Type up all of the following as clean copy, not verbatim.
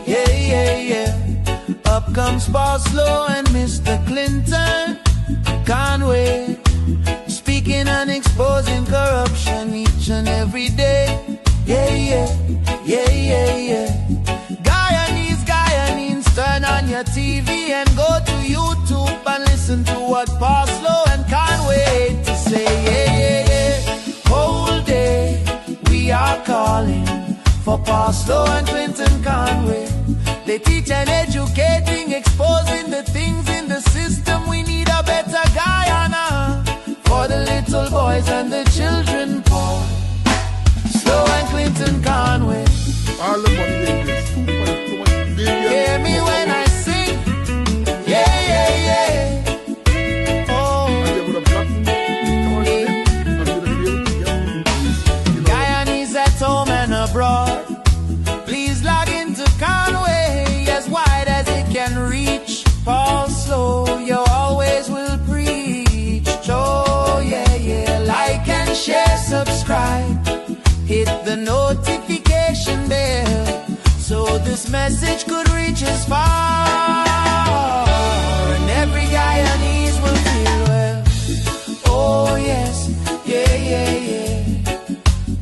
yeah, yeah, yeah. Up comes Parslow and Mr. Clinton. Conway, speaking and exposing corruption each and every day. Yeah, yeah, yeah, yeah, yeah. Guyanese, turn on your TV and go to YouTube and listen to what Parslow and Conway had to say. Yeah, yeah, yeah. Whole day we are calling for Parslow and Clinton Conway. They teach and educating, exposing the things in the system. We need a better Guyana for the little boys and the children poor. Slow and Clinton Conway. All the money they invest, 2.2 billion. Hear me when I sing. Yeah, yeah, yeah. Oh. And they would have gotten Guyanese at home and abroad. Please log into Conway as wide as it can reach. Parslow, you always will preach. Oh, yeah, yeah. Like and share, subscribe. Hit the notification bell so this message could reach as far. And every Guyanese will feel well. Oh, yes, yeah, yeah, yeah.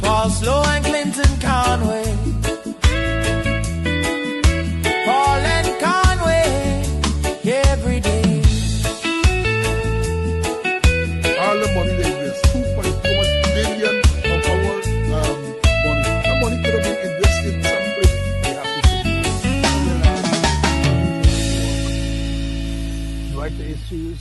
Parslow and Clinton Conway. Paul and Conway, every day. all the money they invest, 2.2 billion of our money. That money could have been invested someplace. We have to see. Right, the issues.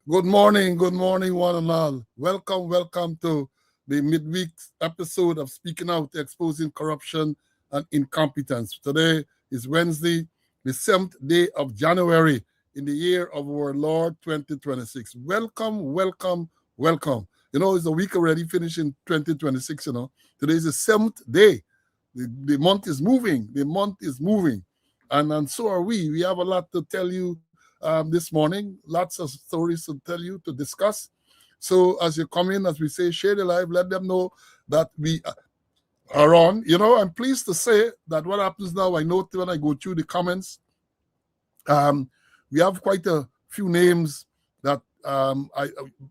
Good morning, one and all. Welcome to the midweek episode of Speaking Out, exposing corruption and incompetence. Today is Wednesday, the 7th day of January in the year of our Lord 2026. Welcome. You know, it's a week already finishing 2026, you know. Today is the 7th day. The month is moving. And so are we. We have a lot to tell you this morning. Lots of stories to tell you, to discuss. So as you come in, as we say, share the live, let them know that we are on. You know, I'm pleased to say that what happens now, I note when I go through the comments, we have quite a few names that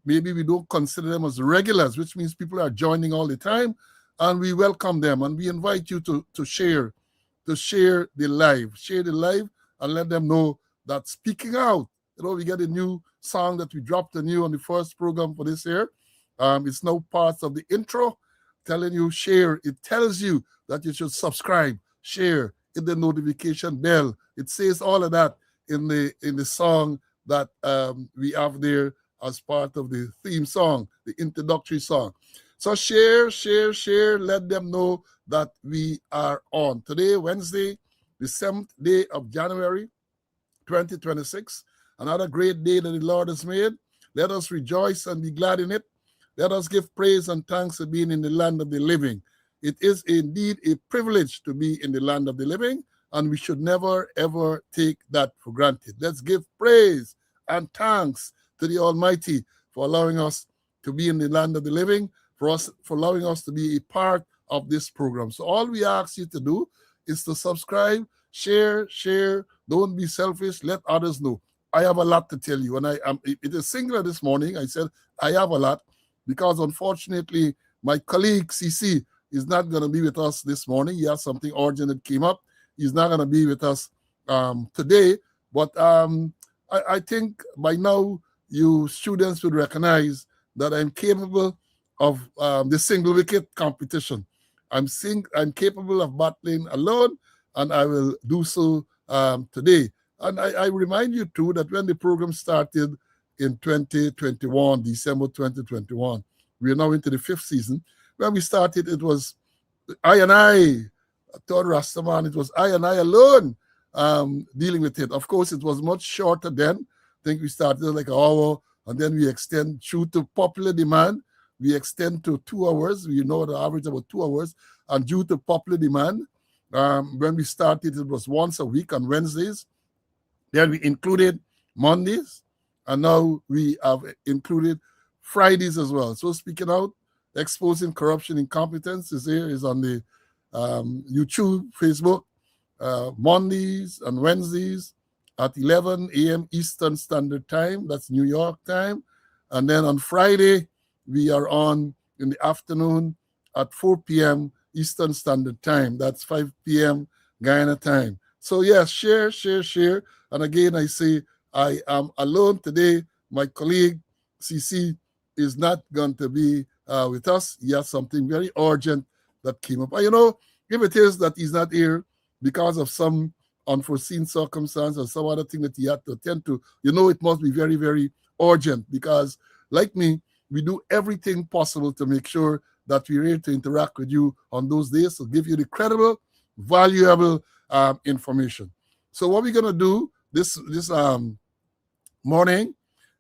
maybe we don't consider them as regulars, which means people are joining all the time, and we welcome them and we invite you to share the live and let them know that Speaking Out, you know, we get a new song that we dropped on the first program for this year. It's now part of the intro, telling you share. It tells you that you should subscribe, share, hit the notification bell. It says all of that in the song that we have there as part of the theme song, the introductory song. So share, let them know that we are on. Today, Wednesday, the 7th day of January, 2026. Another great day that the Lord has made. Let us rejoice and be glad in it. Let us give praise and thanks for being in the land of the living. It is indeed a privilege to be in the land of the living, and we should never, ever take that for granted. Let's give praise and thanks to the Almighty for allowing us to be in the land of the living, for allowing us to be a part of this program. So all we ask you to do is to subscribe, share. Don't be selfish. Let others know. I have a lot to tell you. And it is singular this morning. I said I have a lot because unfortunately my colleague CC is not going to be with us this morning. He has something urgent that came up. He's not going to be with us today. But I think by now you students would recognize that I'm capable of the single wicket competition. I'm capable of battling alone, and I will do so today. And I remind you too that when the program started in 2021, December 2021, we are now into the 5th season. When we started, it was I, third Rastaman, it was I alone dealing with it. Of course, it was much shorter then. I think we started like an hour, and then we extend due to popular demand. We extend to 2 hours. We know the average about 2 hours. And due to popular demand, when we started, it was once a week on Wednesdays. Then we included Mondays, and now we have included Fridays as well. So Speaking Out, Exposing Corruption, Incompetence is on the YouTube, Facebook, Mondays and Wednesdays at 11 a.m. Eastern Standard Time. That's New York time. And then on Friday, we are on in the afternoon at 4 p.m. Eastern Standard Time. That's 5 p.m. Guyana time. So yes, share. And again, I say I am alone today. My colleague, CC, is not going to be with us. He has something very urgent that came up. If it is that he's not here because of some unforeseen circumstance or some other thing that he had to attend to, it must be very, very urgent because, like me, we do everything possible to make sure that we're able to interact with you on those days to give you the credible, valuable information. So what we're going to do this morning,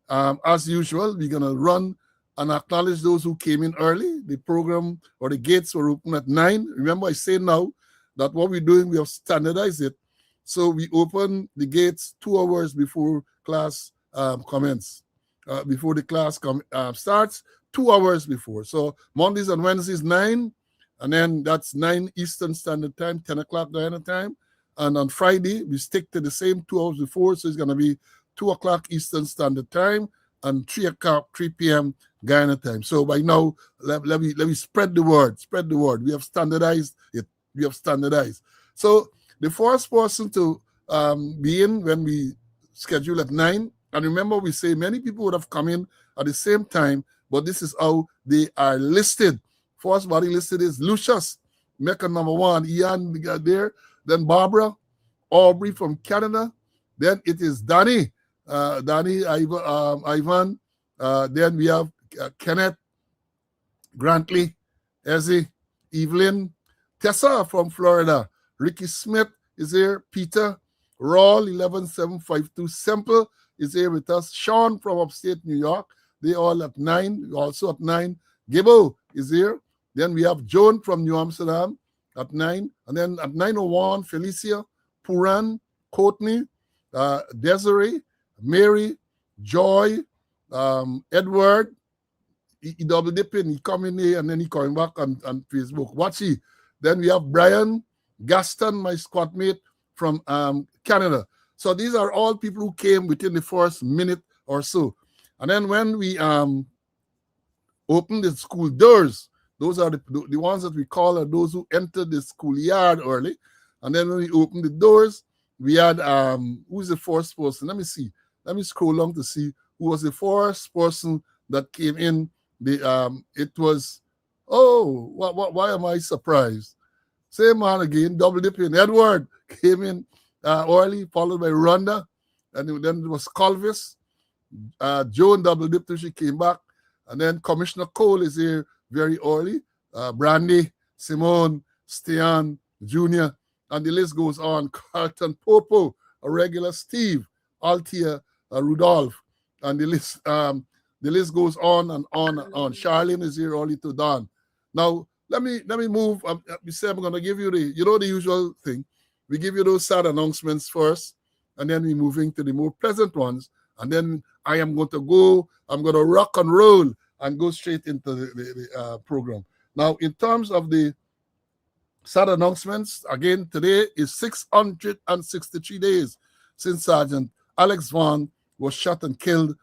as usual, we're going to run and acknowledge those who came in early. The program or the gates were open at 9. Remember, I say now that what we're doing, we have standardized it. So we open the gates 2 hours before class commences. Before the class starts, 2 hours before. So Mondays and Wednesdays, 9. And then that's 9 Eastern Standard Time, 10 o'clock Guyana time. And on Friday, we stick to the same 2 hours before. So it's going to be 2 o'clock Eastern Standard Time and 3 p.m. Guyana time. So by now, let me spread the word. We have standardized it. So the first person to be in when we schedule at 9, and remember we say many people would have come in at the same time, but this is how they are listed. First body listed is Lucius, Mecca number 1, Ian there, then Barbara, Aubrey from Canada, then it is Danny, Ivan, then we have Kenneth, Grantley, Ezzy, Evelyn, Tessa from Florida, Ricky Smith is here, Peter, Rawl 11752, Semple is here with us, Sean from upstate New York, they all at 9, also at 9, Gibbo is here, then we have Joan from New Amsterdam at 9, and then at 9:01, Felicia, Puran, Courtney, Desiree, Mary, Joy, Edward, he double dipping, he coming here and then he coming back on Facebook. Watchy. Then we have Brian, Gaston, my squad mate from Canada. So these are all people who came within the first minute or so. And then when we open the school doors, those are the ones that we call are those who entered the schoolyard early. And then when we open the doors, we had, who's the first person? Let me see. Let me scroll along to see who was the first person that came in. It was, why am I surprised? Same man again, double dipping. Edward came in early, followed by Rhonda. And then it was Colvis. Joan double dipped till she came back. And then Commissioner Cole is here very early. Brandy, Simone, Stian, Jr., and the list goes on. Carlton Popo, a regular Steve, Altia, Rudolph, and the list goes on and on and on. Charlene is here early to dawn. Now let me move. We say I'm going to give you the usual thing. We give you those sad announcements first, and then we're moving to the more pleasant ones. And then I'm going to rock and roll and go straight into the program. Now, in terms of the sad announcements, again, today is 663 days since Sergeant Alex Vaughn was shot and killed.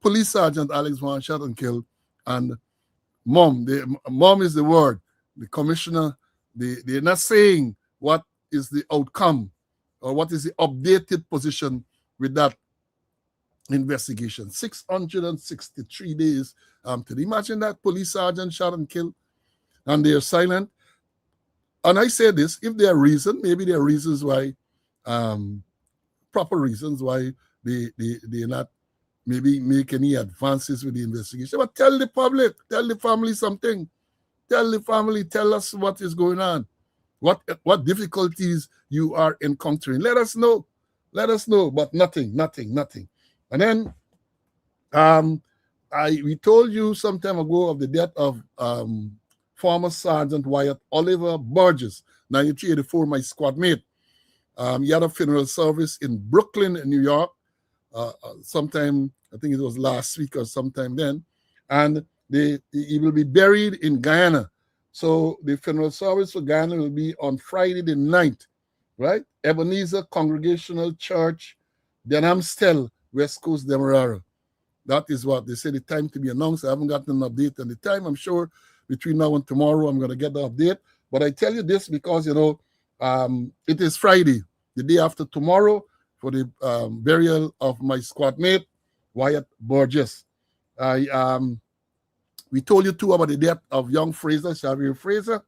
Police Sergeant Alex Vaughn shot and killed. And mom is the word. The commissioner, they're not saying what is the outcome or what is the updated position with that investigation. 663 days today. Imagine that police sergeant shot and killed, and they are silent. And I say this, if there are reasons, maybe there are reasons why, proper reasons why they're not maybe make any advances with the investigation. But tell the public, tell the family something. Tell the family, tell us what is going on. What difficulties you are encountering. Let us know. But nothing. And then we told you some time ago of the death of former Sergeant Wyatt Oliver Burgess, 9384, my squad mate. He had a funeral service in Brooklyn, New York, sometime, I think it was last week or sometime then. and he will be buried in Guyana. So the funeral service for Guyana will be on Friday the 9th, right? Ebenezer Congregational Church, Denhamstel, West Coast, Demerara. That is what they say the time to be announced. I haven't gotten an update on the time. I'm sure between now and tomorrow I'm going to get the update. But I tell you this because, it is Friday, the day after tomorrow, for the burial of my squad mate, Wyatt Burgess. We told you too about the death of young Fraser, Xavier Fraser,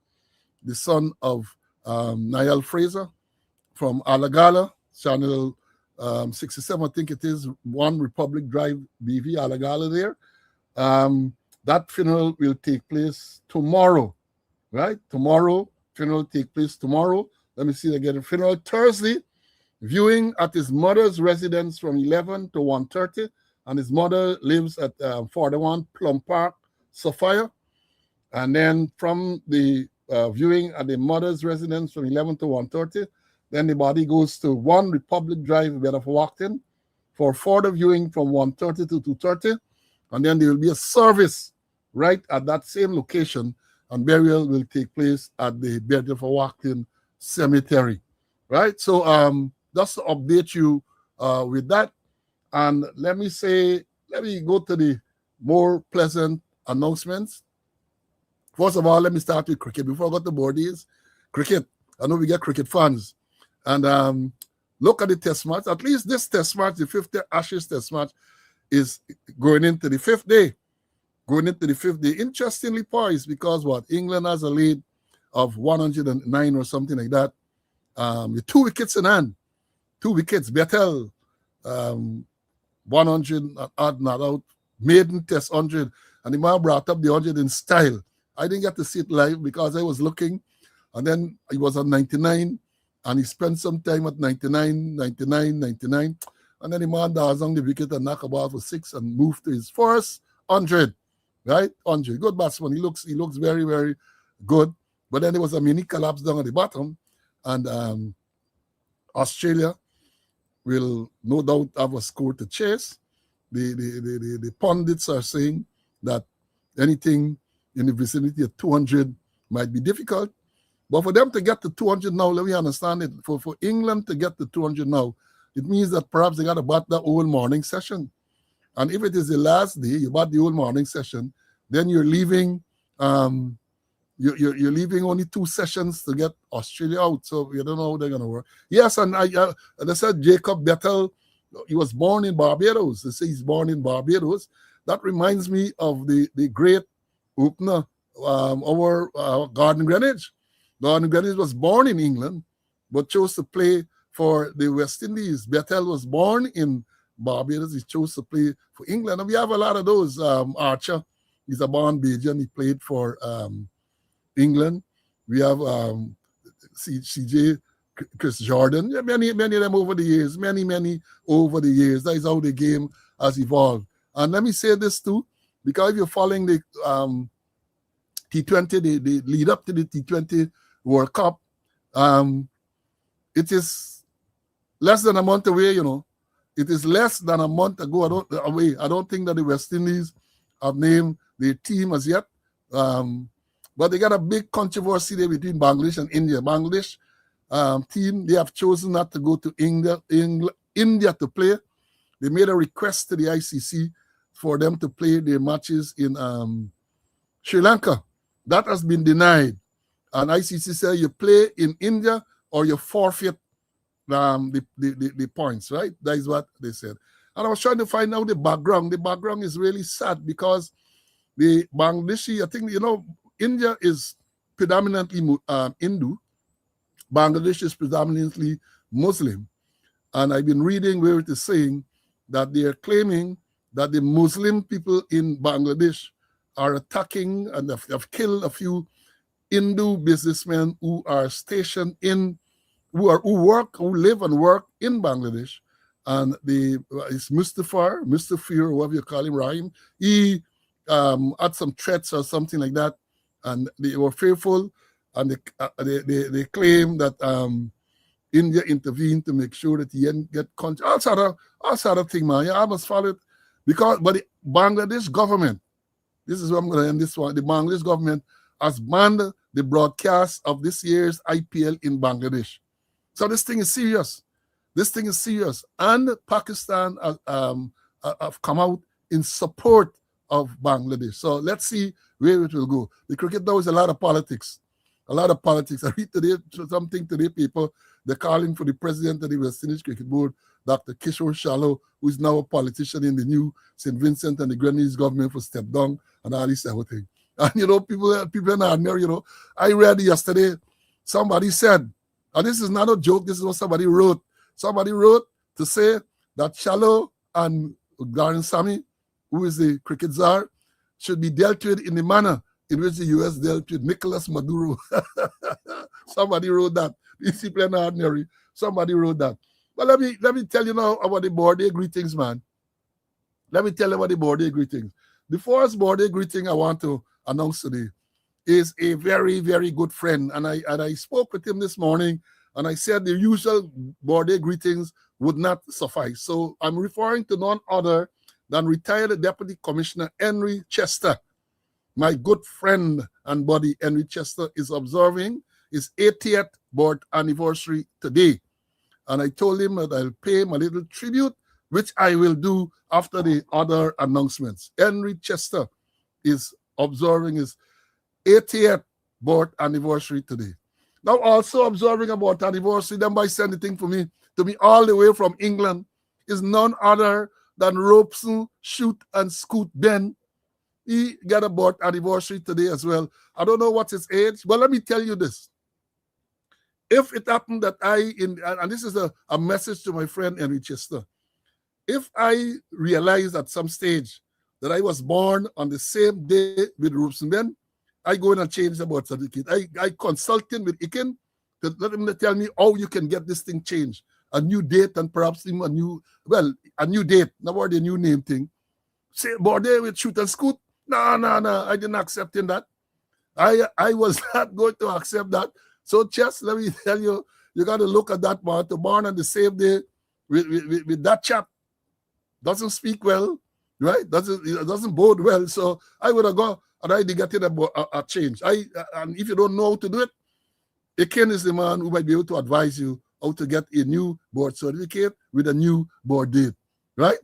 the son of Niall Fraser from Alagala, Channel 67, I think it is, 1 Republic Drive, BV, Alagala there. That funeral will take place tomorrow, right? Funeral take place tomorrow. Let me see again. Funeral Thursday, viewing at his mother's residence from 11 to 1:30, and his mother lives at 41 Plum Park, Sophia. And then from the viewing at the mother's residence from 11 to 1:30, then the body goes to 1 Republic Drive, Bedford Walkton, for further viewing from 1:30 to 2:30. And then there will be a service right at that same location, and burial will take place at the Bedford Walkton Cemetery. Right? So just to update you with that. And let me go to the more pleasant announcements. First of all, let me start with cricket. Before I go to birdies, cricket. I know we get cricket fans. And look at the test match. At least this test match, the 5th Ashes test match, is going into the 5th day. Interestingly poised because England has a lead of 109 or something like that. With 2 wickets in hand. 2 wickets. Bettel, 100 odd not out. Maiden test 100. And the man brought up the 100 in style. I didn't get to see it live because I was looking. And then he was on 99. And he spent some time at 99. And then the man does on the wicket and knock a ball for 6 and moved to his first 100. Right? 100. Good batsman. He looks very, very good. But then there was a mini collapse down at the bottom. And Australia will no doubt have a score to chase. The pundits are saying that anything in the vicinity of 200 might be difficult. But for them to get to 200 now, let me understand it. For England to get to 200 now, it means that perhaps they got to bat the whole morning session. And if it is the last day, you bat the whole morning session, then you're leaving you're leaving only 2 sessions to get Australia out. So you don't know how they're going to work. Yes, and they said Jacob Bettel, he was born in Barbados. They say he's born in Barbados. That reminds me of the great opener, our Gordon Greenidge. Gordon Greenidge was born in England, but chose to play for the West Indies. Bettel was born in Barbados. He chose to play for England. And we have a lot of those. Archer, he's a born Bajan. He played for England. We have CJ, Chris Jordan. Yeah, many of them over the years. Many over the years. That is how the game has evolved. And let me say this too, because if you're following the T20, the lead up to the T20 World Cup, it is less than a month away, It is less than a month ago away. I don't think that the West Indies have named their team as yet. But they got a big controversy there between Bangladesh and India. Bangladesh team, they have chosen not to go to India to play. They made a request to the ICC for them to play their matches in Sri Lanka. That has been denied. And ICC said you play in India or you forfeit the points, right? That is what they said. And I was trying to find out the background. The background is really sad because the Bangladeshi, I think, India is predominantly Hindu. Bangladesh is predominantly Muslim. And I've been reading where it is saying that they are claiming that the Muslim people in Bangladesh are attacking and have killed a few Hindu businessmen who are stationed who live and work in Bangladesh. And it's Mustafir, whatever you call him, Rahim. He had some threats or something like that, and they were fearful, and they claim that India intervened to make sure that he didn't get all sort of thing, man. Yeah, I must follow it but the Bangladesh government This is where I'm going to end this one. The Bangladesh government has banned the broadcast of this year's IPL in Bangladesh. So this thing is serious. This thing is serious. And Pakistan have come out in support of Bangladesh. So let's see where it will go. The cricket now is a lot of politics. A lot of politics. I read today something today, people. They're calling for the president of the West Indies Cricket Board, Dr. Kishore Shallow, who is now a politician in the new St. Vincent and the Grenadines government, for step down and all this type of thing. And people are not there, I read yesterday, somebody said, and this is not a joke, this is what somebody wrote. Somebody wrote to say that Shallow and Darren Sammy, who is the cricket czar, should be dealt with in the manner in which the U.S. dealt with Nicolas Maduro. Somebody wrote that. These people are not ordinary. Somebody wrote that. But let me tell you now about the birthday greetings, man. Let me tell you about the birthday greetings. The first birthday greeting I want to announce today is a very, very good friend. And I spoke with him this morning, and I said the usual birthday greetings would not suffice. So I'm referring to none other than retired Deputy Commissioner Henry Chester. My good friend and buddy Henry Chester is observing his 80th birth anniversary today. And I told him that I'll pay him a little tribute, which I will do after the other announcements. Henry Chester is observing his 80th birth anniversary today. Now, also observing a birth anniversary, then by sending thing to me all the way from England, is none other than Robeson Shoot and Scoot Ben. He got a birth anniversary today as well. I don't know what's his age, but let me tell you this. If it happened that and this is a message to my friend Henry Chester, if I realized at some stage that I was born on the same day with Robeson Ben, I go in and change the birth certificate. I consult him with Iken to let him tell me how you can get this thing changed. A new date and perhaps even a new date, not about the new name thing. Say birthday with Shoot and Scoot. No, I didn't accept that. I was not going to accept that. So just let me tell you, you got to look at that man, to born on the same day with that chap. Doesn't speak well, right? It doesn't bode well. So I would have gone and I did get it a change. And if you don't know how to do it, Iken is the man who might be able to advise you how to get a new board certificate with a new board date, right?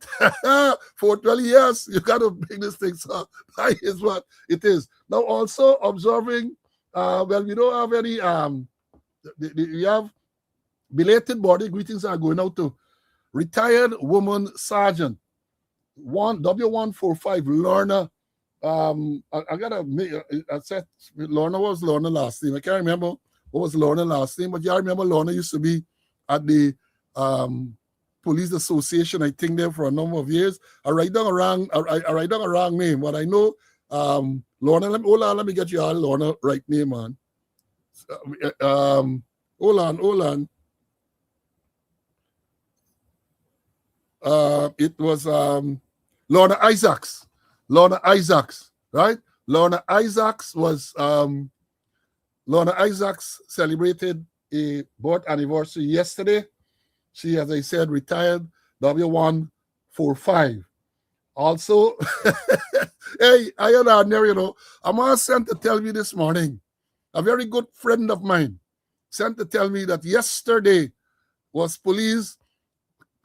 For 20 years, you got to bring this thing. So that is what it is. Now, also observing, we don't have any, we have belated birthday greetings are going out to retired woman sergeant, W145, Lorna. I said Lorna was Lorna last name. I can't remember what was Lorna last name, but yeah, I remember Lorna used to be at the police association, I think, there for a number of years. I write down a wrong name, but I know Lorna. Let me get you all Lorna right name, man. Hold on. It was Lorna Isaacs. Lorna Isaacs, right? Lorna Isaacs was Lorna Isaacs celebrated a birth anniversary yesterday. She, as I said, retired W145. Also, hey, I had a man sent to tell me this morning, a very good friend of mine sent to tell me that yesterday was police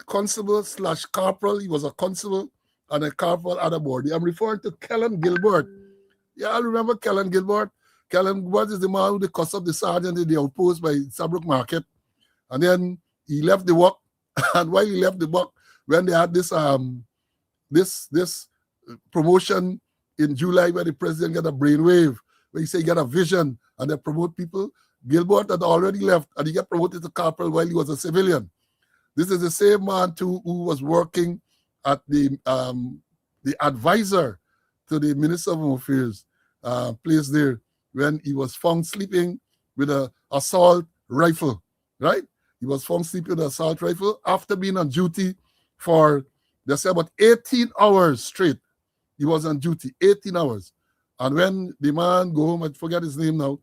constable / corporal. He was a constable and a corporal at a board. I'm referring to Kellen Gilbert. Yeah, I remember Kellen Gilbert. Kellen Gilbert is the man who cussed up the sergeant in the outpost by Sabruk Market. And then he left the work. And while he left the work, when they had this this promotion in July where the president got a brainwave, where he said he got a vision and they promote people, Gilbert had already left and he got promoted to corporal while he was a civilian. This is the same man too who was working at the advisor to the Minister of Home Affairs place there when he was found sleeping with an assault rifle, right? He was found sleeping with an assault rifle after being on duty for, they say, about 18 hours straight. He was on duty, 18 hours. And when the man go home, I forget his name now,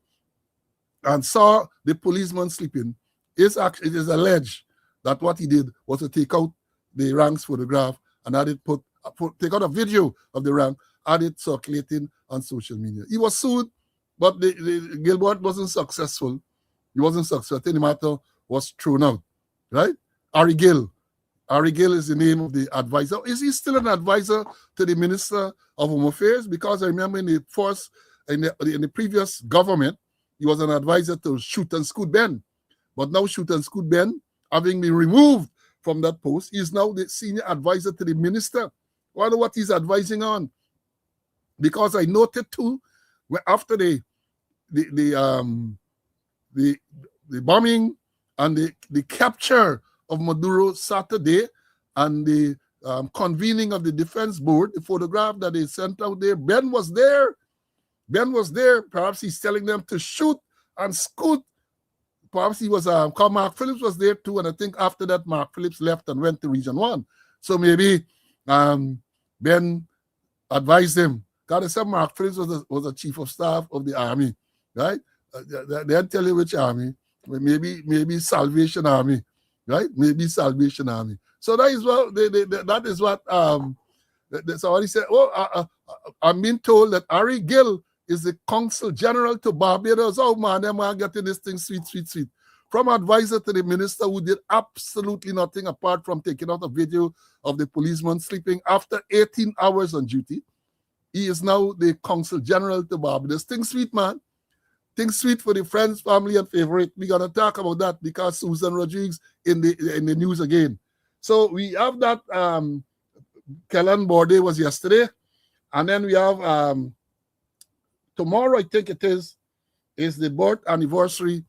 and saw the policeman sleeping, it is alleged that what he did was to take out the rank's photograph and had it take out a video of the rank had it circulating on social media. He was sued, but Gilbert wasn't successful. He wasn't successful. I think the matter was thrown out, right? Harry Gill. Harry Gill is the name of the advisor. Is he still an advisor to the Minister of Home Affairs? Because I remember in the previous government, he was an advisor to Shoot and Scoot Ben. But now Shoot and Scoot Ben, having been removed from that post, he is now the senior advisor to the minister. I wonder what he's advising on. Because I noted too, after the bombing and the capture of Maduro Saturday and the convening of the defense board, the photograph that they sent out there, Ben was there. Ben was there. Perhaps he's telling them to shoot and scoot. Perhaps he was, Mark Phillips was there too. And I think after that, Mark Phillips left and went to Region 1. So maybe Ben advised him. God, I said Mark Phillips was a chief of staff of the army, right? They'll tell you which army. Maybe Salvation Army, right? Maybe Salvation Army. So that is what that is what somebody said. I'm being told that Harry Gill is the Consul General to Barbados. Oh man, them are getting this thing sweet. From advisor to the minister who did absolutely nothing apart from taking out a video of the policeman sleeping after 18 hours on duty. He is now the Consul General to Barbados. Things sweet, man. Things sweet for the friends, family, and favorite. We're gonna talk about that because Susan Rodriguez in the news again. So we have that. Kellen Borde was yesterday, and then we have tomorrow. I think it is the birth anniversary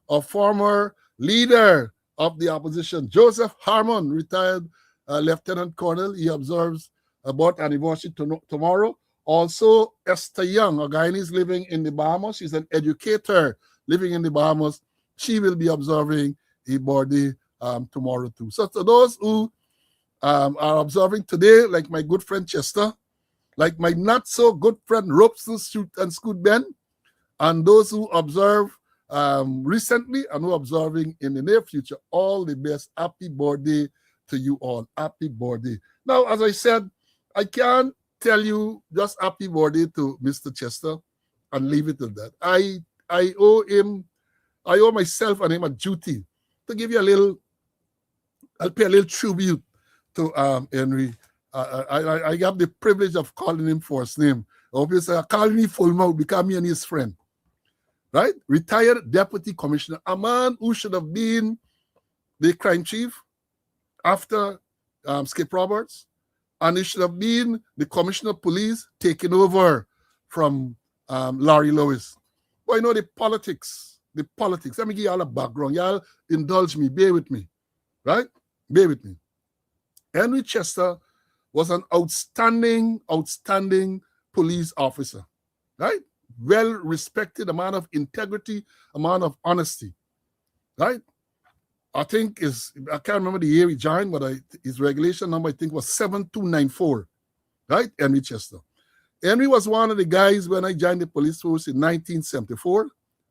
of former leader of the opposition, Joseph Harmon, retired Lieutenant Colonel. He observes a birth anniversary tomorrow. Also, Esther Young, a Guyanese living in the Bahamas. She's an educator living in the Bahamas. She will be observing a birthday tomorrow too. So to those who are observing today, like my good friend Chester, like my not so good friend Robson, Shoot and Scoot Ben, and those who observe recently and who are observing in the near future, all the best. Happy birthday to you all. Happy birthday. Now, as I said, I can't tell you just happy birthday to Mr. Chester and leave it at that. I owe myself and him a duty to give you I'll pay a little tribute to Henry. I have the privilege of calling him first name. I hope you say, call me full mouth because me and his friend. Right? Retired Deputy Commissioner, a man who should have been the crime chief after Skip Roberts, and he should have been the Commissioner of Police taking over from Larry Lewis. But you know the politics. Let me give you all a background. Y'all indulge me, bear with me, right? Bear with me. Henry Chester was an outstanding police officer, right? Well-respected, a man of integrity, a man of honesty, right? I can't remember the year he joined, but his regulation number, I think, was 7294, right? Henry Chester. Henry was one of the guys when I joined the police force in 1974,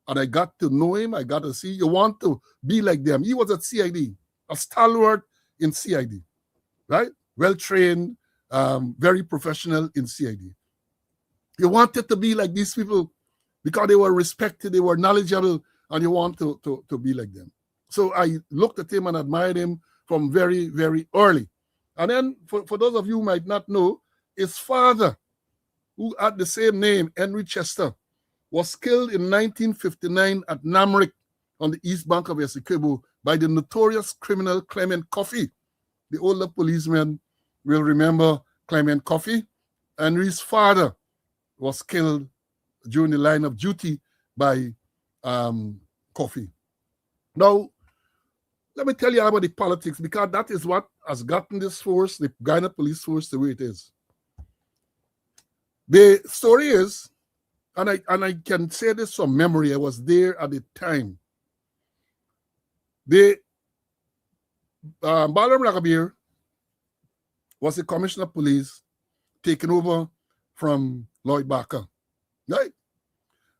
and I got to know him. I got to see, you want to be like them. He was at CID, a stalwart in CID, right? Well-trained, very professional in CID. You wanted to be like these people because they were respected, they were knowledgeable, and you want to be like them. So I looked at him and admired him from very, very early. And then for those of you who might not know, his father, who had the same name, Henry Chester, was killed in 1959 at Namrik on the east bank of Essequibo by the notorious criminal Clement Coffey. The older policemen will remember Clement Coffey. Henry's father was killed during the line of duty by Coffey. Now, let me tell you about the politics, because that is what has gotten this force, the Guyana police force, the way it is. The story is, and I can say this from memory, I was there at the time. Balaram Ragabir was the commissioner of police taken over from Lloyd Barker, right?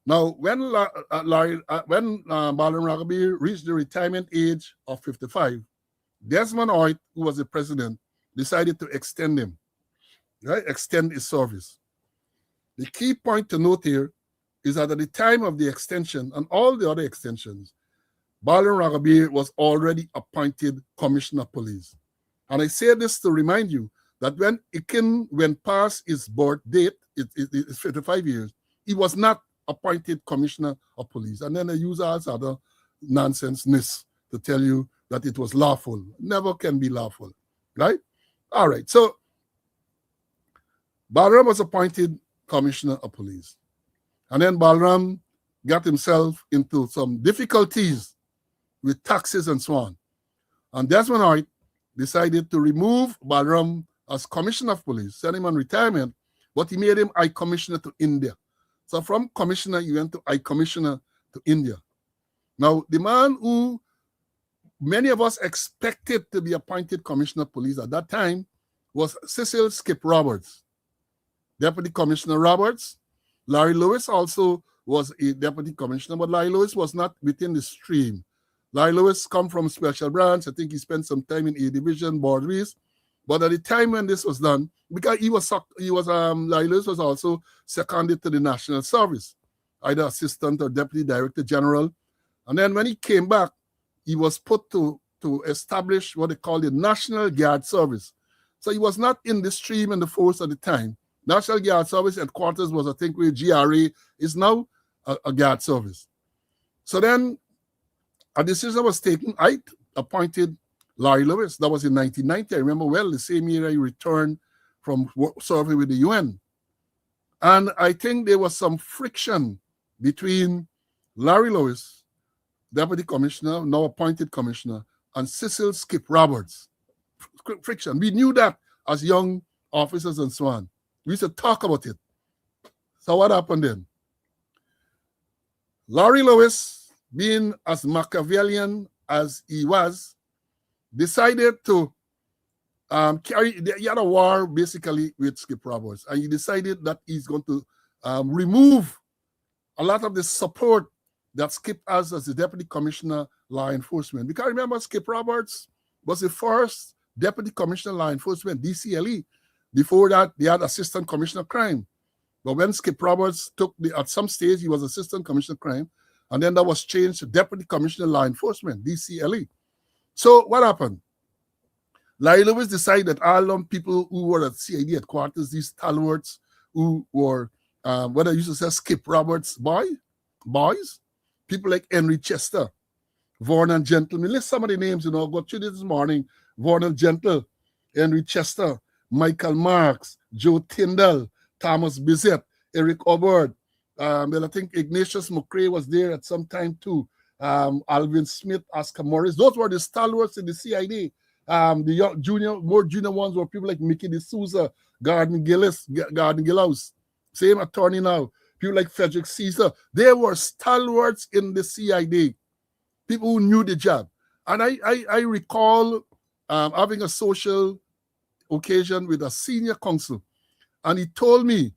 Now, when Balaram Ragabir reached the retirement age of 55, Desmond Hoyt, who was the president, decided to extend him, right? Extend his service. The key point to note here is that at the time of the extension and all the other extensions, Balaram Ragabir was already appointed Commissioner of Police. And I say this to remind you that when Ikin went past his birth date, it's 55 years, he was not appointed Commissioner of Police. And then they use all other nonsense to tell you that it was lawful. Never can be lawful, right? All right, so Balaram was appointed Commissioner of Police. And then Balaram got himself into some difficulties with taxes and so on. And Desmond Hoyt decided to remove Balaram as Commissioner of Police, send him on retirement, but he made him High Commissioner to India. So from Commissioner, he went to High Commissioner to India. Now, the man who many of us expected to be appointed Commissioner of Police at that time was Cecil Skip Roberts. Deputy Commissioner Roberts. Larry Lewis also was a Deputy Commissioner, but Larry Lewis was not within the stream. Larry Lewis come from Special Branch. I think he spent some time in A Division, Borderies. But at the time when this was done, because Larry Lewis was also seconded to the National Service, either Assistant or Deputy Director General. And then when he came back, he was put to establish what they call the National Guard Service. So he was not in the stream and the force at the time. National Guard Service headquarters was, I think, where GRA is now a guard service. So then a decision was taken. I appointed Larry Lewis. That was in 1990. I remember well, the same year I returned from serving with the UN. And I think there was some friction between Larry Lewis, Deputy Commissioner, now appointed Commissioner, and Cecil Skip Roberts. Friction. We knew that as young officers and so on. We used to talk about it. So what happened then? Larry Lewis, being as Machiavellian as he was, decided to he had a war basically with Skip Roberts, and he decided that he's going to remove a lot of the support that Skip has as the Deputy Commissioner Law Enforcement. Because remember, Skip Roberts was the first Deputy Commissioner Law Enforcement, DCLE. Before that, they had Assistant Commissioner Crime. But when Skip Roberts at some stage, he was Assistant Commissioner Crime, and then that was changed to Deputy Commissioner Law Enforcement, DCLE. So what happened? Larry Lewis decided that all them people who were at CID headquarters, these stalwarts who were, what I used to say, Skip Roberts boys, people like Henry Chester, Vernon Gentle. I mean, list some of the names, go through this morning. Vernon Gentle, Henry Chester, Michael Marks, Joe Tyndall, Thomas Bissett, Eric Hubbard. Then I think Ignatius McCrae was there at some time too. Alvin Smith, Oscar Morris. Those were the stalwarts in the CID. The more junior ones were people like Mickey D'Souza, Gordon Gilhouse. Same attorney now. People like Frederick Caesar. They were stalwarts in the CID. People who knew the job. And I recall having a social occasion with a senior counsel, and he told me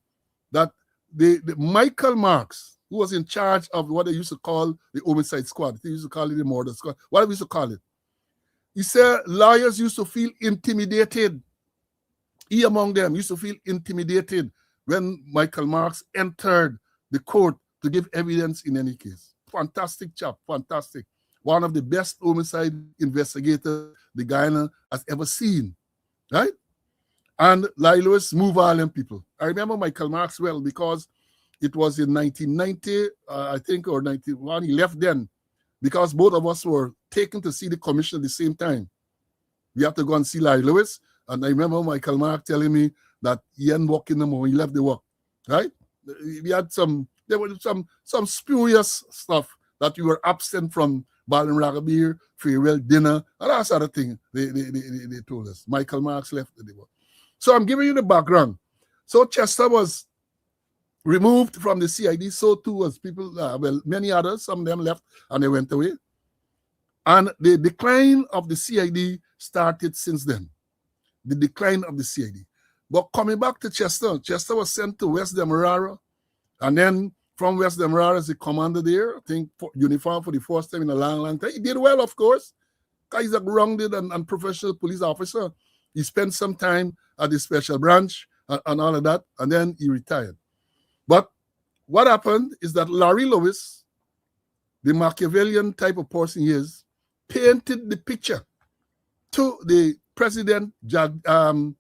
that the Michael Marks, who was in charge of what they used to call the homicide squad, they used to call it the murder squad, whatever we used to call it, he said lawyers used to feel intimidated. He among them used to feel intimidated when Michael Marks entered the court to give evidence in any case. Fantastic chap, fantastic. One of the best homicide investigators the Guyana has ever seen, right? And Larry Lewis moved all them people. I remember Michael Marks well because it was in 1990, I think, or 91. He left then because both of us were taken to see the commission at the same time. We had to go and see Larry Lewis. And I remember Michael Marks telling me that he hadn't worked in the morning. He left the work, right? We had there was some spurious stuff that we were absent from Balaram Ragabir, farewell dinner, and that sort of thing they told us. Michael Marks left the work. So I'm giving you the background. So Chester was removed from the CID. So too was people, many others. Some of them left and they went away. And the decline of the CID started since then. The decline of the CID. But coming back to Chester, Chester was sent to West Demerara. And then from West Demerara as the commander there, I think uniform for the first time in a long, long time. He did well, of course, because he's a grounded and professional police officer. He spent some time at the special branch and all of that, and then he retired. what happened is that Larry Lewis, the Machiavellian type of person he is, painted the picture to the president, Jagan,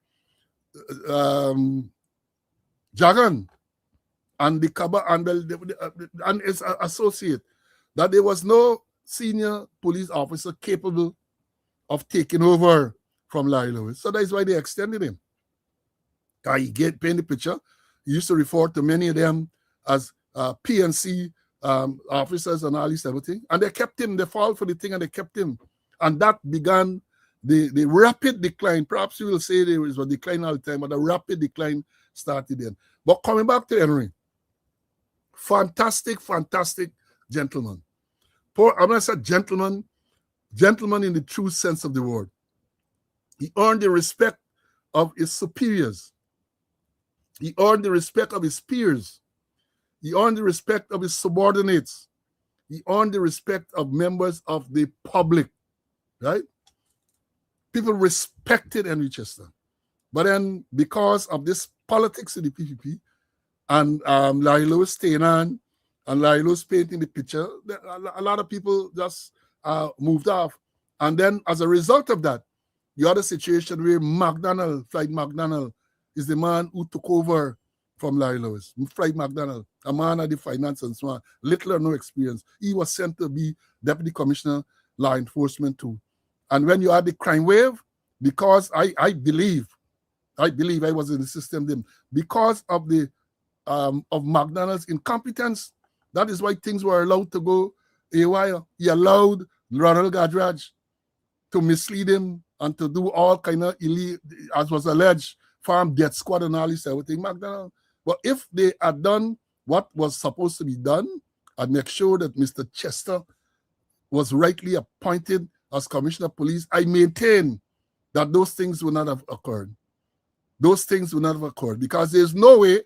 and the Kaba and its associate, that there was no senior police officer capable of taking over from Larry Lewis. So that's why they extended him. He paint the picture. He used to refer to many of them as PNC officers and all this everything. And they kept him. They fought for the thing and they kept him. And that began the rapid decline. Perhaps you will say there was a decline all the time, but the rapid decline started then. But coming back to Henry, fantastic, fantastic gentleman. I'm going to say gentleman in the true sense of the word. He earned the respect of his superiors. He earned the respect of his peers. He earned the respect of his subordinates. He earned the respect of members of the public, right? People respected Henry Chester. But then because of this politics in the PPP and Larry Lewis staying on and Larry Lewis painting the picture, a lot of people just moved off. And then as a result of that, you had a situation where Floyd McDonald, is the man who took over from Larry Lewis. Floyd McDonald, a man at the finance and so on, little or no experience. He was sent to be Deputy Commissioner, Law Enforcement too. And when you had the crime wave, because I believe I was in the system then, because of the of McDonald's incompetence, that is why things were allowed to go haywire. He allowed Ronald Gadraj to mislead him and to do all kind of illegal, as was alleged, farm death squad and all this everything, McDonald. But if they had done what was supposed to be done and make sure that Mr. Chester was rightly appointed as Commissioner of Police, I maintain that those things would not have occurred. Those things would not have occurred because there's no way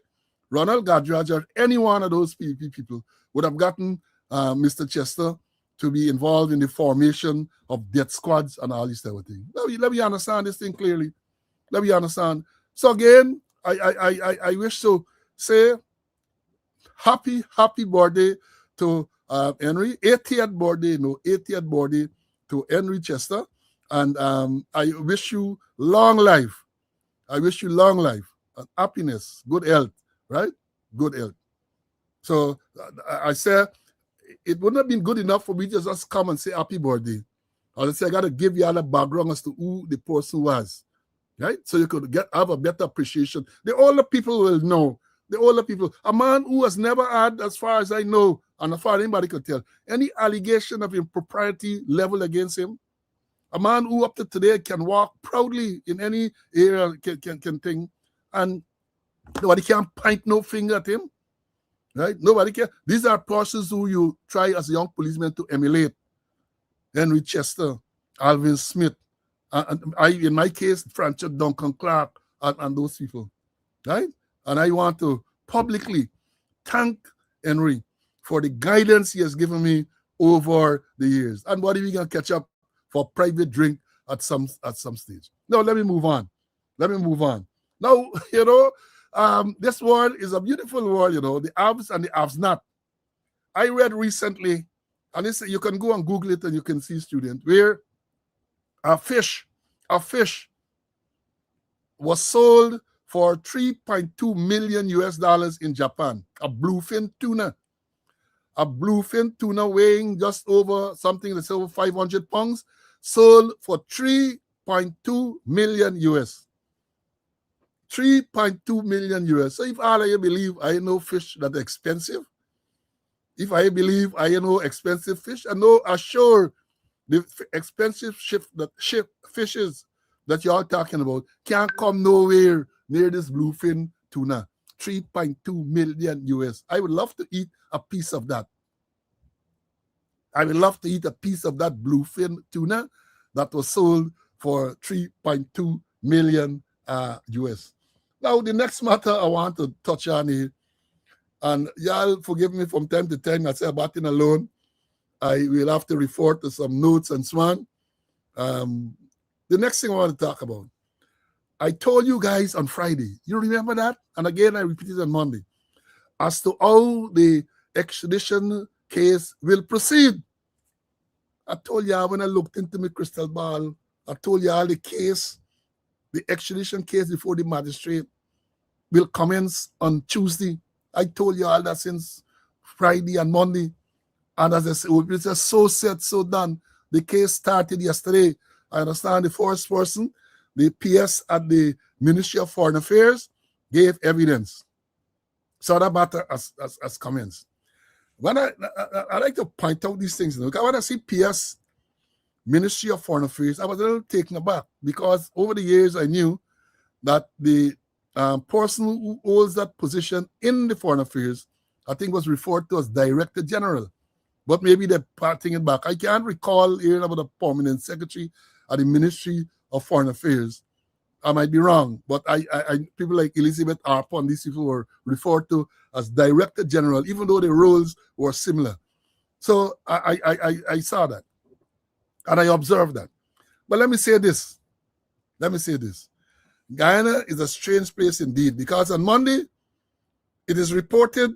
Ronald Gadraj or any one of those PPP people would have gotten Mr. Chester to be involved in the formation of death squads and all this everything. Let me understand this thing clearly. Let me understand. So again, I wish to say happy birthday to Henry, 80th birthday to Henry Chester, and I wish you long life. I wish you long life and happiness, good health, right? Good health. So I say it wouldn't have been good enough for me to just come and say happy birthday. I say I got to give you all the background as to who the person was. Right? So you could have a better appreciation. The older people will know. The older people. A man who has never had, as far as I know, and as far as anybody could tell, any allegation of impropriety leveled against him. A man who up to today can walk proudly in any area, can thing, and nobody can point no finger at him. Right? Nobody can. These are persons who you try as a young policeman to emulate. Henry Chester, Alvin Smith, and I, in my case, Francis Duncan Clark and those people, right? And I want to publicly thank Henry for the guidance he has given me over the years. And what if we can catch up for private drink at some stage? Now, let me move on. Now, this world is a beautiful world, the haves and the haves not. I read recently, and you can go and Google it and you can see, student, where a fish was sold for $3.2 million US in Japan. A bluefin tuna. A bluefin tuna weighing just over something that's over 500 pounds, sold for $3.2 million US. 3.2 million US. So if all of you believe I know fish that are expensive, if I believe I know expensive fish, I know assure the expensive fishes that y'all talking about can't come nowhere near this bluefin tuna. 3.2 million US. I would love to eat a piece of that. I would love to eat a piece of that bluefin tuna that was sold for 3.2 million US. Now, the next matter I want to touch on here, and y'all forgive me from time to time, I say about it alone. I will have to refer to some notes and so on. The next thing I want to talk about, I told you guys on Friday, you remember that? And again, I repeated on Monday. as to how the extradition case will proceed. I told you when I looked into my crystal ball, I told you all the extradition case before the magistrate will commence on Tuesday. I told you all that since Friday and Monday. And as I said, it's just so said, so done. The case started yesterday. I understand the first person, the PS at the Ministry of Foreign Affairs, gave evidence. So that matter has commenced. When I like to point out these things, because when I see PS, Ministry of Foreign Affairs, I was a little taken aback because over the years I knew that the person who holds that position in the Foreign Affairs, I think was referred to as Director General. But maybe they're parting it back. I can't recall hearing about a permanent secretary at the Ministry of Foreign Affairs. I might be wrong, but I people like Elizabeth Harper and these people were referred to as Director General, even though the roles were similar. So I saw that, and I observed that. But let me say this. Guyana is a strange place indeed, because on Monday, it is reported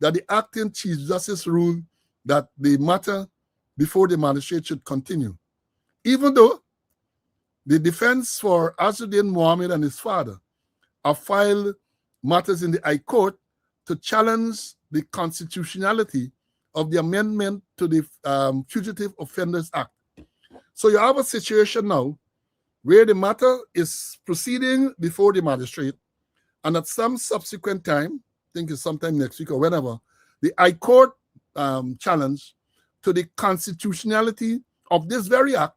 that the acting Chief Justice ruled that the matter before the magistrate should continue, even though the defense for Azzuddin Mohammed and his father have filed matters in the High Court to challenge the constitutionality of the amendment to the Fugitive Offenders Act. So you have a situation now where the matter is proceeding before the magistrate, and at some subsequent time, I think it's sometime next week or whenever, the High Court challenge to the constitutionality of this very act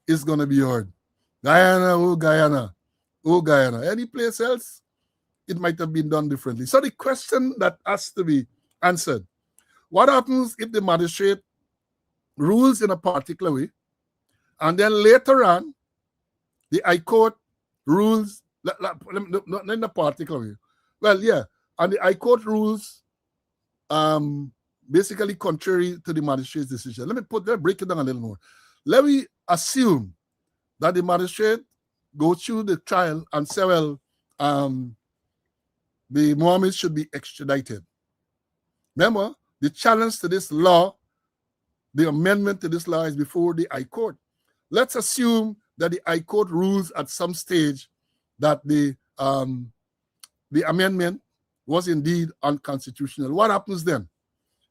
is going to be heard. Guyana, oh Guyana, oh Guyana. Any place else, it might have been done differently. So the question that has to be answered, what happens if the magistrate rules in a particular way, and then later on, the High Court rules, not in a particular way. Well, yeah, and the High Court rules basically contrary to the magistrate's decision. Let me break it down a little more. Let me assume that the magistrate goes through the trial and say, well, the Mohammed should be extradited. Remember, the challenge to this law, the amendment to this law is before the High Court. Let's assume that the High Court rules at some stage that the amendment was indeed unconstitutional. What happens then?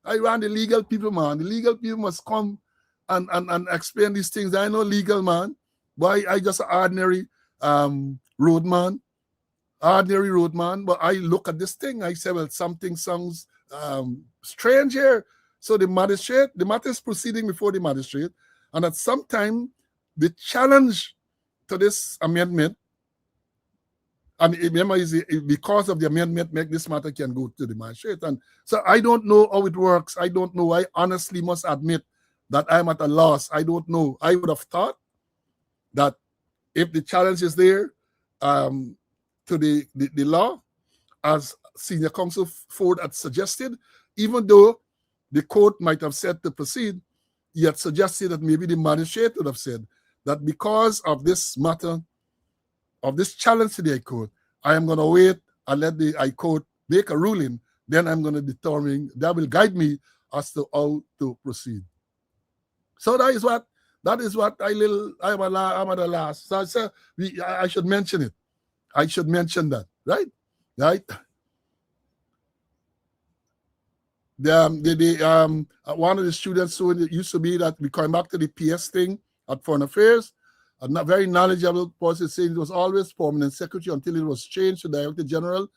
I ran the legal people, man. The legal people must come and explain these things. I know legal, man, but I just an ordinary roadman. But I look at this thing, I say, well, something sounds strange here. So the matter is proceeding before the magistrate, and at some time, the challenge to this amendment, and remember, because of the amendment, this matter can go to the magistrate. And so I don't know how it works. I don't know. I honestly must admit that I'm at a loss. I don't know. I would have thought that if the challenge is there to the law, as Senior Counsel Ford had suggested, even though the court might have said to proceed, he had suggested that maybe the magistrate would have said that because of this matter, of this challenge to the High Court, I am going to wait and let the High Court make a ruling. Then I'm going to determine, that will guide me as to how to proceed. So that is what I'm at a loss. So I should mention it. I should mention that, right? Right? One of the students who used to be that we come back to the PS thing at Foreign Affairs, a very knowledgeable person saying it was always permanent secretary until it was changed to Director General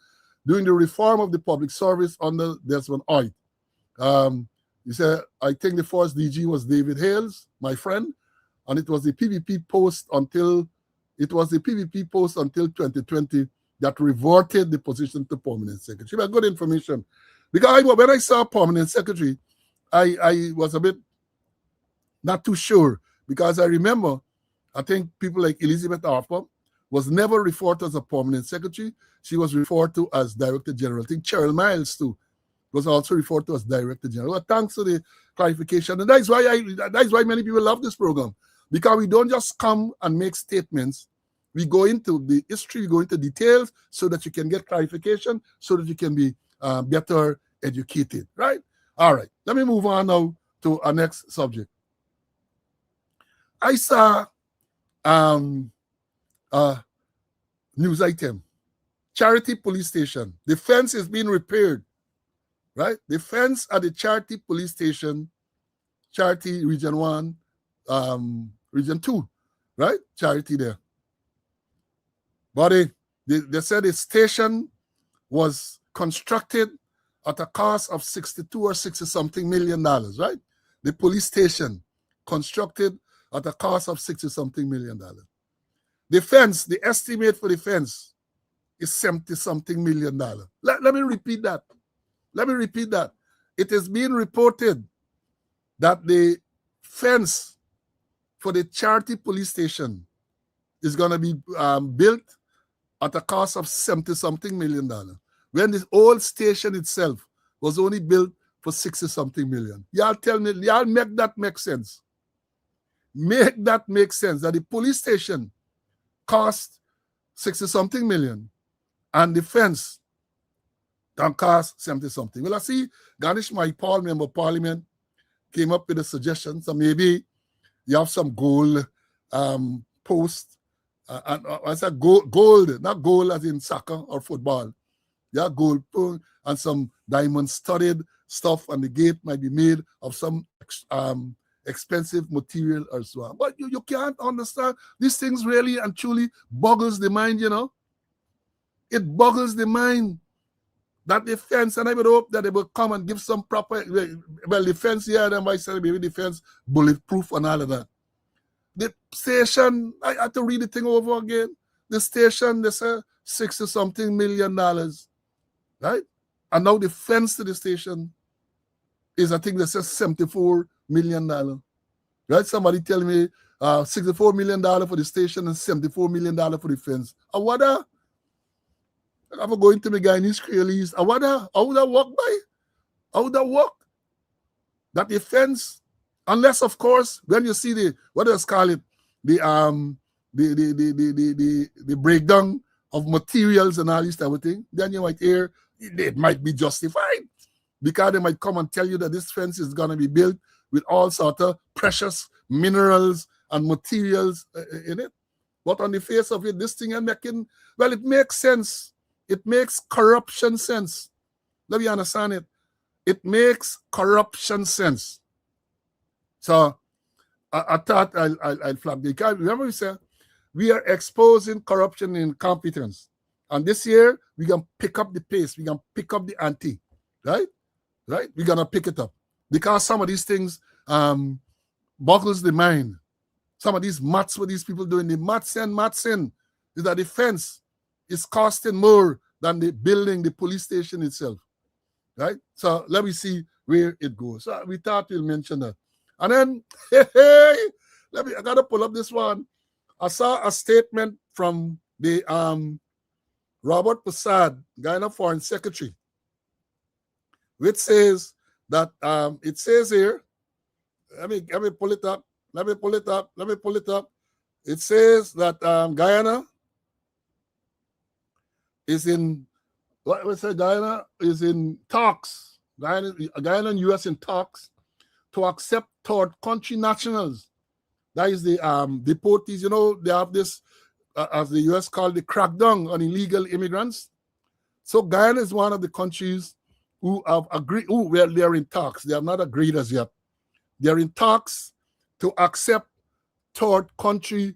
during the reform of the public service under Desmond Hoyt. He said, I think the first DG was David Hales, my friend, and it was the PVP post until 2020 that reverted the position to permanent secretary. But good information. Because when I saw permanent secretary, I was a bit not too sure, because I remember, I think people like Elizabeth Harper was never referred to as a permanent secretary. She was referred to as Director General. I think Cheryl Miles too was also referred to as Director General. Well, thanks for the clarification. And that's why many people love this program, because we don't just come and make statements. We go into the history, we go into details so that you can get clarification, so that you can be better educated, right? All right, let me move on now to our next subject. I saw a news item. Charity police station. The fence is being repaired, right? The fence at the Charity police station, Charity Region 1, Region 2, right? Charity there. But they said the station was constructed at a cost of 62 or 60 something million dollars, right? The police station constructed at a cost of 60 something million dollars. The fence, the estimate for the fence is 70 something million dollars. Let me repeat that. Let me repeat that. It is being reported that the fence for the Charity police station is going to be built at a cost of 70 something million dollars, when the old station itself was only built for 60 something million. Y'all tell me, y'all make that make sense. Make that make sense, that the police station cost 60 something million and the fence can cost 70 something. Well, I see Ganesh, my Paul, member of parliament, came up with a suggestion. So maybe you have some gold post. I said gold, not gold as in soccer or football. Yeah, gold and some diamond-studded stuff, and the gate might be made of some expensive material or so on. But you can't understand. These things really and truly boggles the mind, you know. It boggles the mind that the fence, and I would hope that they will come and give some proper, well, the fence here, then might say maybe the fence bulletproof and all of that. The station, I had to read the thing over again. The station, they say $60-something million, right? And now the fence to the station is, I think they say $74 million, right? Somebody tell me $64 million for the station and $74 million for the fence. I wonder, I'm going to my Guyanese Creoles, I wonder how would that work by? How would that work? That the fence, unless of course, when you see the, what does call it, the breakdown of materials and all this type of thing, then you might hear it might be justified, because they might come and tell you that this fence is going to be built with all sort of precious minerals and materials in it. But on the face of it, this thing is making, well, it makes sense. It makes corruption sense. Let me understand it. It makes corruption sense. So I thought I'll flag the card. Remember we said we are exposing corruption and incompetence. And this year, we're going to pick up the pace. We're going to pick up the ante. Right? Right? We're going to pick it up. Because some of these things boggles the mind. Some of these maths, what these people doing, the maths in is that the fence is costing more than the building, the police station itself. Right? So let me see where it goes. So we thought we'll mention that. And then, I got to pull up this one. I saw a statement from the Robert Prasad, Guyana Foreign Secretary, which says that, it says here, let me pull it up. It says that Guyana is in, Guyana is in talks. Guyana and U.S. in talks to accept third country nationals. That is the deportees. You know, they have this, as the U.S. called the crackdown on illegal immigrants. So Guyana is one of the countries who have agreed, well, they're in talks. They have not agreed as yet. They're in talks to accept third country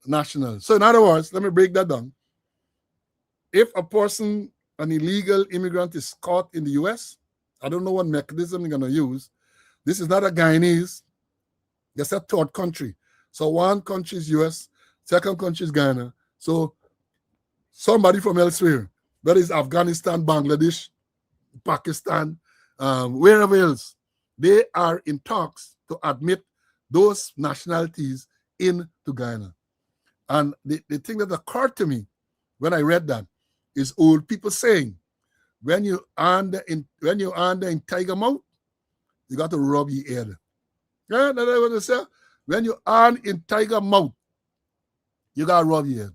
nationals. So in other words, let me break that down. If a person, an illegal immigrant, is caught in the U.S., I don't know what mechanism they're going to use. This is not a Guyanese. It's a third country. So one country is U.S., second country is Guyana. So somebody from elsewhere, that is Afghanistan, Bangladesh, Pakistan, wherever else, they are in talks to admit those nationalities into Guyana. And the thing that occurred to me when I read that is old people saying, when you earn in tiger mouth, you got to rub your head. Yeah, that's what they say. When you earn in tiger mouth, you got to rub your head.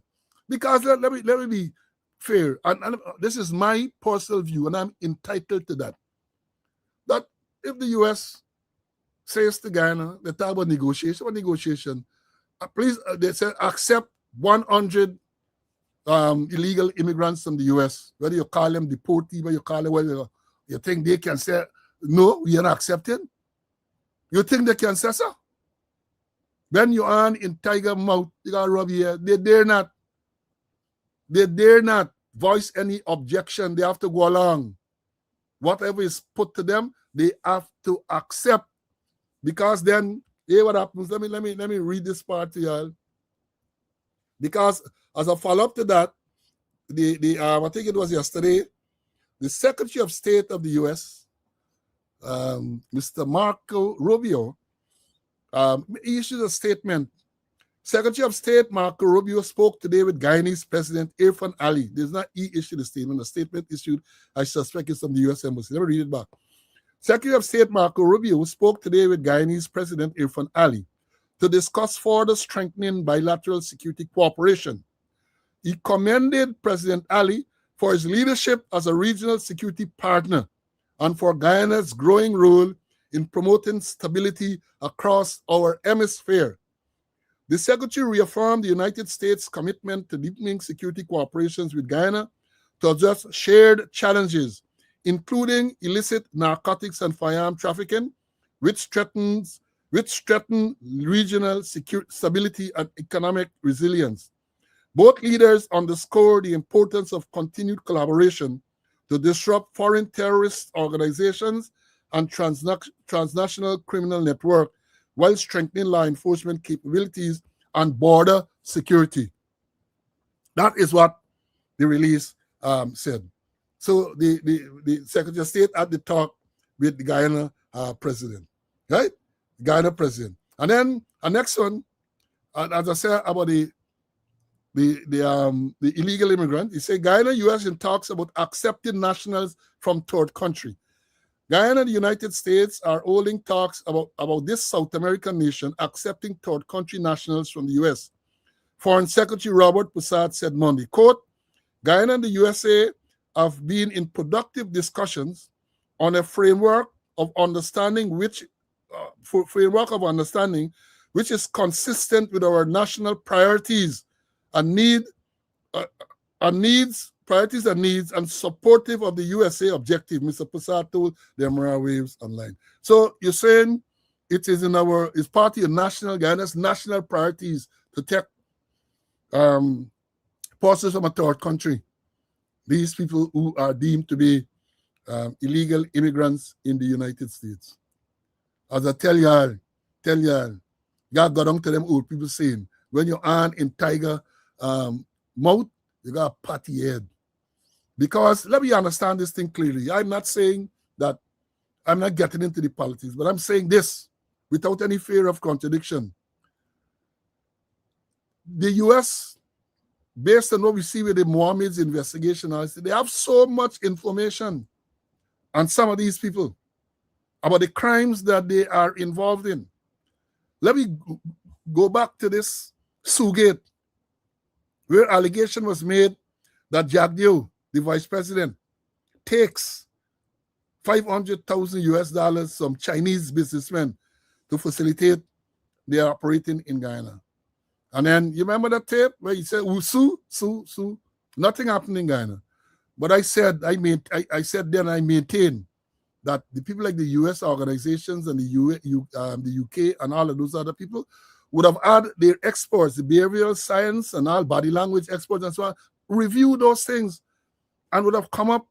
Because let me be fair, and this is my personal view, and I'm entitled to that, that if the U.S. says to Guyana, they talk about negotiation, please, they say accept 100 illegal immigrants from the U.S., whether you call them deportee, whether you call them, whether you think they can say, no, we are not accepting. You think they can say so? When you are in tiger mouth, you got rub here, they dare not voice any objection. They have to go along. Whatever is put to them, they have to accept. Because then, here what happens, let me read this part to y'all. Because as a follow-up to that, I think it was yesterday, the Secretary of State of the U.S., Mr. Marco Rubio, he issued a statement. Secretary of State Marco Rubio spoke today with Guyanese President Irfan Ali. There's not he issued a statement. A statement issued, I suspect, is from the U.S. Embassy. Let me read it back. Secretary of State Marco Rubio spoke today with Guyanese President Irfan Ali to discuss further strengthening bilateral security cooperation. He commended President Ali for his leadership as a regional security partner and for Guyana's growing role in promoting stability across our hemisphere. The Secretary reaffirmed the United States' commitment to deepening security cooperations with Guyana to address shared challenges, including illicit narcotics and firearm trafficking, which threaten regional stability and economic resilience. Both leaders underscored the importance of continued collaboration to disrupt foreign terrorist organizations and transnational criminal networks while strengthening law enforcement capabilities and border security. That is what the release said. So the Secretary of State had the talk with the Guyana president, right? Guyana president. And then the next one, as I said about the illegal immigrant, he said Guyana, U.S. in talks about accepting nationals from third country. Guyana and the United States are holding talks about this South American nation accepting third country nationals from the U.S. Foreign Secretary Robert Poussat said Monday, quote, Guyana and the USA have been in productive discussions on a framework of understanding which is consistent with our national priorities and needs and supportive of the USA objective, Mr. Poussat told the Emerald Waves Online. So you're saying it's part of Guyana's national priorities to take persons from a third country, these people who are deemed to be illegal immigrants in the United States. As I tell y'all, God got on to them old people saying, when you're on in tiger mouth, you got a patty head. Because let me understand this thing clearly. I'm not saying that I'm not getting into the politics, but I'm saying this without any fear of contradiction. The U.S., based on what we see with the Mohammed's investigation, they have so much information on some of these people about the crimes that they are involved in. Let me go back to this Sugate, where allegation was made that Jack Dew, the vice president, takes $500,000 US from Chinese businessmen to facilitate their operating in Guyana. And then you remember that tape where he said, sue, nothing happened in Guyana. But I said then I maintain that the people like the US organizations and the UK and all of those other people would have had their experts, the behavioral science and all body language experts and so on, review those things and would have come up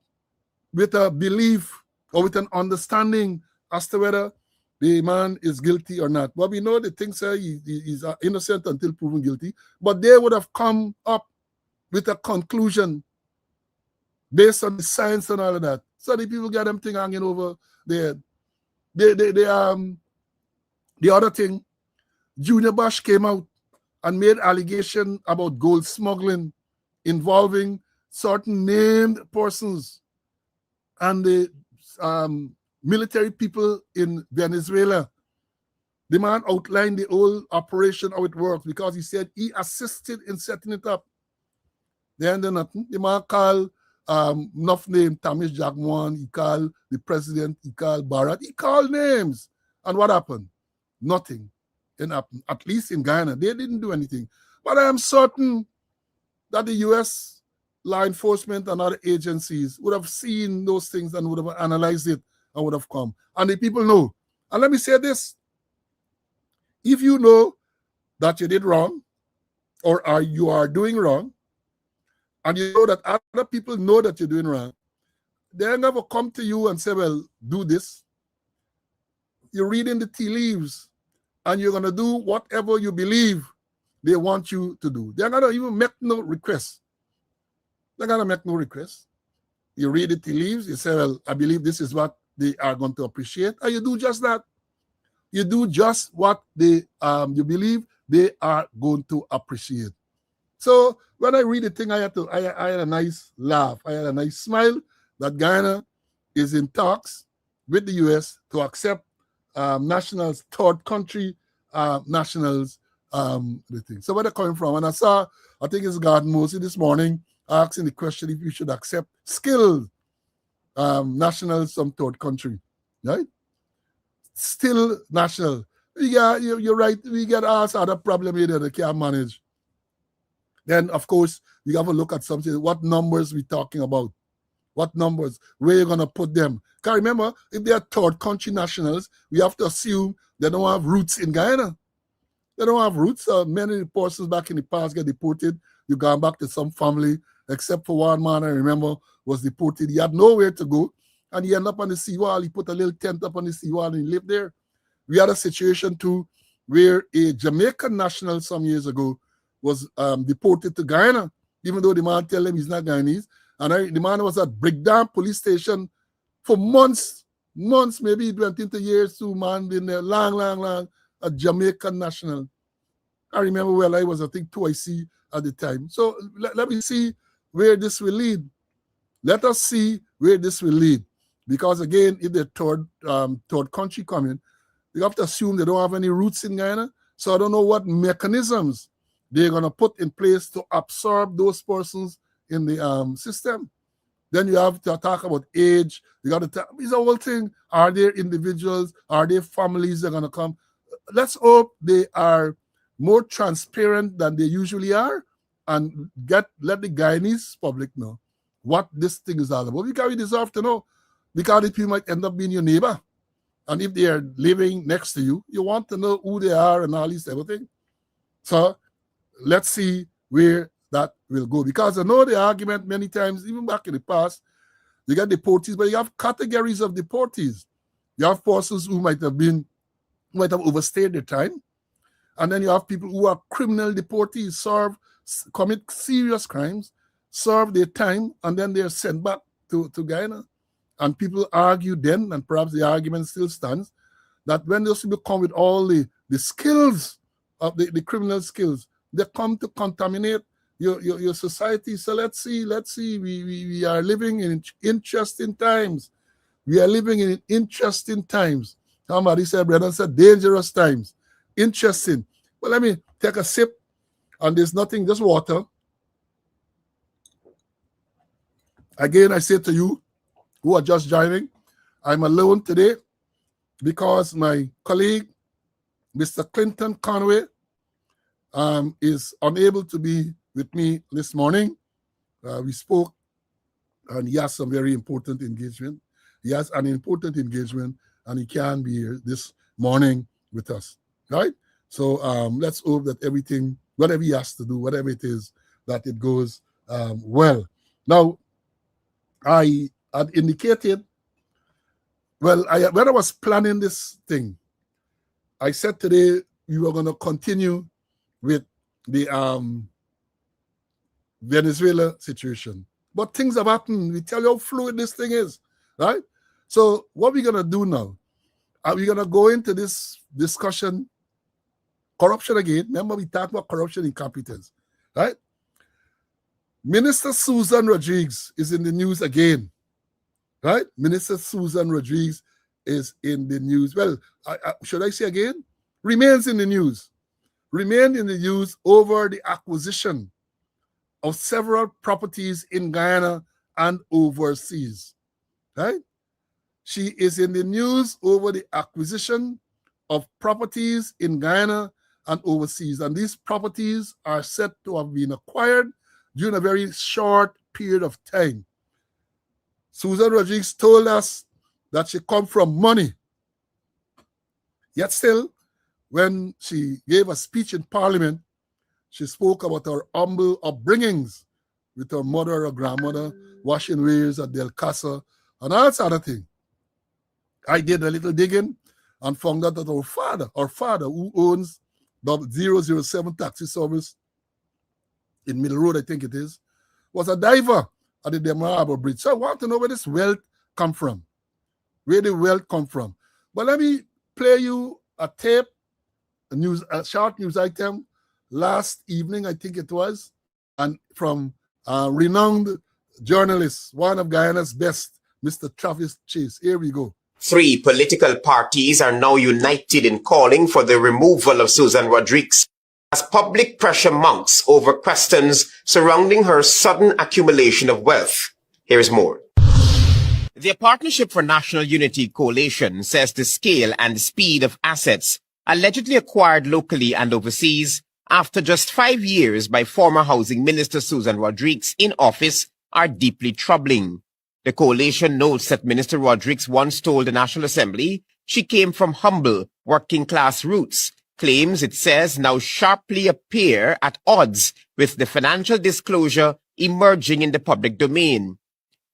with a belief or with an understanding as to whether the man is guilty or not. But we know the things say he's innocent until proven guilty, but they would have come up with a conclusion based on the science and all of that. So the people get them thing hanging over their head. The other thing, Junior Bosch came out and made allegation about gold smuggling involving certain named persons and the military people in Venezuela. The man outlined the whole operation, how it works, because he said he assisted in setting it up. They ain't do nothing. The man call enough name Tamish Jagmohan, he called the president, he called Bharat, he called names. And what happened? Nothing. It happened. At least in Guyana, they didn't do anything. But I am certain that the US law enforcement and other agencies would have seen those things and would have analyzed it and would have come. And the people know. And let me say this. If you know that you did wrong or you are doing wrong, and you know that other people know that you're doing wrong, they'll never come to you and say, well, do this. You're reading the tea leaves and you're going to do whatever you believe they want you to do. They're going to even make no request. They're going to make no request. You read the tea leaves, you say, well, I believe this is what they are going to appreciate. And you do just that. You do just what they you believe they are going to appreciate. So when I read the thing, I had a nice laugh. I had a nice smile that Guyana is in talks with the US to accept nationals, third country nationals, the thing. So where they're coming from? And I saw, I think it's Garden Mosey this morning asking the question if you should accept skilled nationals from third country, right? Still national. You're right. We get asked other problem here that they can't manage. Then, of course, we have a look at something. What numbers we talking about? What numbers? Where you going to put them? Because remember, if they are third country nationals, we have to assume they don't have roots in Guyana. They don't have roots. Many persons back in the past get deported. You gone back to some family, except for one man I remember was deported. He had nowhere to go, and he ended up on the seawall. He put a little tent up on the seawall and he lived there. We had a situation too where a Jamaican national some years ago was deported to Guyana, even though the man tell him he's not Guyanese. And the man was at Brickdam police station for months, maybe it went into years too. Man been there long, a Jamaican national. I remember well, I was, I think, 2IC at the time. So let me see where this will lead. Let us see where this will lead. Because again, if the third country coming, you have to assume they don't have any roots in Guyana. So I don't know what mechanisms they're going to put in place to absorb those persons in the system. Then you have to talk about age. You got to talk, it's a whole thing. Are there individuals? Are there families that are going to come? Let's hope they are more transparent than they usually are and let the Guyanese public know what this thing is all about. Because we deserve to know. Because the people might end up being your neighbor. And if they are living next to you, you want to know who they are and all these everything. So let's see where that will go. Because I know the argument many times, even back in the past, you got deportees, but you have categories of deportees. You have persons who might have overstayed their time. And then you have people who are criminal deportees, commit serious crimes, serve their time, and then they're sent back to Guyana. And people argue then, and perhaps the argument still stands, that when those people come with all the skills of the criminal skills, they come to contaminate your society. So let's see. We are living in interesting times. We are living in interesting times. Somebody said, Brennan said, dangerous times. Interesting. Well, let me take a sip, and there's nothing, just water. Again, I say to you who are just joining, I'm alone today because my colleague, Mr. Clinton Conway, is unable to be with me this morning. We spoke, and he has some very important engagement. He has an important engagement, and he can't be here this morning with us, right? So let's hope that everything, whatever he has to do, whatever it is, that it goes well. Now, I had indicated, when I was planning this thing, I said today we were going to continue with the Venezuela situation. But things have happened. We tell you how fluid this thing is, right? So what we're going to do now, are we going to go into this discussion, corruption again? Remember, we talked about corruption, incompetence, right? Minister Susan Rodriguez is in the news again, right? Minister Susan Rodriguez is in the news. Well, should I say again? Remains in the news. Remained in the news over the acquisition of several properties in Guyana and overseas. Right? She is in the news over the acquisition of properties in Guyana and overseas. And these properties are said to have been acquired during a very short period of time. Susan Rodriguez told us that she come from money. Yet still, when she gave a speech in Parliament, she spoke about her humble upbringings with her mother or grandmother, washing wares at Del Casa, and all that other thing. I did a little digging and found out that our father who owns the 007 taxi service in Middle Road, I think it is, was a diver at the Demer Harbor Bridge. So I want to know where this wealth come from, where the wealth come from. But let me play you a tape, a short news item last evening, I think it was, and from a renowned journalist, one of Guyana's best, Mr. Travis Chase. Here we go. 3 political parties are now united in calling for the removal of Susan Rodriguez as public pressure mounts over questions surrounding her sudden accumulation of wealth. Here is more. The Partnership for National Unity Coalition says the scale and speed of assets allegedly acquired locally and overseas after just 5 years by former Housing Minister Susan Rodriguez in office are deeply troubling. The coalition notes that Minister Rodriguez once told the National Assembly she came from humble, working-class roots, claims it says now sharply appear at odds with the financial disclosure emerging in the public domain.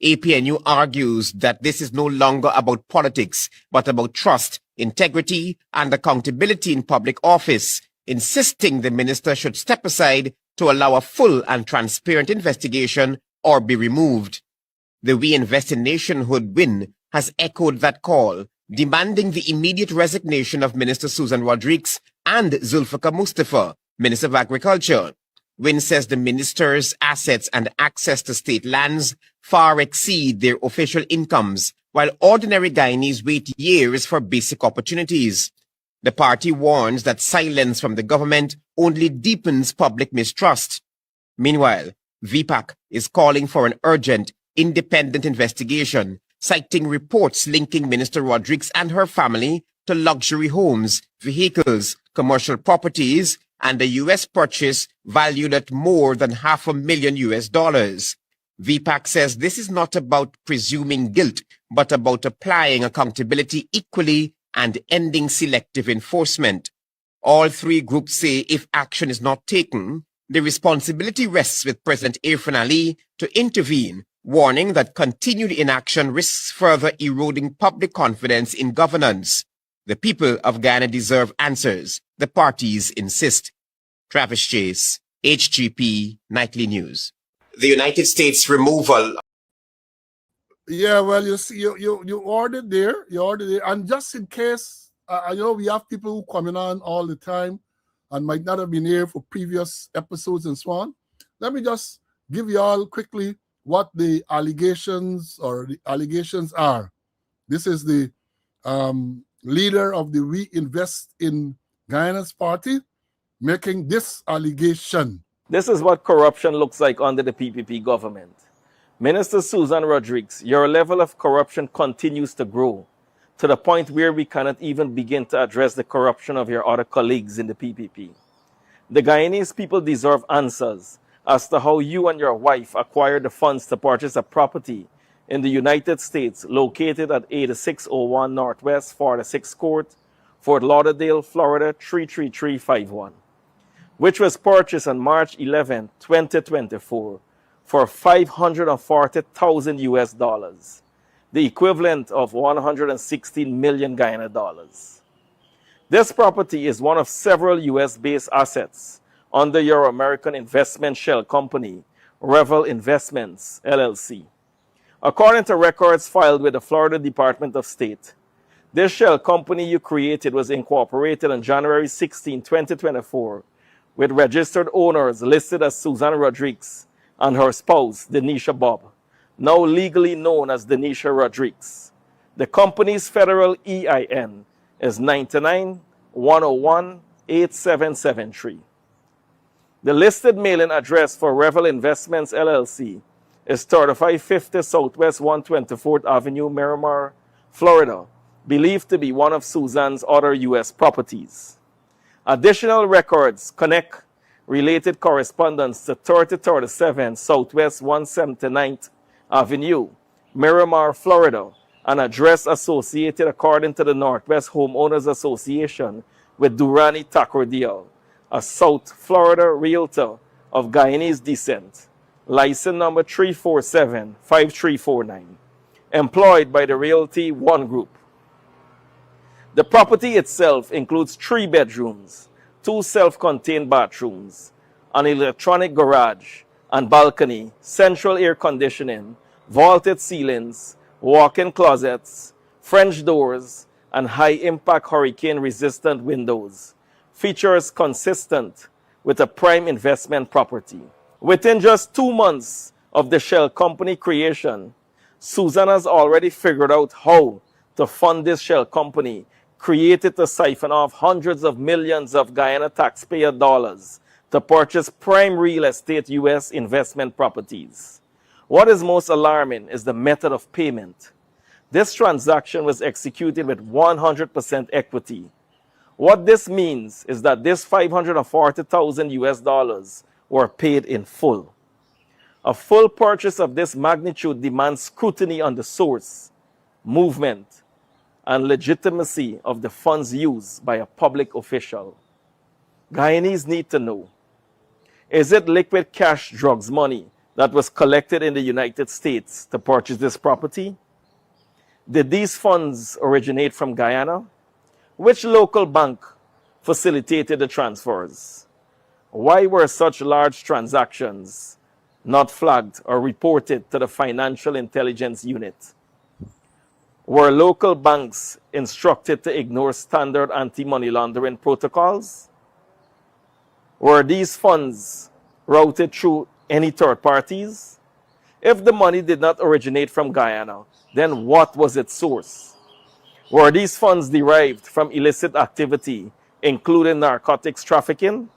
APNU argues that this is no longer about politics, but about trust, integrity, and accountability in public office, insisting the minister should step aside to allow a full and transparent investigation or be removed. The We Invest in Nationhood win has echoed that call, demanding the immediate resignation of Minister Susan Rodriguez and Zulfikar Mustafa, Minister of Agriculture. Win says the minister's assets and access to state lands far exceed their official incomes, while ordinary Guyanese wait years for basic opportunities. The party warns that silence from the government only deepens public mistrust. Meanwhile, VPAC is calling for an urgent, independent investigation, citing reports linking Minister Rodriguez and her family to luxury homes, vehicles, commercial properties, and a U.S. purchase valued at more than $500,000. VPAC says this is not about presuming guilt, but about applying accountability equally and ending selective enforcement. All 3 groups say if action is not taken, the responsibility rests with President Irfan Ali to intervene, warning that continued inaction risks further eroding public confidence in governance. The people of Guyana deserve answers, the parties insist. Travis Chase, HGP Nightly News. The United States removal. Yeah, well, you see, you ordered there, and just in case, I know we have people who coming on all the time and might not have been here for previous episodes and so on. Let me just give you all quickly what the allegations are. This is the leader of the We Invest in Guyana's party making this allegation. This is what corruption looks like under the PPP government. Minister Susan Rodriguez, your level of corruption continues to grow to the point where we cannot even begin to address the corruption of your other colleagues in the PPP. The Guyanese people deserve answers as to how you and your wife acquired the funds to purchase a property in the United States located at 8601 Northwest 46th Court, Fort Lauderdale, Florida 33351, which was purchased on March 11, 2024 for $540,000 US, the equivalent of 116 million Guyana dollars. This property is one of several US-based assets under your American investment shell company, Revel Investments, LLC. According to records filed with the Florida Department of State, this shell company you created was incorporated on January 16, 2024, with registered owners listed as Susan Rodriguez and her spouse, Denisha Bob, now legally known as Denisha Rodriguez. The company's federal EIN is 99-101-8773. The listed mailing address for Revel Investments LLC is 3550 Southwest 124th Avenue, Miramar, Florida, believed to be one of Susan's other U.S. properties. Additional records connect related correspondence to 3037 Southwest 179th Avenue, Miramar, Florida, an address associated according to the Northwest Homeowners Association with Durrani Tacordial, a South Florida realtor of Guyanese descent, license number 347-5349, employed by the Realty One Group. The property itself includes 3 bedrooms, 2 self-contained bathrooms, an electronic garage and balcony, central air conditioning, vaulted ceilings, walk-in closets, French doors, and high-impact hurricane-resistant windows. Features consistent with a prime investment property. Within just 2 months of the shell company creation, Susan has already figured out how to fund this shell company, created to siphon off hundreds of millions of Guyana taxpayer dollars to purchase prime real estate U.S. investment properties. What is most alarming is the method of payment. This transaction was executed with 100% equity. What this means is that this $540,000 US dollars were paid in full. A full purchase of this magnitude demands scrutiny on the source, movement, and legitimacy of the funds used by a public official. Guyanese need to know, is it liquid cash drugs money that was collected in the United States to purchase this property? Did these funds originate from Guyana? Which local bank facilitated the transfers? Why were such large transactions not flagged or reported to the Financial Intelligence Unit? Were local banks instructed to ignore standard anti-money laundering protocols? Were these funds routed through any third parties? If the money did not originate from Guyana, then what was its source? Were these funds derived from illicit activity, including narcotics trafficking?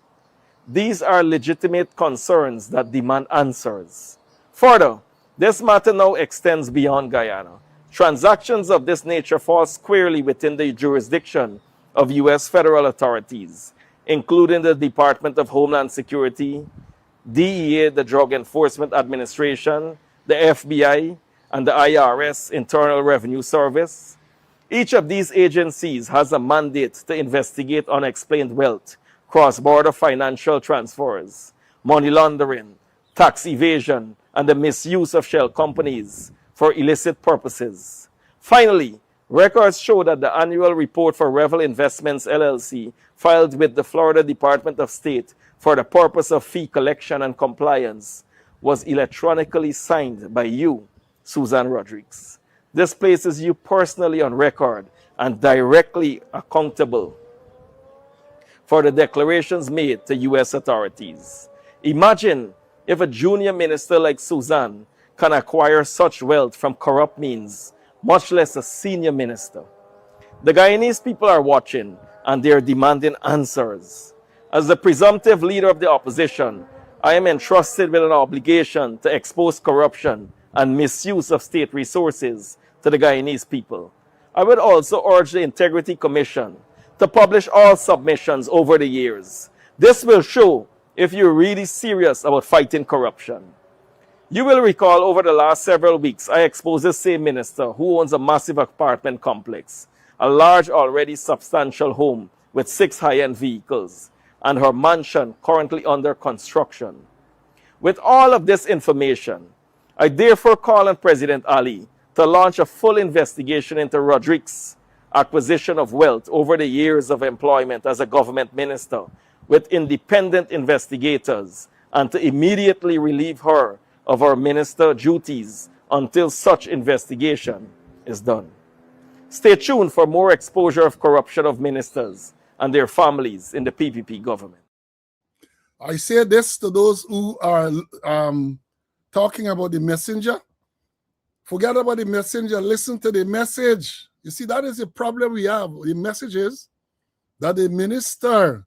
These are legitimate concerns that demand answers. Further, this matter now extends beyond Guyana. Transactions of this nature fall squarely within the jurisdiction of U.S. federal authorities, including the Department of Homeland Security, DEA, the Drug Enforcement Administration, the FBI, and the IRS, Internal Revenue Service. Each of these agencies has a mandate to investigate unexplained wealth, cross-border financial transfers, money laundering, tax evasion, and the misuse of shell companies for illicit purposes. Finally, records show that the annual report for Revel Investments LLC, filed with the Florida Department of State for the purpose of fee collection and compliance, was electronically signed by you, Susan Rodrigues. This places you personally on record and directly accountable for the declarations made to U.S. authorities. Imagine if a junior minister like Susan can acquire such wealth from corrupt means, much less a senior minister. The Guyanese people are watching and they are demanding answers. As the presumptive leader of the opposition, I am entrusted with an obligation to expose corruption and misuse of state resources to the Guyanese people. I would also urge the Integrity Commission to publish all submissions over the years. This will show if you're really serious about fighting corruption. You will recall over the last several weeks, I exposed the same minister who owns a massive apartment complex, a large, already substantial home with 6 high-end vehicles, and her mansion currently under construction. With all of this information, I therefore call on President Ali to launch a full investigation into Rodrigues' acquisition of wealth over the years of employment as a government minister with independent investigators, and to immediately relieve her of her minister duties until such investigation is done. Stay tuned for more exposure of corruption of ministers and their families in the PPP government. I say this to those who are talking about the messenger. Forget about the messenger. Listen to the message. You see, that is the problem we have. The message is that the minister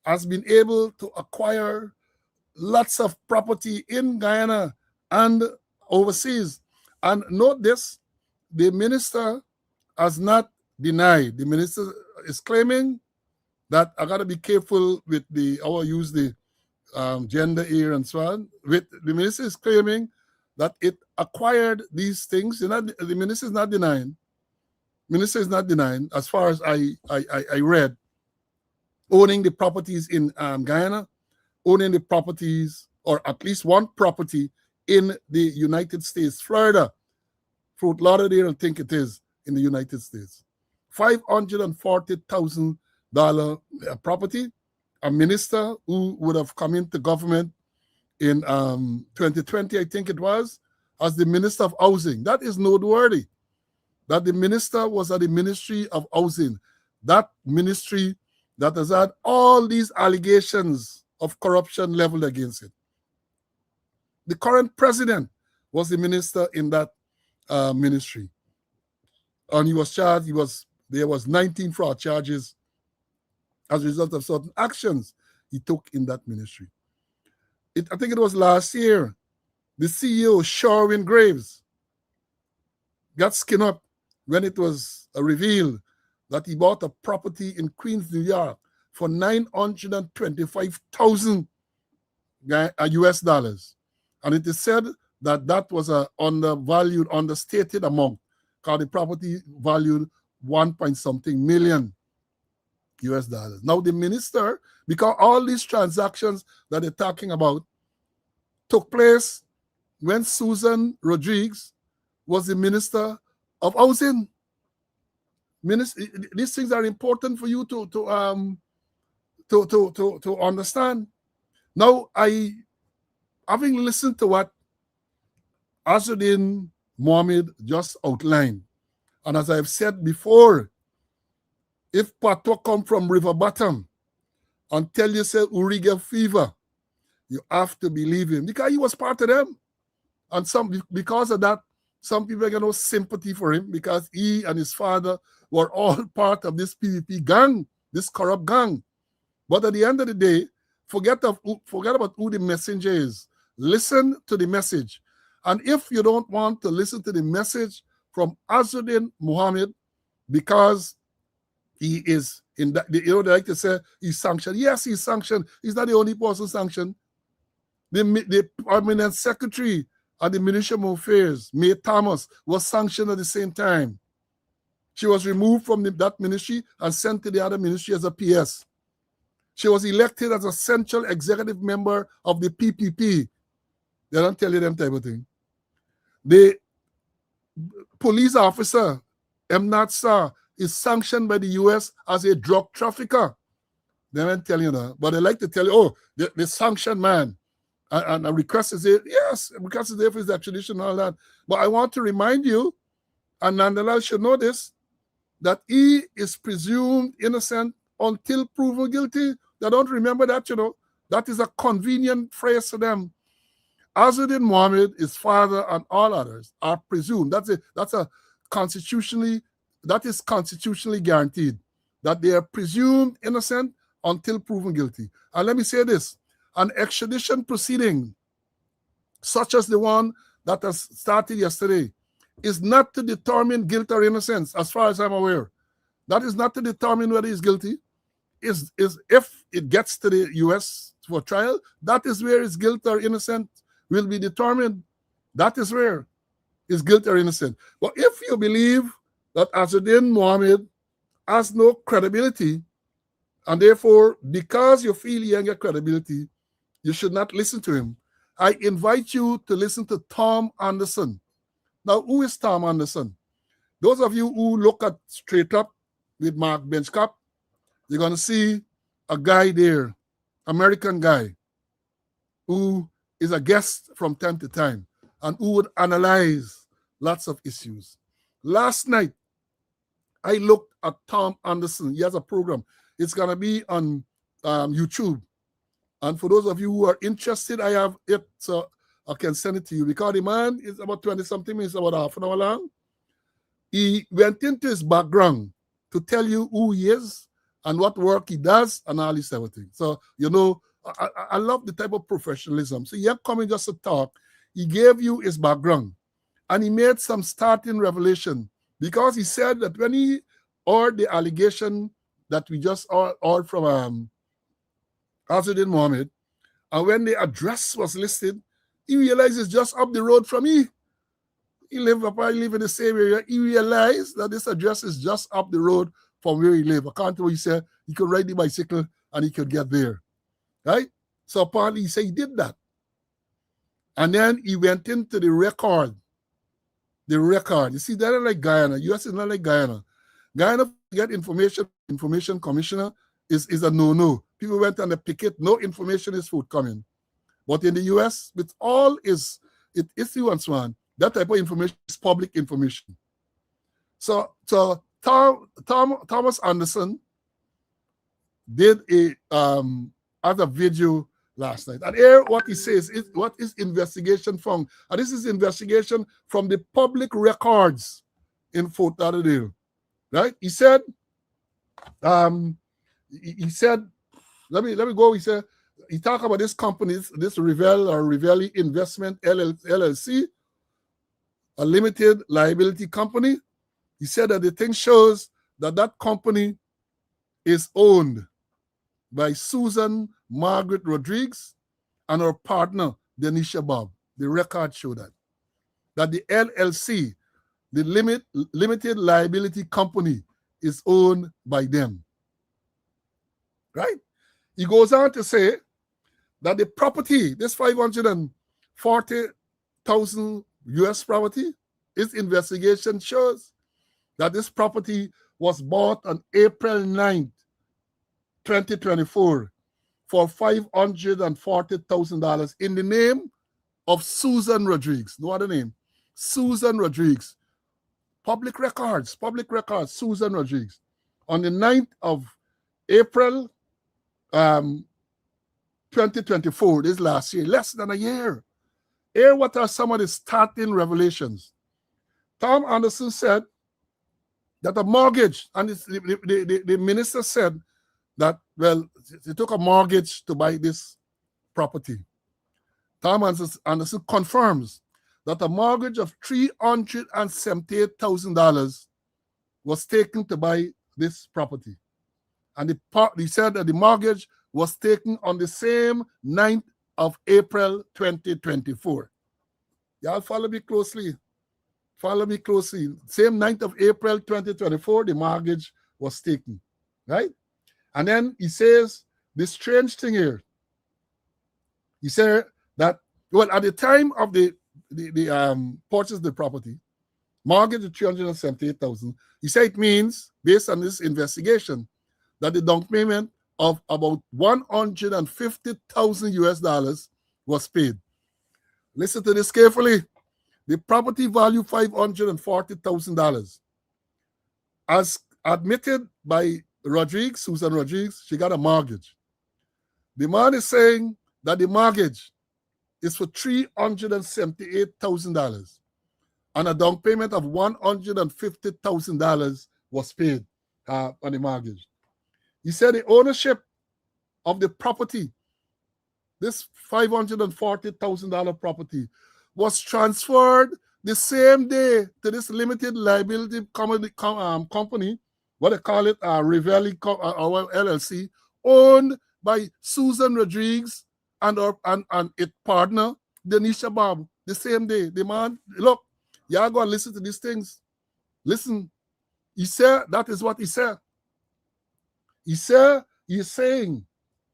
has been able to acquire lots of property in Guyana and overseas. And note this, the minister has not denied. The minister is claiming that I got to be careful with I will use the gender here and so on. The minister is claiming that it acquired these things. The minister is not denying. Minister is not denying, as far as I read, owning the properties in Guyana, owning the properties, or at least one property in the United States, Florida, Fort Lauderdale, I think it is, in the United States. $540,000 property. A minister who would have come into government in 2020, I think it was, as the Minister of Housing. That is noteworthy, that the minister was at the Ministry of Housing, that ministry that has had all these allegations of corruption leveled against it. The current president was the minister in that ministry. And he was charged, there was 19 fraud charges as a result of certain actions he took in that ministry. I think it was last year, the CEO, Sherwin Graves, got skinned up when it was revealed that he bought a property in Queens, New York for $925,000 US dollars. And it is said that that was an undervalued, understated amount, because the property valued 1-point-something million US dollars. Now the minister, because all these transactions that they're talking about took place when Susan Rodriguez was the Minister of Housing. These things are important for you to understand. Now, having listened to what Azzuddin Mohammed just outlined, and as I've said before, if Pato come from river bottom and tell you, say, Uri get fever, you have to believe him, because he was part of them. And because of that, some people get no sympathy for him, because he and his father were all part of this PVP gang, this corrupt gang. But at the end of the day, forget about who the messenger is. Listen to the message. And if you don't want to listen to the message from Azzuddin Mohammed, because he is in that, they like to say he's sanctioned. Yes, he's sanctioned. He's not the only person sanctioned. The permanent secretary of the Ministry of Affairs, May Thomas, was sanctioned at the same time. She was removed from that ministry and sent to the other ministry as a PS. She was elected as a central executive member of the PPP. They don't tell you them type of thing. The police officer, Emnat Sar, is sanctioned by the US as a drug trafficker. They don't tell you that. But they like to tell you, oh, the sanctioned man. And a request is there. Yes, a request is there for his extradition and all that. But I want to remind you, and Nandalal should know this, that he is presumed innocent until proven guilty. They don't remember that, you know. That is a convenient phrase for them. Azzuddin Mohammed, his father, and all others are presumed. That is constitutionally guaranteed, that they are presumed innocent until proven guilty. And let me say this, an extradition proceeding, such as the one that has started yesterday, is not to determine guilt or innocence, as far as I'm aware. That is not to determine whether he's guilty. Is if it gets to the US for trial, that is where his guilt or innocent will be determined. That is where his guilt or innocent. But if you believe that Azzuddin Mohammed has no credibility, and therefore, because you feel he ain't got credibility, you should not listen to him, I invite you to listen to Tom Anderson. Now, who is Tom Anderson? Those of you who look at Straight Up with Mark Benchcop, you're going to see a guy there, American guy, who is a guest from time to time and who would analyze lots of issues. Last night, I looked at Tom Anderson. He has a program. It's going to be on YouTube. And for those of you who are interested, I have it, so I can send it to you. Because the man is about 20-something minutes, about half an hour long. He went into his background to tell you who he is and what work he does and all these everything. So, you know, I love the type of professionalism. So you're coming just to talk. He gave you his background, and he made some starting revelation, because he said that when he heard the allegation that we just heard from Azudin Mohammed, and when the address was listed, he realized it's just up the road from me. He live in the same area. He realized that this address is just up the road from where he live. According to what he said, he could ride the bicycle and he could get there. Right? So apparently he said he did that. And then he went into the record. The record. You see, they're not like Guyana. US is not like Guyana. Guyana, get information commissioner is a no-no. People went on the picket, no information is forthcoming. But in the US, with all is that type of information is public information. So Thomas Anderson did as a video last night. And here what he says is what is investigation from. And this is investigation from the public records in Fort Lauderdale. Right? He said, let me go. He talked about this company, this Revelli Investment LLC, a limited liability company. He said that the thing shows that company is owned by Susan Margaret Rodriguez and her partner, Denisha Bob. The record showed that the LLC, the limited liability company, is owned by them. Right? He goes on to say that the property, this $540,000 US property, his investigation shows that this property was bought on April 9th, 2024 for $540,000 in the name of Susan Rodriguez. No other name. Susan Rodriguez. Public records, Susan Rodriguez. On the 9th of April 2024, this last year, less than a year. Here, what are some of the starting revelations? Tom Anderson said that a mortgage, and the minister said that, well, they took a mortgage to buy this property. Tom Anderson confirms that a mortgage of $378,000 was taken to buy this property. And he said that the mortgage was taken on the same 9th of April 2024. Y'all follow me closely. Follow me closely. Same 9th of April 2024, the mortgage was taken. Right? And then he says this strange thing here. He said that, well, at the time of the purchase of the property, mortgage of $378,000, he said it means, based on this investigation, that the down payment of about $150,000 US was paid. Listen to this carefully. The property value $540,000. As admitted by Susan Rodriguez, she got a mortgage. The man is saying that the mortgage is for $378,000 and a down payment of $150,000 was paid on the mortgage. He said the ownership of the property, this $540,000 property, was transferred the same day to this limited liability company, what they call it, Revelli LLC, owned by Susan Rodriguez and its partner, Denisha Bob, the same day. The man, look, y'all go and listen to these things. Listen, he said, that is what he said. He said, he's saying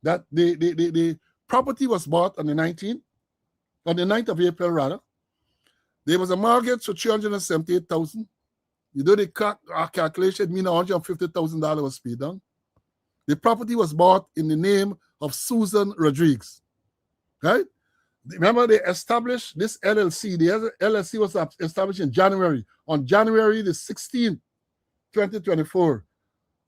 that the property was bought on the 19th, on the 9th of April, rather. There was a mortgage for $378,000. You do the calculation, mean $150,000 was paid down. The property was bought in the name of Susan Rodriguez. Right? Remember, they established this LLC. The LLC was established in January. On January the 16th, 2024,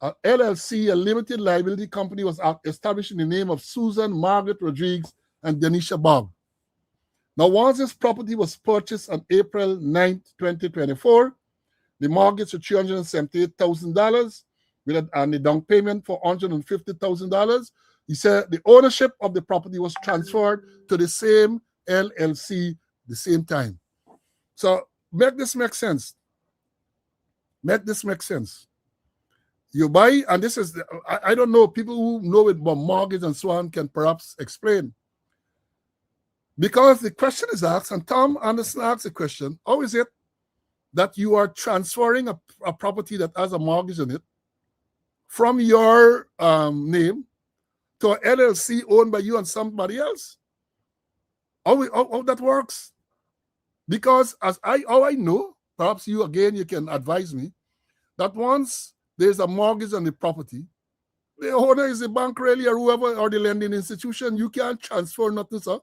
an LLC, a limited liability company, was established in the name of Susan Margaret Rodriguez and Denisha Bob. Now, once this property was purchased on April 9th, 2024, the mortgage for $378,000 and the down payment for $150,000, He said the ownership of the property was transferred to the same LLC the same time. So make this make sense. Make this make sense. You buy, and this is, I don't know, people who know it about mortgage and so on can perhaps explain. Because the question is asked, and Tom Anderson asked the question, how is it that you are transferring a property that has a mortgage on it from your name to an LLC owned by you and somebody else? How that works? Because how I know, perhaps you again, you can advise me, that once there's a mortgage on the property, the owner is the bank really or whoever, or the lending institution, you can't transfer nothing, sir.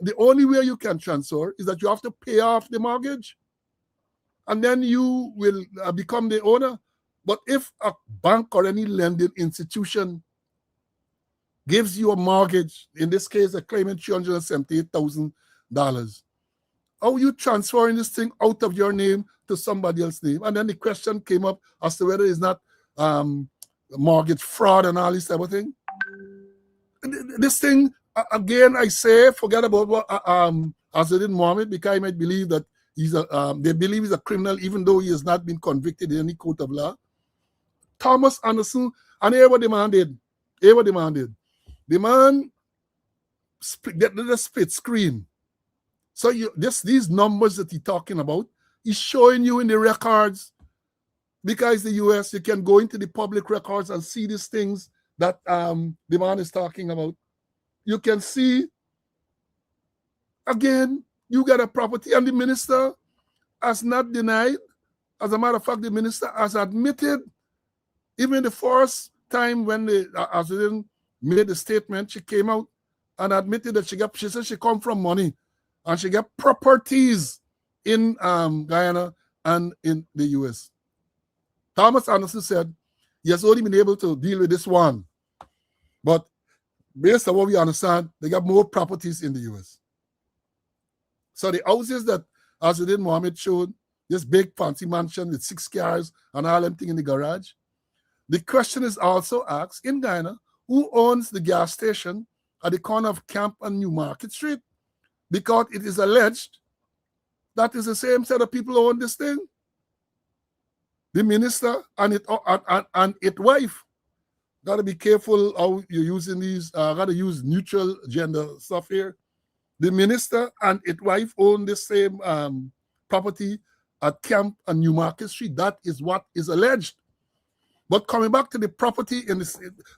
The only way you can transfer is that you have to pay off the mortgage, and then you will become the owner. But if a bank or any lending institution gives you a mortgage, in this case, a claimant $378,000, how are you transferring this thing out of your name to somebody else's name? And then the question came up as to whether it's not mortgage fraud and all this type of thing. This thing, again, I say, forget about what Azadin Mohammed, because I might believe that they believe he's a criminal, even though he has not been convicted in any court of law. Thomas Anderson, and here what the man did. The man did a split screen. So these numbers that he's talking about, he's showing you in the records, because the US, you can go into the public records and see these things that the man is talking about. You can see, again, you got a property, and the minister has not denied. As a matter of fact, the minister has admitted, even the first time when Azadin made the statement, she came out and admitted that she said she come from money, and she got properties in Guyana and in the US. Thomas Anderson said he has only been able to deal with this one, but based on what we understand, they got more properties in the US. So the houses that Azadin Mohammed showed, this big fancy mansion with 6 cars and all them thing in the garage. The question is also asked in Guyana, who owns the gas station at the corner of Camp and New Market Street? Because it is alleged that is the same set of people who own this thing. The minister and its wife. Gotta be careful how you're using these. Gotta use neutral gender stuff here. The minister and its wife own the same property at Camp and New Market Street. That is what is alleged. But coming back to the property,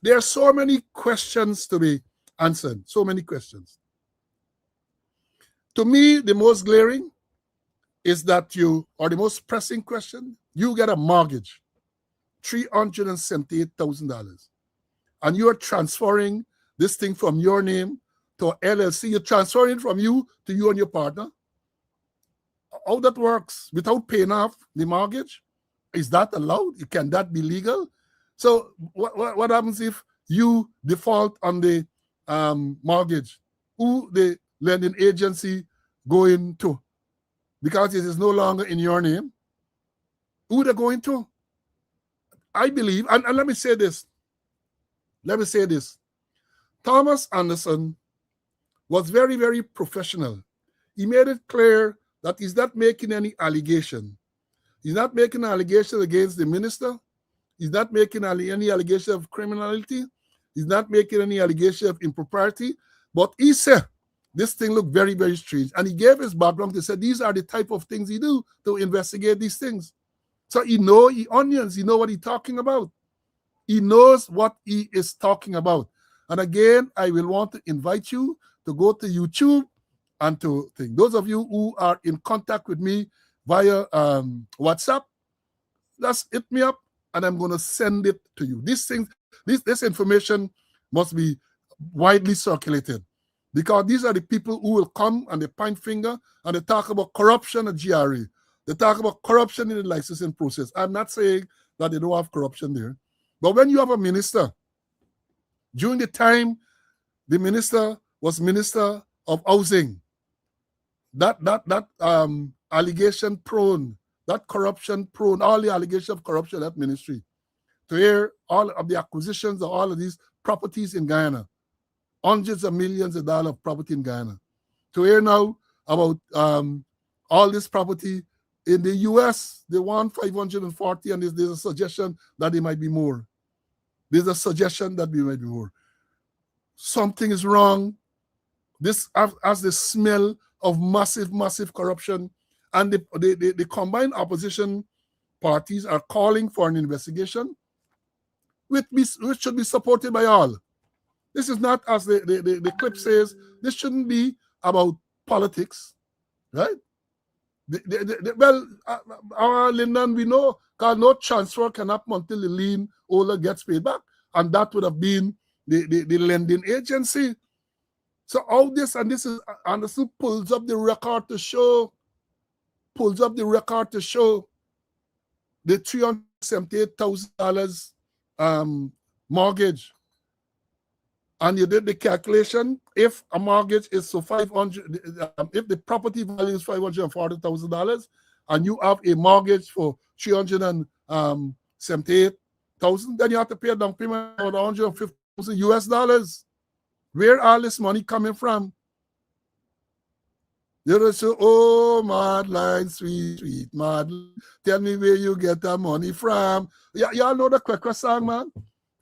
there are so many questions to be answered. So many questions. To me, the most glaring is that the most pressing question, you get a mortgage, $378,000, and you are transferring this thing from your name to LLC. You're transferring it from you to you and your partner. How that works without paying off the mortgage? Is that allowed? Can that be legal? So what happens if you default on the mortgage? Who the lending agency going to? Because it is no longer in your name. Who they're going to? I believe, and let me say this. Thomas Anderson was very, very professional. He made it clear that he's not making any allegation. He's not making an allegation against the minister. He's not making any allegation of criminality. He's not making any allegation of impropriety. But he said, this thing looked very, very strange. And he gave his background to say, these are the type of things he do to investigate these things. So he knows what he's talking about. He knows what he is talking about. And again, I will want to invite you to go to YouTube and to think. Those of you who are in contact with me via WhatsApp, just hit me up and I'm going to send it to you. This information must be widely circulated, because these are the people who will come and they point finger and they talk about corruption at GRA. They talk about corruption in the licensing process. I'm not saying that they don't have corruption there. But when you have a minister, during the time the minister was Minister of Housing, that allegation prone, that corruption prone, all the allegations of corruption in that ministry, to hear all of the acquisitions of all of these properties in Guyana, hundreds of millions of dollars of property in Ghana. To hear now about all this property in the US, they want 540, and there's a suggestion that it might be more. There's a suggestion that we might be more. Something is wrong. This has the smell of massive, massive corruption. And the combined opposition parties are calling for an investigation which should be supported by all. This is not, as the clip says, this shouldn't be about politics, right? Well, our Lyndon, we know, because no transfer can happen until the lien holder gets paid back. And that would have been the lending agency. So all this, and this is, Anderson pulls up the record to show the $378,000 mortgage. And you did the calculation. If a mortgage is so 500, if the property value is $540,000, and you have a mortgage for 378,000, then you have to pay a down payment of $150,000 US. Where all this money coming from? You know, so, oh, Madeline, sweet Madeline, tell me where you get that money from. Y'all know the Quaker song, man?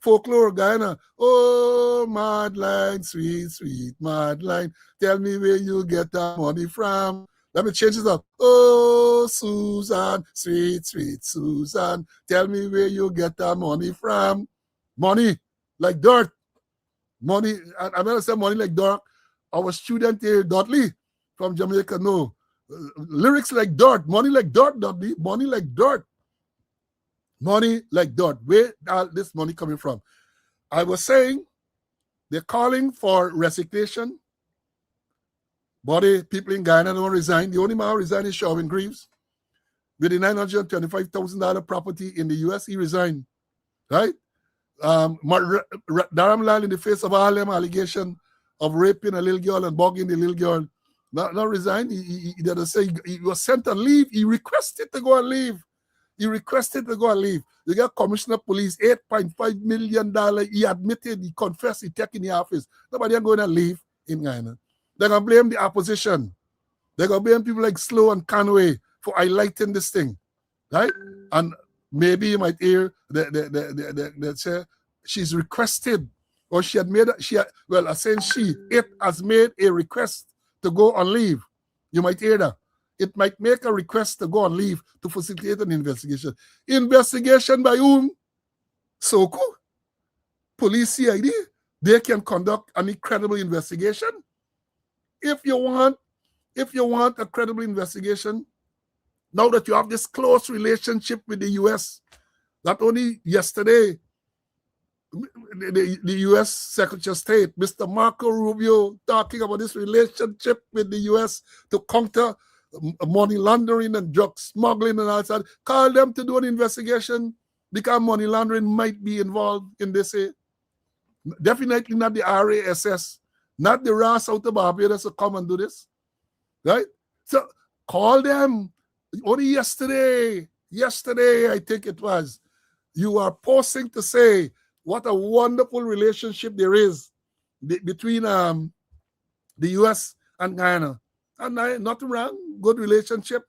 Folklore, Guyana. Oh, Madeline, sweet Madeline, tell me where you get that money from. Let me change it up. Oh, Susan, sweet Susan, tell me where you get that money from. Money like dirt. Money, I'm going to say money like dirt. Our student here, Dudley, from Jamaica, no. Lyrics like dirt. Money like dirt, Dudley. Money like dirt. Money like dirt. Where all this money coming from? I was saying they're calling for resignation. But the people in Ghana don't resign. The only man who resigned is Sherwin Greaves. With the $925,000 property in the US, he resigned. Right? Dharam Lal, in the face of all them allegation of raping a little girl and bugging the little girl, not resigned. He didn't say he was sent on leave. He requested to go and leave. You get Commissioner of Police, $8.5 million. He admitted, he confessed, he took in the office. Nobody are going to leave in Ghana. They're going to blame the opposition. They're going to blame people like Slow and Conway for highlighting this thing, right? And maybe you might hear that say she's requested, or it has made a request to go on leave. You might hear that. It might make a request to go on leave to facilitate an investigation. Investigation by whom? SOCO, police CID. They can conduct an incredible investigation. If you want a credible investigation, now that you have this close relationship with the US, not only yesterday, the US Secretary of State, Mr. Marco Rubio, talking about this relationship with the US to counter money laundering and drug smuggling and all that. Call them to do an investigation because money laundering might be involved in this. Definitely not the RASS, not the RAS out of Barbados to come and do this. Right? So call them. Only yesterday, I think it was, you are posting to say what a wonderful relationship there is between the US and Ghana. And nothing wrong, good relationship.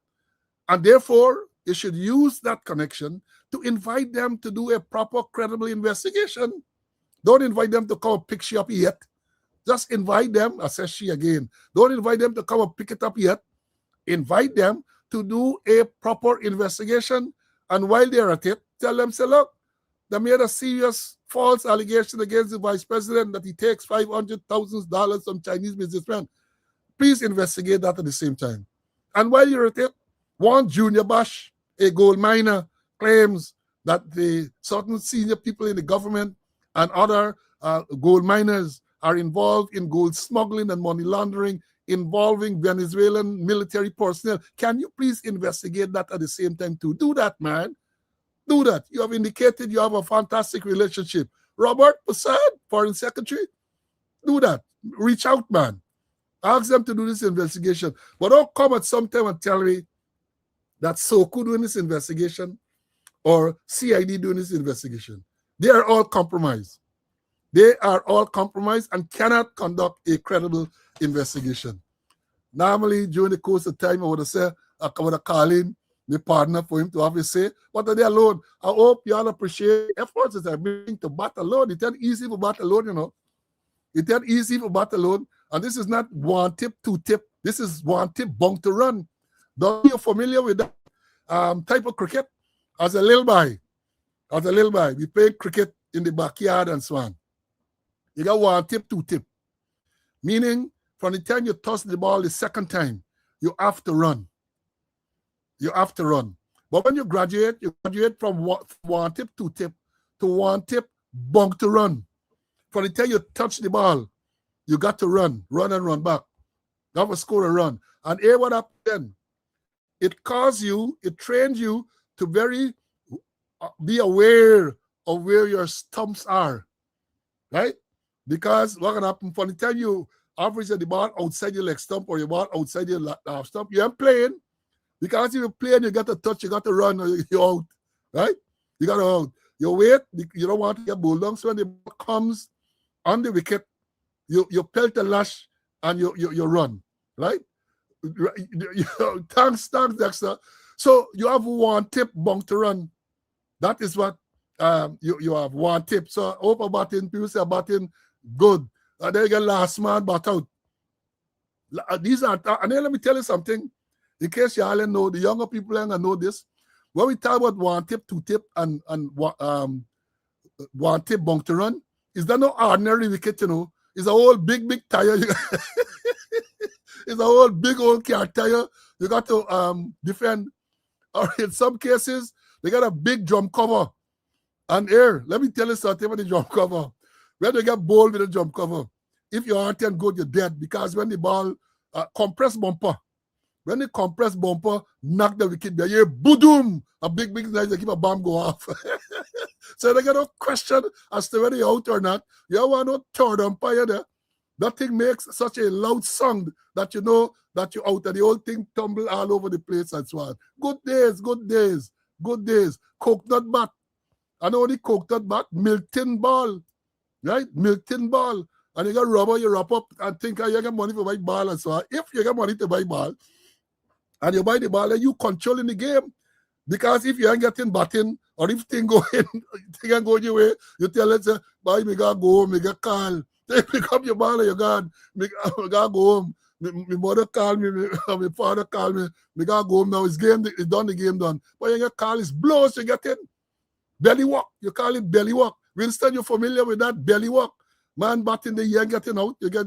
And therefore, you should use that connection to invite them to do a proper, credible investigation. Don't invite them to come and pick she up yet. Just invite them, I say she again. Don't invite them to come and pick it up yet. Invite them to do a proper investigation. And while they're at it, tell them, say, look, they made a serious false allegation against the vice president that he takes $500,000 from Chinese businessmen. Please investigate that at the same time. And while you're at it, one Junior Bash, a gold miner, claims that the certain senior people in the government and other gold miners are involved in gold smuggling and money laundering involving Venezuelan military personnel. Can you please investigate that at the same time too? Do that, man. Do that. You have indicated you have a fantastic relationship. Robert Passad, Foreign Secretary, do that. Reach out, man. Ask them to do this investigation. But don't come at some time and tell me that SOCO doing this investigation or CID doing this investigation. They are all compromised. They are all compromised and cannot conduct a credible investigation. Normally, during the course of time, I would have said, I would have called in the partner for him to have his say, but are they alone? I hope you all appreciate efforts that are being to bat alone. It's not easy for bat alone, you know. It's not easy for bat alone. And this is not one tip, two tip. This is one tip, bound to run. Don't you familiar with that type of cricket? As a little boy, we played cricket in the backyard and so on. You got one tip, two tip. Meaning, from the time you toss the ball the second time, you have to run. You have to run. But when you graduate from one tip, two tip, to one tip, bunk to run. From the time you touch the ball, you got to run and run back. That was score a run. And here what happened then? It trains you to very be aware of where your stumps are, right? Because what can happen from the time you average the ball outside your leg stump or your ball outside your half stump, you ain't playing. Because if you're playing, you got to touch, you got to run, or you're out, right? You got to out. You wait, you don't want to get bowled down. So when the ball comes on the wicket, you pelt the lash and you run, right? Thanks, Dexter. So you have one tip, bunk to run. That is what you have, one tip. So over batting, people say batting, good. And then you get last man bat out. These are, and then let me tell you something. In case you all know, the younger people ain't gonna know this. When we talk about one tip, two tip, and one tip, bunk to run, is that no ordinary wicket, you know? It's a whole big tire. It's a whole big old car tire. You got to defend. Or in some cases, they got a big drum cover. And here, let me tell you something about the drum cover. When you get bowled with a drum cover, if you aren't good, you're dead. Because when the ball compressed bumper, when the compressed bumper knock the wicket, you hear boom, a big noise, they keep a bomb go off. So they got no question as to whether you're out or not. You want no third umpire there. That thing makes such a loud sound that you know that you're out, and the whole thing tumble all over the place and so on. Good days. Coconut bat. I know the coconut bat, Milton ball, right? Milton ball. And you got rubber, you wrap up and think you get money for buy ball and so on. If you get money to buy ball, and you buy the ball, then you controlling the game. Because if you ain't getting batting, or if thing go in, thing ain't going your way, you tell it, say, boy, me gotta go home, me get call. They pick up your ball and you gone. Me gotta go home. My mother called me, my father called me, me gotta go home now. It's done, the game done. But you get call, it's blows, you get in. Belly walk, you call it belly walk. Winston, you're familiar with that belly walk. Man batting the year getting out, you get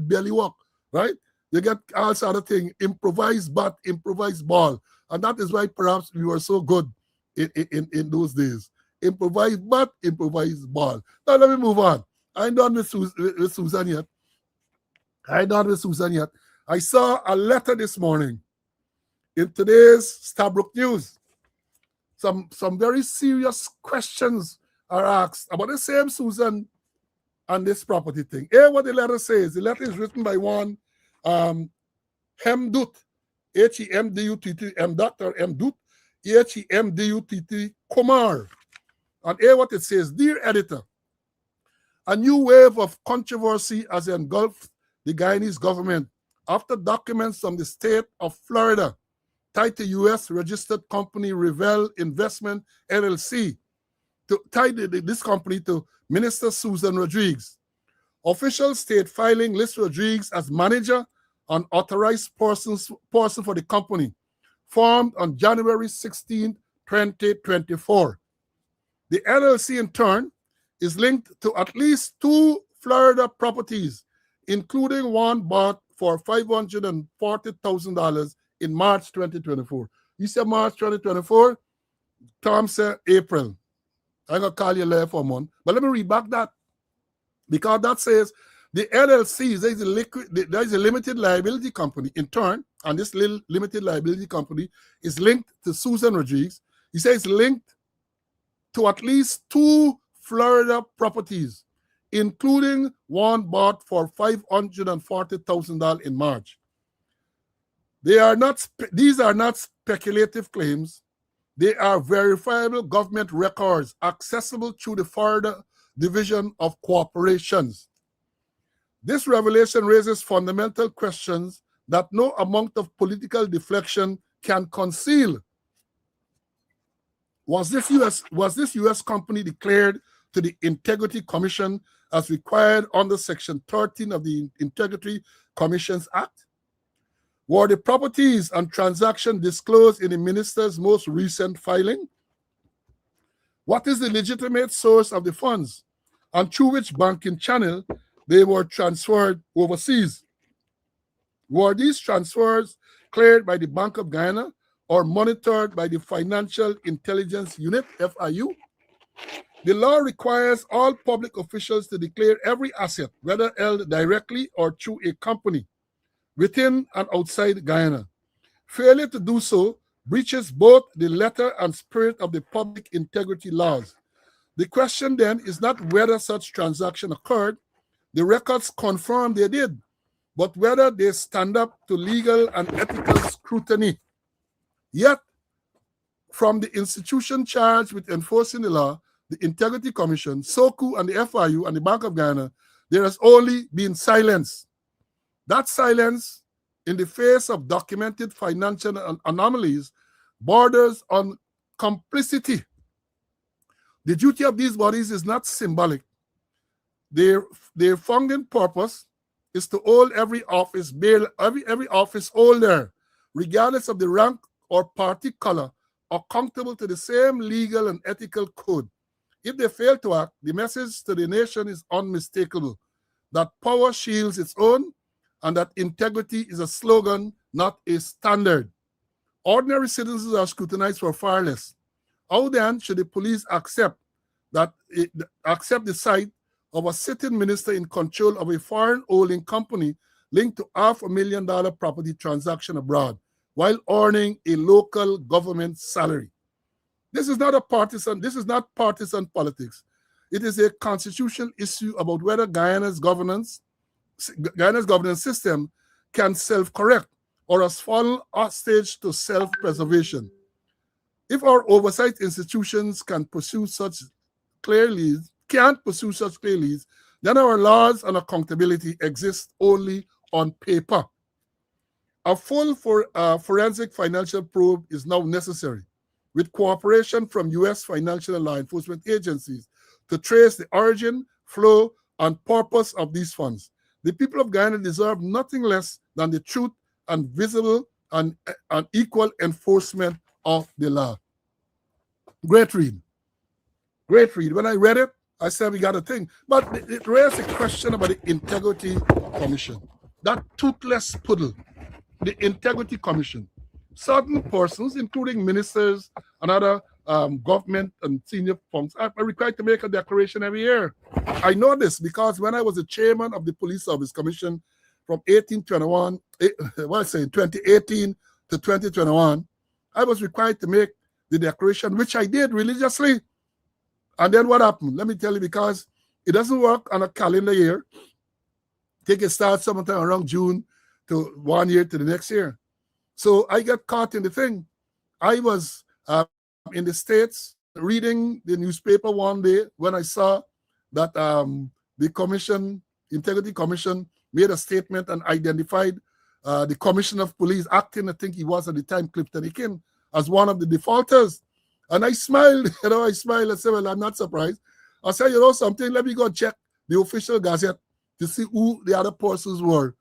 belly walk, right? You get all sort of thing, improvised bat, improvised ball. And that is why perhaps we were so good in those days. Improvised bat, improvised ball. Now let me move on. I ain't done with Susan yet. I saw a letter this morning in today's Stabrook News. Some very serious questions are asked about the same Susan and this property thing. Here what the letter says. The letter is written by one Hemdutt, H-E-M-D-U-T-T, Dr. Hemdutt, H-E-M-D-U-T-T, Kumar. And here what it says. Dear editor, a new wave of controversy has engulfed the Guyanese government after documents from the state of Florida tied to U.S.-registered company Revel Investment, LLC, tied this company to Minister Susan Rodriguez. Official state filing lists Rodriguez as manager and authorized person for the company, formed on January 16, 2024. The LLC, in turn, is linked to at least 2 Florida properties, including one bought for $540,000 in March 2024. You said March 2024, Tom said April. I'm going to call you later for a month. But let me read back that. Because that says the LLC, there is a limited liability company in turn, and this little limited liability company is linked to Susan Rodriguez. He says linked to at least 2 Florida properties, including one bought for $540,000 in March. These are not speculative claims. They are verifiable government records accessible through the Division of Corporations. This revelation raises fundamental questions that no amount of political deflection can conceal. Was this U.S. company declared to the Integrity Commission as required under Section 13 of the Integrity Commissions Act? Were the properties and transactions disclosed in the minister's most recent filing? What is the legitimate source of the funds and through which banking channel they were transferred overseas? Were these transfers cleared by the Bank of Guyana or monitored by the Financial Intelligence Unit, FIU? The law requires all public officials to declare every asset, whether held directly or through a company, within and outside Guyana. Failure to do so breaches both the letter and spirit of the public integrity laws. The question then is not whether such transaction occurred, the records confirm they did, but whether they stand up to legal and ethical scrutiny. Yet, from the institution charged with enforcing the law, the Integrity Commission, SOCU, and the FIU, and the Bank of Guyana, there has only been silence. That silence, in the face of documented financial anomalies, borders on complicity. The duty of these bodies is not symbolic. Their founding purpose is to hold every office holder, regardless of the rank or party color, accountable to the same legal and ethical code. If they fail to act, the message to the nation is unmistakable, that power shields its own and that integrity is a slogan, not a standard. Ordinary citizens are scrutinized for far less. How then should the police accept the sight of a sitting minister in control of a foreign holding company linked to $500,000 property transaction abroad while earning a local government salary? This is not partisan politics. It is a constitutional issue about whether Guyana's governance system can self-correct or has fallen hostage to self-preservation. If our oversight institutions can't pursue such clear leads, then our laws and accountability exist only on paper. A full forensic financial probe is now necessary, with cooperation from U.S. financial and law enforcement agencies to trace the origin, flow, and purpose of these funds. The people of Guyana deserve nothing less than the truth and visible and equal enforcement of the law. Great read. Great read. When I read it, I said we got a thing. But it raised a question about the Integrity Commission. That toothless poodle, the Integrity Commission. Certain persons, including ministers and other government and senior functions, are required to make a declaration every year. I know this because when I was the chairman of the Police Service Commission from 2018 to 2021, I was required to make the declaration, which I did religiously. And then what happened? Let me tell you, because it doesn't work on a calendar year. I think it starts sometime around June to 1 year to the next year. So I got caught in the thing. I was in the States reading the newspaper one day when I saw that the Integrity Commission, made a statement and identified the Commissioner of Police acting, I think he was at the time, Clifton Ikin, as one of the defaulters. And I smiled, I said, well, I'm not surprised. I said, something, let me go check the official gazette to see who the other persons were.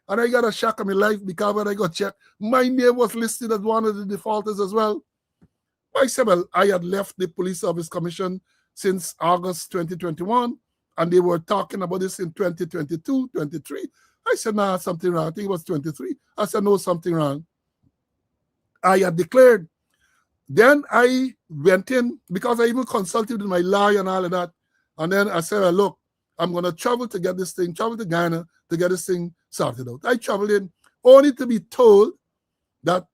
And I got a shock of my life because when I got checked, my name was listed as one of the defaulters as well. I said, well, I had left the Police Service Commission since August 2021, and they were talking about this in 2022, 23. I said, nah, something wrong. I think it was 23. I said, no, something wrong. I had declared. Then I went in, because I even consulted with my lawyer and all of that. And then I said, well, look, I'm going to travel to Guyana to get this thing sorted out. I traveled in only to be told that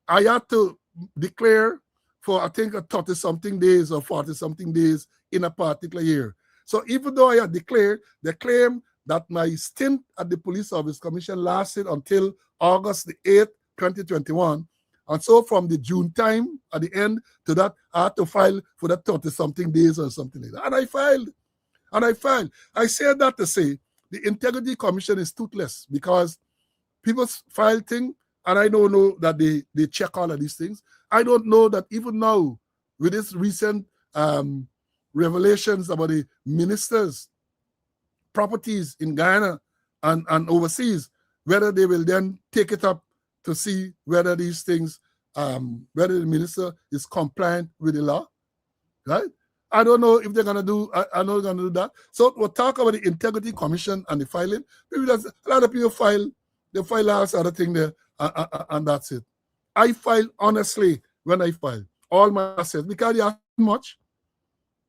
I had to declare for, I think, 30-something days or 40-something days in a particular year. So even though I had declared, they claimed that my stint at the Police Service Commission lasted until August the 8th, 2021. And so from the June time at the end to that, I had to file for that 30-something days or something like that. And I filed. And I filed. I said that to say the Integrity Commission is toothless because people file things, and I don't know that they check all of these things. I don't know that even now, with this recent revelations about the ministers' properties in Guyana and overseas, whether they will then take it up to see whether these things, whether the minister is compliant with the law, right? I don't know if they're going to do, I know they're going to do that. So we'll talk about the Integrity Commission and the filing. Maybe a lot of people file, they file last other thing there, and that's it. I file honestly when I file all my assets because they are much.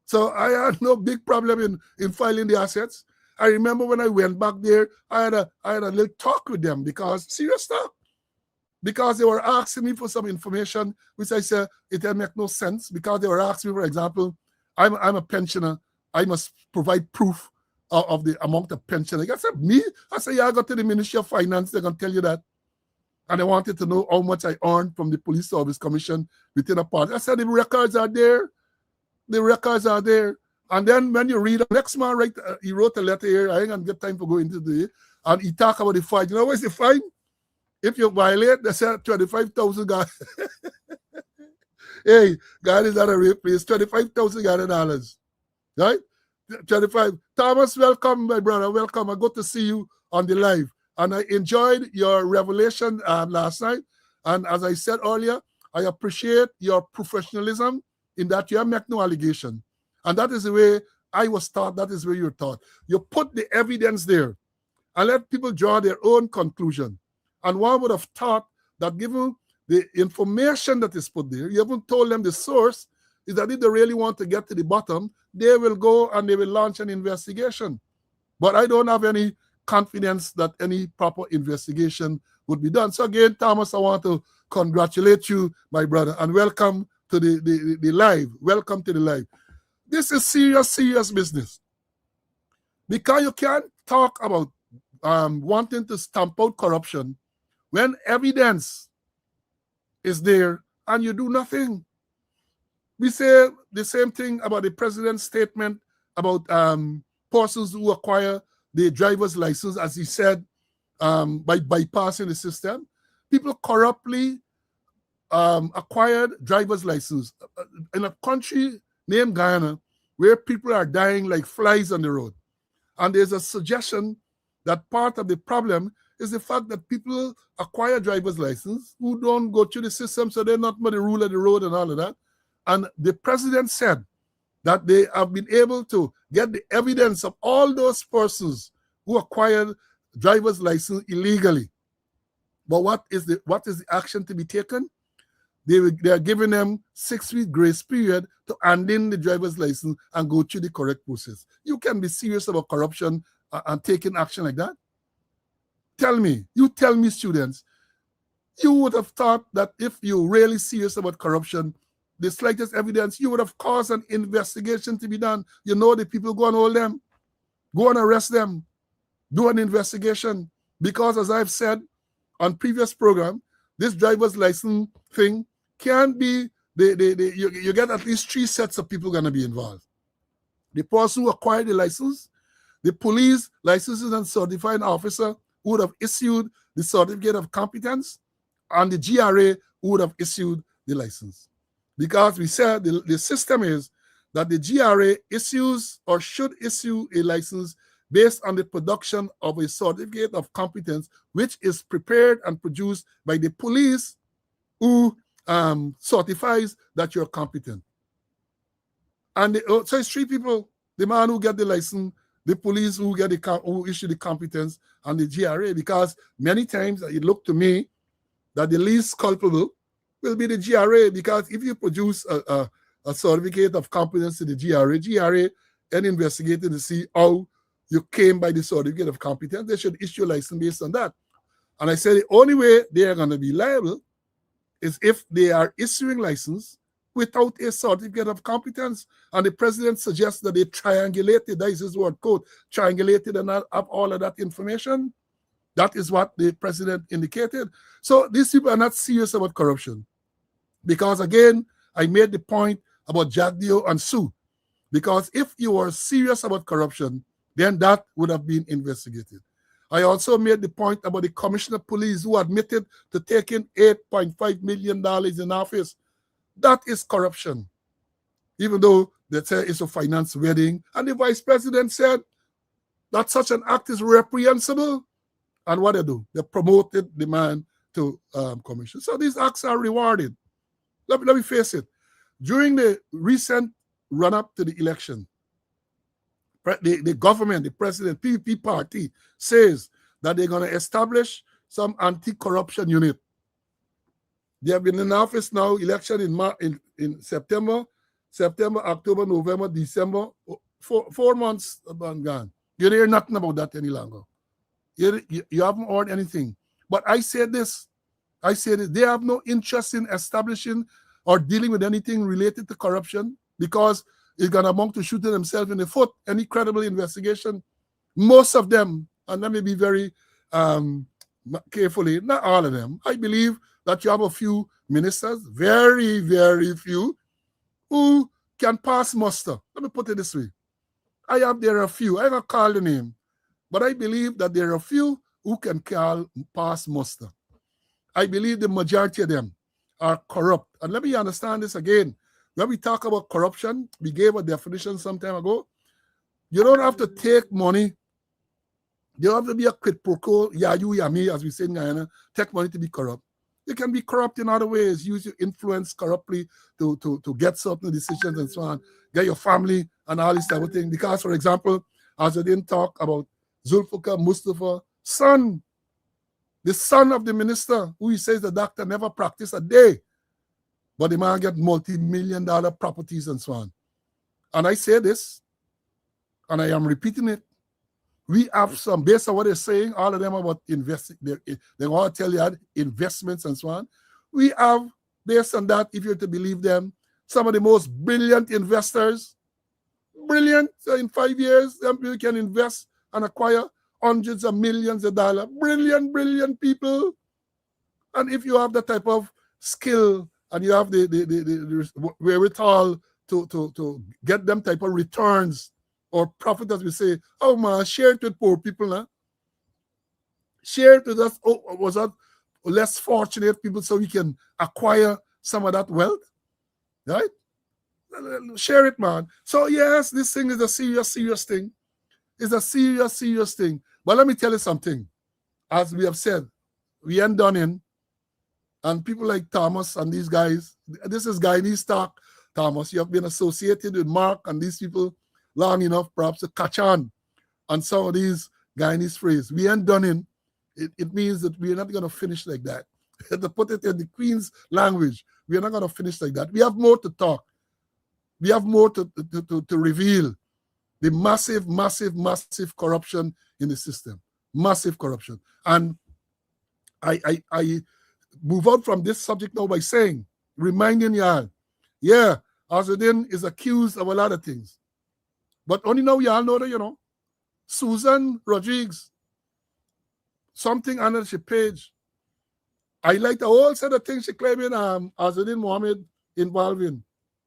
So I had no big problem in filing the assets. I remember when I went back there, I had a little talk with them because serious stuff. Because they were asking me for some information, which I said it didn't make no sense. Because they were asking me, for example, I'm a pensioner. I must provide proof of the amount of pension. I said, me? I said, yeah, I got to the Ministry of Finance. They're going to tell you that. And I wanted to know how much I earned from the Police Service Commission within a part. I said, the records are there. The records are there. And then when you read, next man, right, he wrote a letter here. I ain't going to get time to go into it. And he talked about the fine. You know what's the fine? If you violate, they say 25,000 Ghana. Hey, God is not a rape place. 25,000 Ghana dollars. Right? 25. Thomas, welcome, my brother. Welcome. I got to see you on the live. And I enjoyed your revelation last night. And as I said earlier, I appreciate your professionalism in that you make no allegation. And that is the way I was taught. That is where you're taught. You put the evidence there and let people draw their own conclusion. And one would have thought that given the information that is put there, you haven't told them the source, is that if they really want to get to the bottom, they will go and they will launch an investigation. But I don't have any confidence that any proper investigation would be done. So again, Thomas, I want to congratulate you, my brother, and welcome to the live. Welcome to the live. This is serious, serious business. Because you can't talk about wanting to stamp out corruption when evidence is there and you do nothing. We say the same thing about the president's statement about persons who acquire the driver's license, as he said, by bypassing the system. People corruptly acquired driver's license in a country named Guyana where people are dying like flies on the road. And there's a suggestion that part of the problem is the fact that people acquire driver's license who don't go through the system, so they're not by the rule of the road and all of that. And the president said that they have been able to get the evidence of all those persons who acquired driver's license illegally. But what is the action to be taken? They are giving them 6-week grace period to hand in the driver's license and go through the correct process. You can be serious about corruption and taking action like that? Tell me, students, you would have thought that if you're really serious about corruption, the slightest evidence, you would have caused an investigation to be done. You know the people, go and hold them, go and arrest them, do an investigation. Because as I've said on previous program, this driver's license thing can be, you get at least 3 sets of people going to be involved. The person who acquired the license, the police licenses and certifying officer who would have issued the certificate of competence, and the GRA who would have issued the license. Because we said the system is that the GRA issues or should issue a license based on the production of a certificate of competence, which is prepared and produced by the police who certifies that you're competent. And so it's 3 people: the man who get the license, the police who issue the competence, and the GRA. Because many times it looked to me that the least culpable will be the GRA, because if you produce a certificate of competence to the GRA and investigating to see how you came by the certificate of competence, they should issue a license based on that. And I said the only way they are going to be liable is if they are issuing license without a certificate of competence. And the president suggests that they triangulated, that is his word code, triangulated and not have all of that information. That is what the president indicated. So these people are not serious about corruption. Because again, I made the point about Jack Dio and Sue. Because if you were serious about corruption, then that would have been investigated. I also made the point about the commissioner of police who admitted to taking $8.5 million in office. That is corruption. Even though they say it's a finance wedding, and the vice president said that such an act is reprehensible. And what they do? They promoted the man to commission. So these acts are rewarded. Let me face it. During the recent run-up to the election, the government, the president, PPP party says that they're going to establish some anti-corruption unit. They have been in office now, election in September, October, November, December, 4 months gone. You hear nothing about that any longer. You haven't heard anything. But I said this. They have no interest in establishing or dealing with anything related to corruption because it's going to amount to shooting themselves in the foot. Any credible investigation, most of them, and let me be very carefully, not all of them. I believe that you have a few ministers, very, very few, who can pass muster. Let me put it this way. There are a few. I don't call the name, but I believe that there are a few who can pass muster. I believe the majority of them are corrupt. And let me understand this again. When we talk about corruption, we gave a definition some time ago. You don't have to take money. You don't have to be a quid pro quo, yeah, you, yeah, me, as we say in Guyana, take money to be corrupt. You can be corrupt in other ways, use your influence corruptly to get certain decisions and so on, get your family and all this type of thing. Because, for example, as I didn't talk about Zulfikar Mustafa, son, the son of the minister, who he says the doctor never practiced a day, but the man get multi-million-dollar properties and so on. And I say this, and I am repeating it. We have some, based on what they're saying, all of them about investing, they want to tell you investments and so on. We have, based on that, if you're to believe them, some of the most brilliant investors, brilliant, so in 5 years, them people can invest and acquire hundreds of millions of dollars. Brilliant, brilliant people. And if you have that type of skill and you have the wherewithal to get them type of returns or profit, as we say, oh man, share it with poor people. Huh? Share it with us, was that less fortunate people so we can acquire some of that wealth, right? Share it, man. So yes, this thing is a serious thing. It's a serious thing. But let me tell you something. As we have said, we ain't done in. And people like Thomas and these guys, this is Guyanese talk, Thomas. You have been associated with Mark and these people long enough, perhaps, to catch on some of these Guyanese phrases. We ain't done in. It means that we're not going to finish like that. To put it in the Queen's language, we're not going to finish like that. We have more to talk. We have more to reveal. The massive corruption in the system. Massive corruption. And I move on from this subject now by saying, reminding y'all, yeah, Azudin is accused of a lot of things. But only now y'all know that, Susan Rodriguez, something under she page. I like the whole set of things she claiming Azudin Mohammed involved in.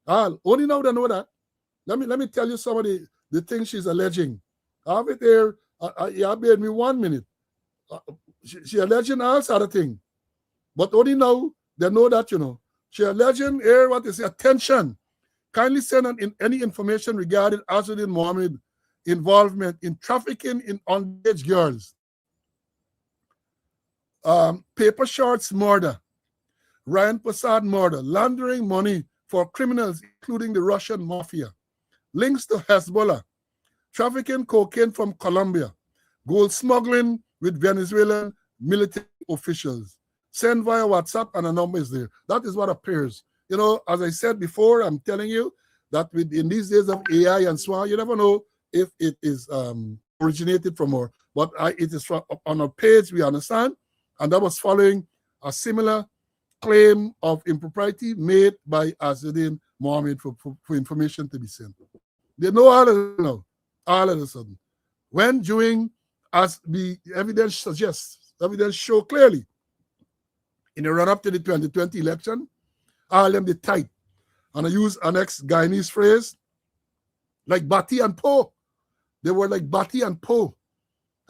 Only now they know that. Let me tell you some of the things she's alleging. I have it there. You bear me 1 minute. She alleging all sort of things. But only now they know that, She alleging here what is attention. Kindly send in any information regarding Azudin Mohammed involvement in trafficking in underage girls. Paper Shorts murder. Ryan Prasad murder. Laundering money for criminals, including the Russian mafia. Links to Hezbollah. Trafficking cocaine from Colombia. Gold smuggling with Venezuelan military officials. Send via WhatsApp and a number is there. That is what appears. As I said before, I'm telling you that in these days of AI and so on, you never know if it is originated from her. But it is from, on our page, we understand. And that was following a similar claim of impropriety made by Azudin Mohammed for information to be sent. They know all of it now, all of a sudden. When doing, as the evidence suggests, evidence show clearly, in the run-up to the 2020 election, all them the tight. And I use an ex-Guyanese phrase, like Batty and Poe. They were like Batty and Poe.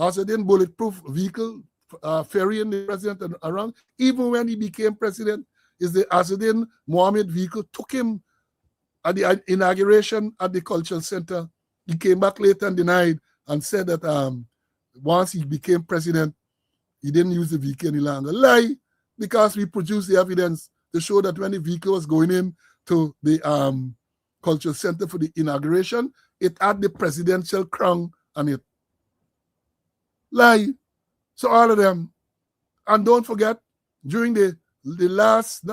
Azadin bulletproof vehicle ferrying the president around. Even when he became president, is the Azadin Mohammed vehicle took him at the inauguration at the cultural center. He came back later and denied and said that once he became president, he didn't use the vehicle any longer. Lie, because we produced the evidence to show that when the vehicle was going in to the cultural center for the inauguration, it had the presidential crown on it. Lie. So all of them. And don't forget, during the last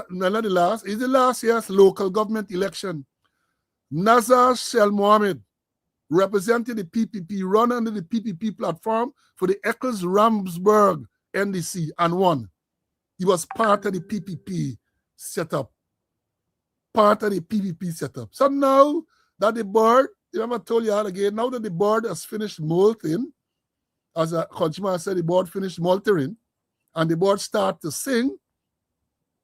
year's local government election, Nazar Shel Mohammed represented the PPP, run under the PPP platform for the Eccles-Ramsburg NDC and won. He was part of the PPP setup. Part of the PPP setup. So now that the board, remember I told you all again, now that the board has finished molting, as a consumer said, the board finished molting, and the board start to sing,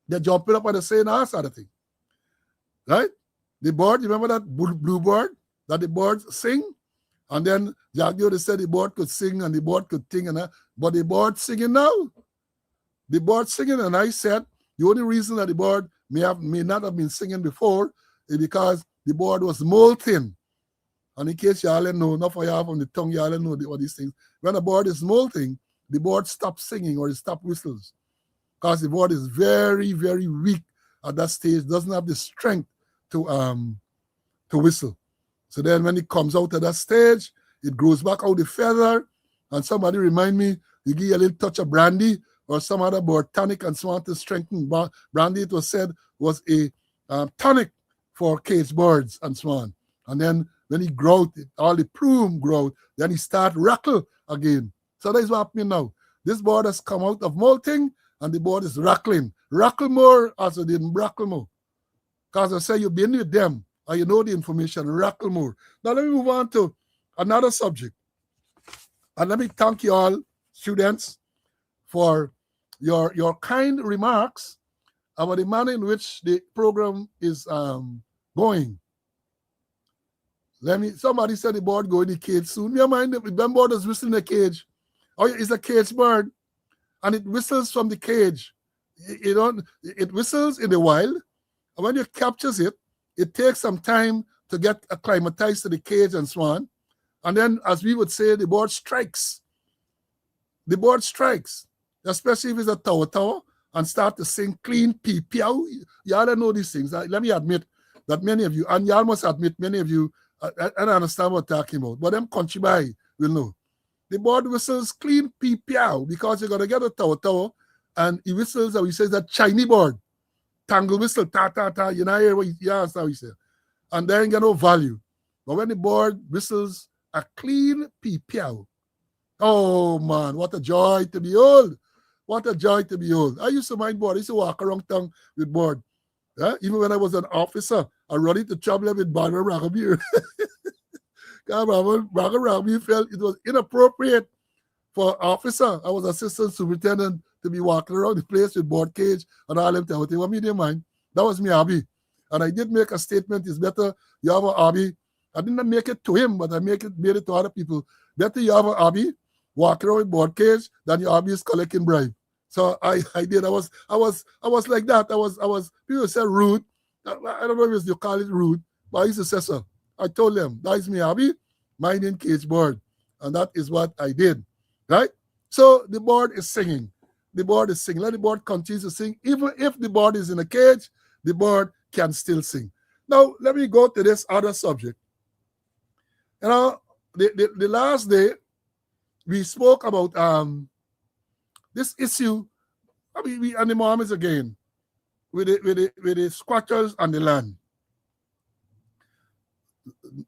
they're jumping up and they're saying all sort of thing. Right? The board, remember that blue board that the board sing? And then Jagdio said the board could sing and the board could sing, but the board singing now. The board singing, and I said the only reason that the board may not have been singing before is because the board was molting. And in case y'all know, not for y'all from the tongue, y'all know all these things. When a board is molting, the board stops singing or it stops whistles. Because the board is very, very weak at that stage, doesn't have the strength to whistle. So then when it comes out at that stage, it grows back out the feather, and somebody remind me, you give a little touch of brandy or some other board tonic and so on to strengthen. Brandy, it was said, was a tonic for cage birds and so on. And then when he growed, all the plume growth, then he start rackle again. So that's what happening now. This board has come out of molting, and the board is rackling. Rackle more as it didn't rackle more. Because I say you've been with them, and you know the information, rackle more. Now let me move on to another subject. And let me thank you all, students, for your kind remarks about the manner in which the program is going. Somebody said the bird go in the cage soon. Me mind if the bird is whistling in the cage. Oh, it's a cage bird, and it whistles from the cage. It whistles in the wild, and when you captures it, it takes some time to get acclimatized to the cage and so on. And then, as we would say, the bird strikes. The bird strikes, especially if it's a tower, and start to sing clean pee-pew. Y'all don't know these things. Let me admit that many of you, and y'all must admit many of you, I don't understand what I'm talking about, but them country boy will know. The bird whistles clean pee-pew because you're going to get a tower, and he whistles, and he says that Chinese bird, tangle whistle, ta-ta-ta, you know, hear what he how he said. And they ain't got no value. But when the bird whistles a clean pee-pew, oh man, what a joy to behold. What a joy to behold. I used to mind bird. I used to walk around town with bird. Yeah? Even when I was an officer, I run into trouble with Barbara Ragabir. Barbara Ragabir felt it was inappropriate for an officer. I was assistant superintendent to be walking around the place with bird cage and all them things. What me didn't mind. That was my hobby. And I did make a statement, it's better you have a hobby. I didn't make it to him, but I made it to other people. Better you have a hobby, walk around with bird cage, than your hobby is collecting bribe. So I did. I was like that. I was people say rude. I don't know if you call it rude, but I used to say so. I told them that is my hobby, minding cage bird. And that is what I did. Right? So the bird is singing. The bird is singing. Let the bird continue to sing. Even if the bird is in a cage, the bird can still sing. Now let me go to this other subject. You know, the last day we spoke about this issue. I mean, we and the Mohammeds again with the squatters and the land.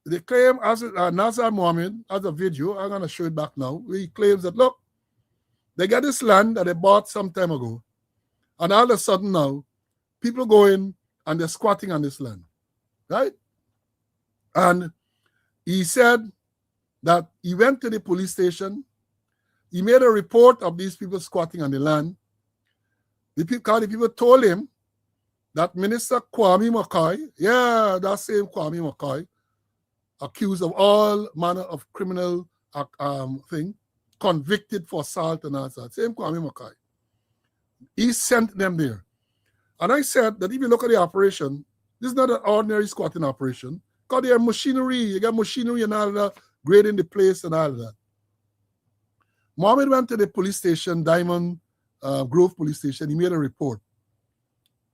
They claim, as Nazar Mohammed has a video, I'm gonna show it back now. He claims that look, they got this land that they bought some time ago, and all of a sudden now, people go in and they're squatting on this land, right? And he said that he went to the police station. He made a report of these people squatting on the land. The people told him that Minister Kwame McCoy, yeah, that same Kwame McCoy, accused of all manner of criminal thing, convicted for assault and all that. Same Kwame Mackay. He sent them there. And I said that if you look at the operation, this is not an ordinary squatting operation. Because they have machinery, you got machinery and all that, grading the place and all that. Mohammed went to the police station, Diamond Grove police station. He made a report.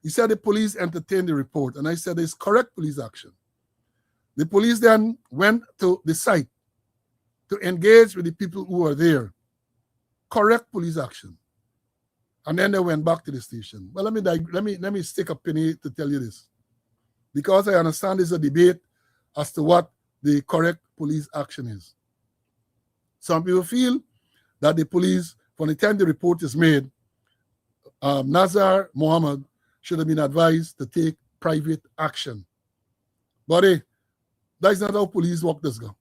He said the police entertained the report. And I said it's correct police action. The police then went to the site to engage with the people who were there. Correct police action. And then they went back to the station. Well, let me stick a penny to tell you this. Because I understand there's a debate as to what the correct police action is. Some people feel that the police, from the time the report is made, Nazar Mohammed should have been advised to take private action. But that's not how police work this go.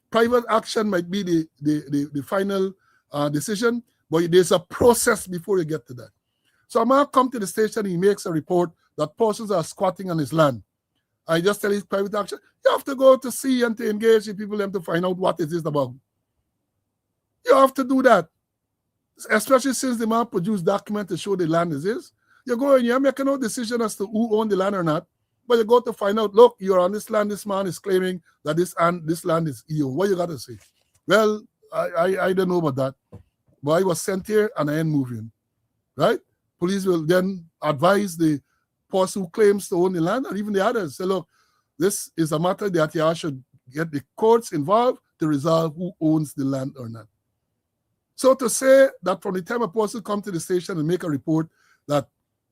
Private action might be the final decision, but there's a process before you get to that. So a man come to the station, he makes a report that persons are squatting on his land. I just tell his private action. You have to go to see and to engage with people and to find out what it is about. You have to do that. Especially since the man produced documents to show the land is his. You go and you're making no decision as to who owned the land or not. But you go to find out, look, you're on this land, this man is claiming that this land is you. What you got to say? Well, I don't know about that. But I was sent here and I ain't moving. Right? Police will then advise the person who claims to own the land and even the others. Say, look, this is a matter that you should get the courts involved to resolve who owns the land or not. So to say that from the time a person comes to the station and make a report that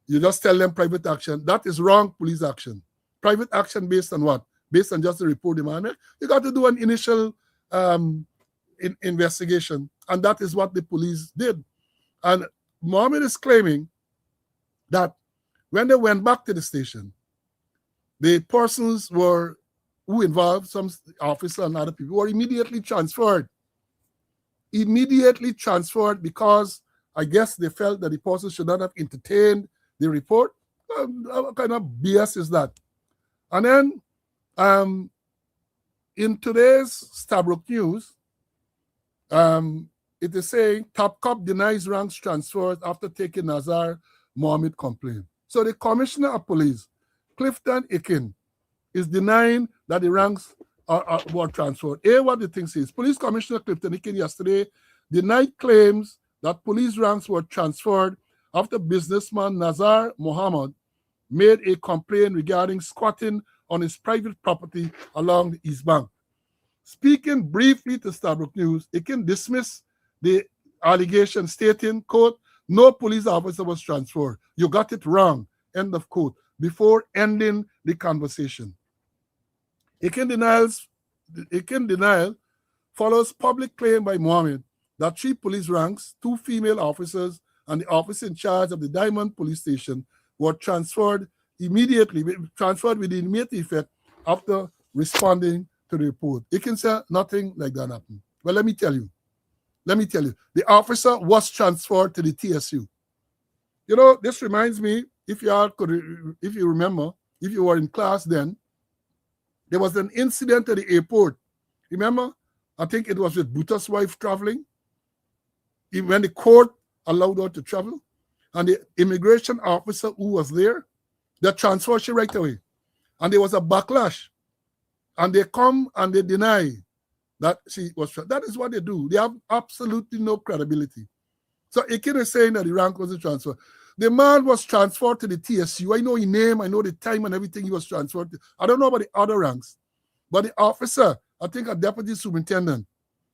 you just tell them private action, that is wrong police action. Private action based on what? Based on just a report demand. You got to do an initial investigation, and that is what the police did. And Mohammed is claiming that when they went back to the station, the persons who involved, some officer and other people, were immediately transferred. Immediately transferred because I guess they felt that the person should not have entertained the report. What kind of BS is that? And then in today's Stabrook News, it is saying Top Cop denies ranks transfers after taking Nazar Mohammed complaint. So the Commissioner of Police, Clifton Ekin, is denying that the ranks were transferred. What the thing says, Police Commissioner Clifton Ekin yesterday denied claims that police ranks were transferred after businessman Nazar Mohammed made a complaint regarding squatting on his private property along the East Bank. Speaking briefly to Stabrook News, Ekin dismissed the allegation stating, quote, no police officer was transferred. You got it wrong, end of quote, before ending the conversation. Ekin denial follows public claim by Mohammed that 3 police ranks, 2 female officers, and the officer in charge of the Diamond Police Station were transferred with immediate effect after responding to the report. Ekin said nothing like that happened. Well, let me tell you, the officer was transferred to the TSU. You know, this reminds me, if you remember, if you were in class then, there was an incident at the airport. Remember? I think it was with Buta's wife traveling. When the court allowed her to travel, and the immigration officer who was there, they transferred her right away. And there was a backlash. And they come and they deny that she was transferred. That is what they do. They have absolutely no credibility. So Ekin is saying that the rank wasn't transferred. The man was transferred to the TSU. I know his name, I know the time and everything he was transferred to. I don't know about the other ranks. But the officer, I think a deputy superintendent,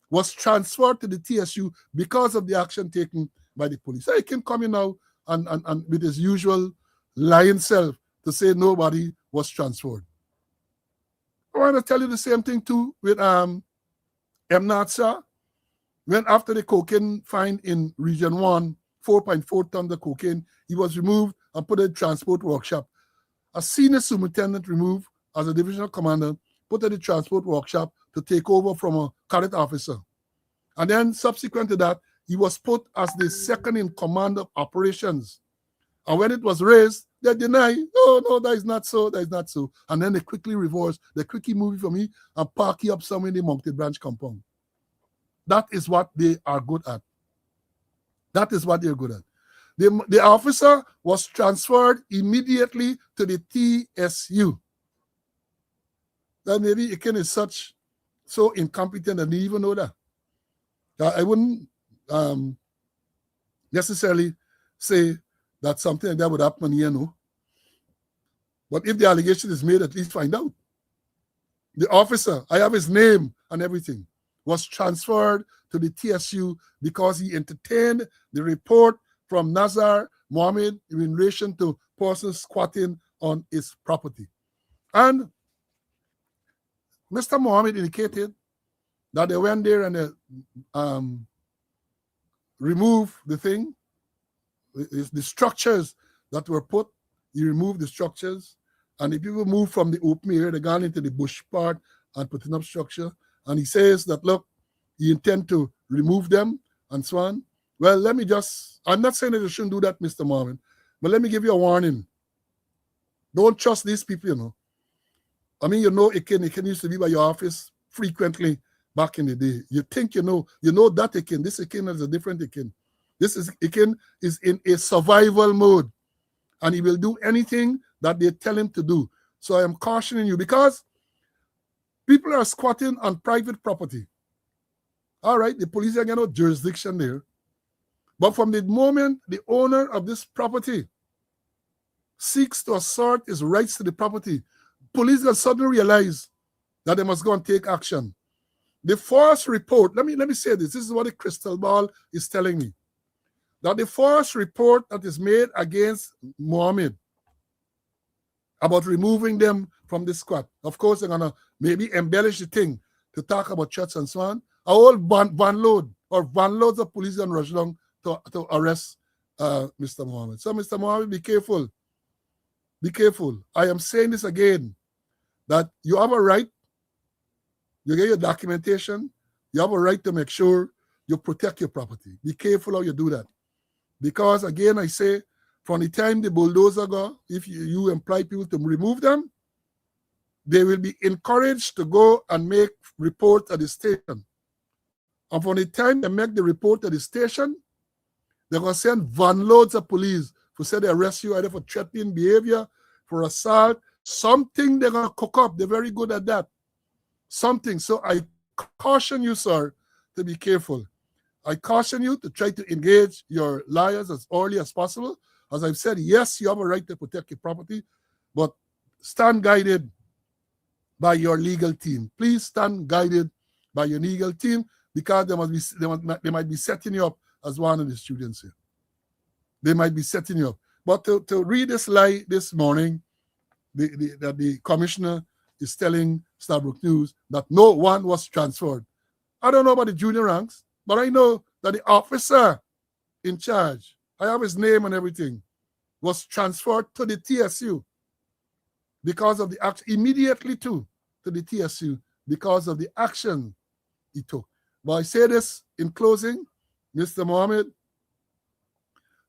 was transferred to the TSU because of the action taken by the police. So he can come in now and with his usual lying self to say nobody was transferred. I want to tell you the same thing too with Emnat Shah. When after the cocaine find in Region 1, 4.4 tons of cocaine, he was removed and put in transport workshop. A senior superintendent removed as a divisional commander, put in the transport workshop to take over from a cadet officer. And then subsequent to that, he was put as the second in command of operations. And when it was raised They deny, oh no, that is not so, that is not so. And then they quickly reverse, they quickly move it for me and park you up somewhere in the Mountain Branch compound. That is what they are good at. That is what they're good at. The officer was transferred immediately to the TSU. That maybe Iken is so incompetent and they even know that. I wouldn't necessarily say that something like that would happen here, no. But if the allegation is made, at least find out. The officer, I have his name and everything, was transferred to the TSU because he entertained the report from Nazar Mohammed in relation to persons squatting on his property. And Mr. Mohammed indicated that they went there and they removed the thing, the structures that were put. He removed the structures, and the people moved from the open area, they gone into the bush part and putting up structure. And he says that, look, he intend to remove them and so on. Well, let me just, I'm not saying that you shouldn't do that, Mr. Marvin, but let me give you a warning. Don't trust these people, you know. I mean, you know, Iken used to be by your office frequently back in the day. You think you know that Iken. This Iken is a different Iken. This is Iken is in a survival mode, and he will do anything that they tell him to do. So I am cautioning you, because people are squatting on private property. All right, the police have no jurisdiction there. But from the moment the owner of this property seeks to assert his rights to the property, police will suddenly realize that they must go and take action. The first report, let me say this is what the crystal ball is telling me, that the first report that is made against Mohammed about removing them from the squat, of course, they're going to maybe embellish the thing to talk about church and so on. A whole van loads of police and rush down to arrest Mr. Mohammed. So, Mr. Mohammed, be careful. Be careful. I am saying this again, that you have a right, you get your documentation, you have a right to make sure you protect your property. Be careful how you do that. Because, again, I say, from the time the bulldozer go, if you employ people to remove them, they will be encouraged to go and make report at the station. And from the time they make the report at the station, they're going to send van loads of police to say they arrest you either for threatening behavior, for assault, something they're going to cook up. They're very good at that. Something. So I caution you, sir, to be careful. I caution you to try to engage your lawyers as early as possible. As I've said, yes, you have a right to protect your property, but stand guided by your legal team. Please stand guided by your legal team, because they might be setting you up as one of the students here. They might be setting you up. But to read this lie this morning, that the commissioner is telling Starbrook News that no one was transferred. I don't know about the junior ranks, but I know that the officer in charge, I have his name and everything, was transferred to the TSU because of the action, immediately to the TSU because of the action he took. But I say this in closing, Mr. Mohammed,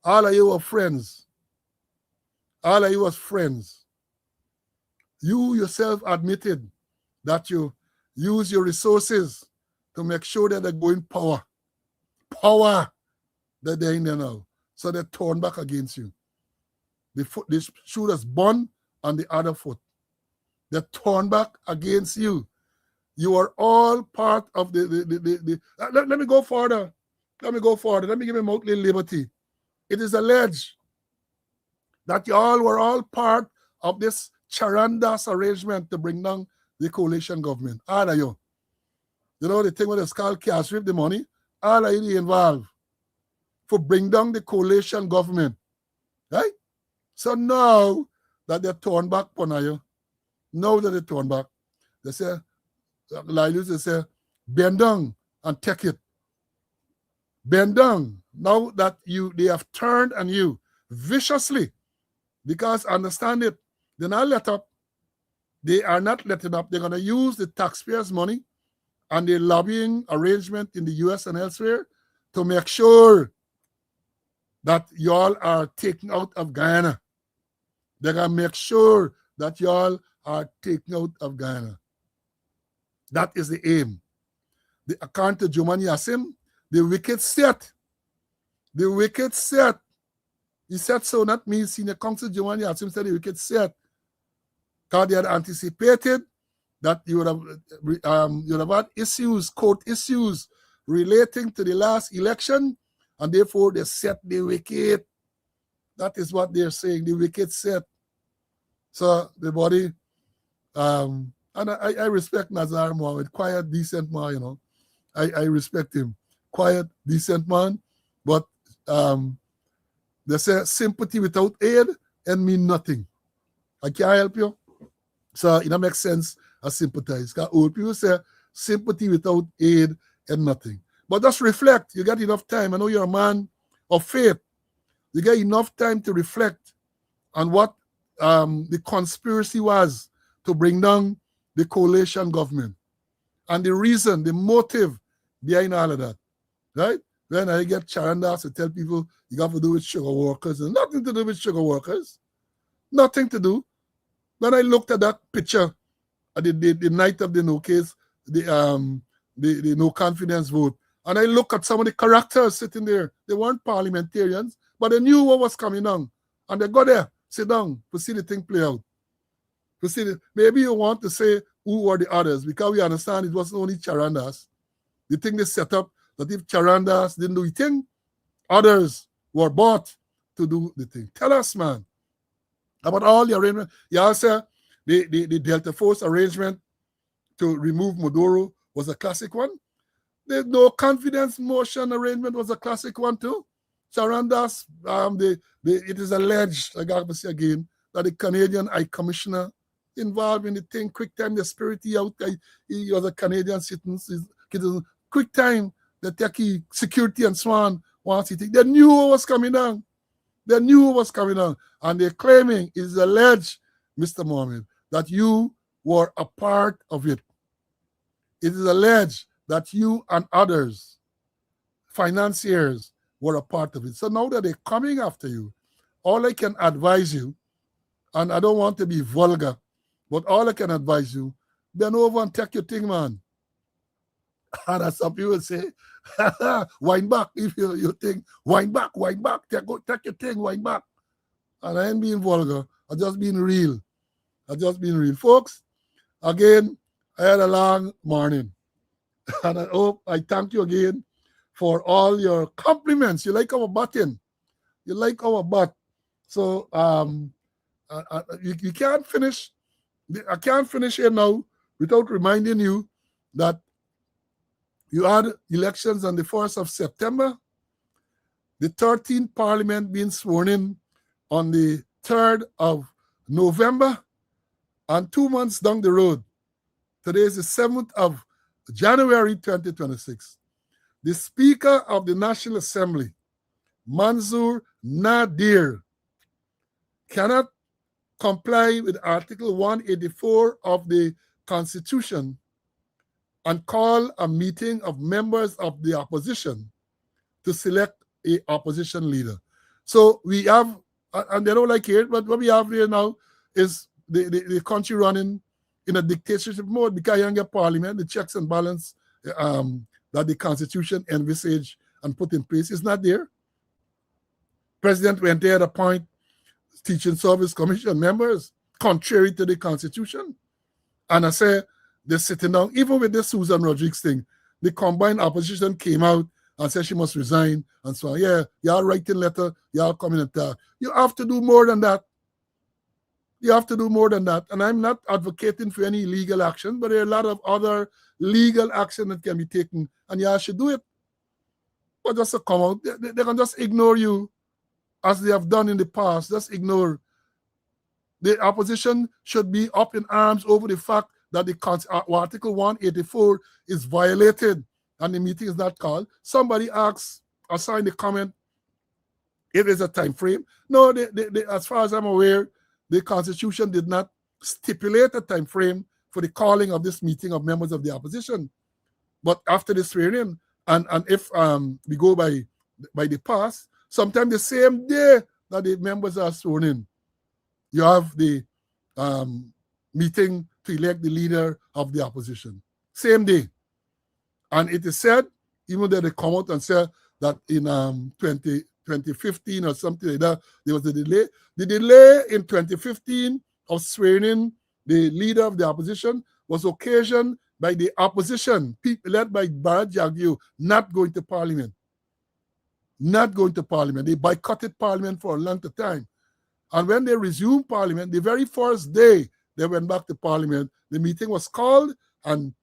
all of you are friends. All of you are friends. You yourself admitted that you use your resources to make sure that they're going power that they're in there now. So they turn back against you. The shoe is burned on the other foot. They turn back against you. You are all part of let me go further. Let me go further. Let me give him outly liberty. It is alleged that you all were all part of this charandas arrangement to bring down the coalition government. All of you. You know the thing with the called cash with the money? All of you involved for bring down the coalition government. Right? So now that they're torn back upon you, now that they're torn back, they say, like they say, bend down and take it. Bend down. Now that they have turned on you viciously, because understand it, they're not let up. They are not letting up. They're going to use the taxpayers' money and the lobbying arrangement in the US and elsewhere to make sure that y'all are taken out of Guyana. They're going to make sure that y'all are taken out of Guyana. That is the aim. According to Juman Yassim, the wicked set. The wicked set. He said so, not me. Senior Counsel Juman Yassim said the wicked set. Because they had anticipated that you would have had issues, court issues relating to the last election, and therefore they set the wicked. That is what they're saying, the wicked set. So the body, and I respect Nazar Mohammed, quiet, decent man, you know. I respect him. Quiet, decent man, but they say sympathy without aid and mean nothing. I can't help you. So it don't make sense as sympathize. Because old people say sympathy without aid and nothing. But just reflect. You get enough time. I know you're a man of faith. You get enough time to reflect on what the conspiracy was to bring down the coalition government. And the reason, the motive behind all of that. Right? When I get charandas to tell people you got to do with sugar workers. And nothing to do with sugar workers. Nothing to do. When I looked at that picture at the night of the no case, the no confidence vote, and I look at some of the characters sitting there, they weren't parliamentarians, but they knew what was coming on. And they go there, sit down, to see the thing play out. To see maybe you want to say who were the others, because we understand it wasn't only Charandas. The thing they set up, that if Charandas didn't do the thing, others were bought to do the thing. Tell us, man, about all the arrangement. You also the Delta Force arrangement to remove Maduro was a classic one. The no confidence motion arrangement was a classic one too. Charandas, it is alleged, I got to say again, that the Canadian High Commissioner involved in the thing, quick time, the spirit he out, he was a Canadian citizen, quick time, the techie security and so on, once he think, they knew what was coming down. They knew what was coming on. And they're claiming, it is alleged, Mr. Mohammed, that you were a part of it. It is alleged that you and others, financiers, were a part of it. So now that they're coming after you, all I can advise you, and I don't want to be vulgar, but all I can advise you, bend over and take your thing, man. And as some people say, wind back if you think, wind back, take your thing, wind back. And I ain't being vulgar, I'm just being real. Folks, again, I had a long morning. And I hope I thank you again for all your compliments. You like our button. You like our butt. So you can't finish. I can't finish here now without reminding you that you had elections on the 1st of September, the 13th Parliament being sworn in on the 3rd of November, and 2 months down the road, today is the 7th of January 2026, the Speaker of the National Assembly, Mansour Nadir, cannot comply with Article 184 of the Constitution and call a meeting of members of the opposition to select an opposition leader. So we have, and they don't like it, but what we have here now is the country running in a dictatorship mode because you don't get parliament, the checks and balance that the Constitution envisaged and put in place is not there. President went there to appoint Teaching Service Commission members contrary to the Constitution. And I say, they're sitting down, even with this Susan Rodriguez thing, the combined opposition came out and said she must resign and so on. Yeah, y'all writing letter, y'all coming and talk. You have to do more than that. You have to do more than that. And I'm not advocating for any legal action, but there are a lot of other legal action that can be taken, and y'all should do it. But just to come out, they can just ignore you as they have done in the past. Just ignore. The opposition should be up in arms over the fact that the Article 184 is violated and the meeting is not called. Somebody asks, assign the comment, if there's a time frame. No, as far as I'm aware, the Constitution did not stipulate a time frame for the calling of this meeting of members of the opposition. But after the swearing, and if we go by the past, sometimes the same day that the members are sworn in. you have the meeting to elect the leader of the opposition. Same day. And it is said, even though they come out and say that in 2015 or something like that, there was a delay. The delay in 2015 of swearing in the leader of the opposition was occasioned by the opposition, people led by Bharat Jagdeo, not going to parliament. Not going to parliament. They boycotted parliament for a long time. And when they resumed parliament, the very first day they went back to parliament, the meeting was called and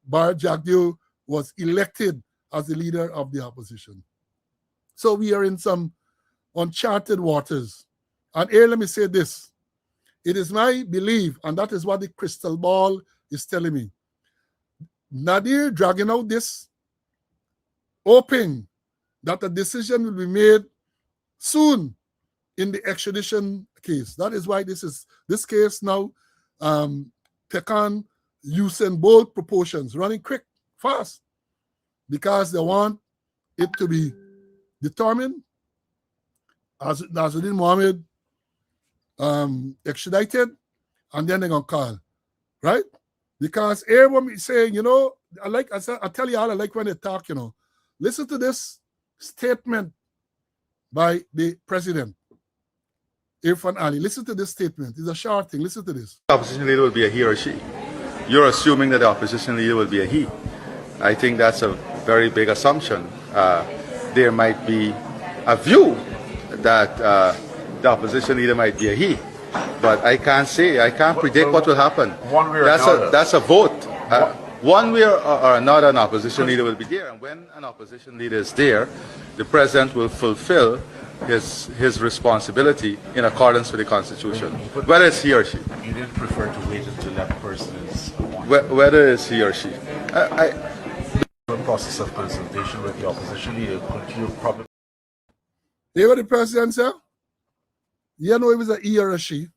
Bharat Jagdeo was elected as the leader of the opposition. So we are in some uncharted waters. And here, let me say this. It is my belief, and that is what the crystal ball is telling me. Nadir dragging out this, hoping that a decision will be made soon in the extradition case. That is why this case now take on using bold proportions, running quick, fast, because they want it to be determined as Nazaruddin Mohammed extradited, and then they're gonna call, right? Because everyone is saying, you know, I tell you all, I like when they talk, you know. Listen to this statement by the president, Irfan Ali. Listen to this statement. It's a short thing. Listen to this. The opposition leader will be a he or she. You're assuming that the opposition leader will be a he. I think that's a very big assumption. There might be a view that the opposition leader might be a he, but I can't say, I can't predict what will happen. One way or another. That's a vote. One way or another, an opposition leader will be there, and when an opposition leader is there, the president will fulfill his responsibility in accordance with the Constitution, whether it's he or she. You didn't prefer to wait until that person is appointed. Whether it's he or she. The process of consultation with the opposition leader, could you probably... Hear what the president said? You know it was a he or a she.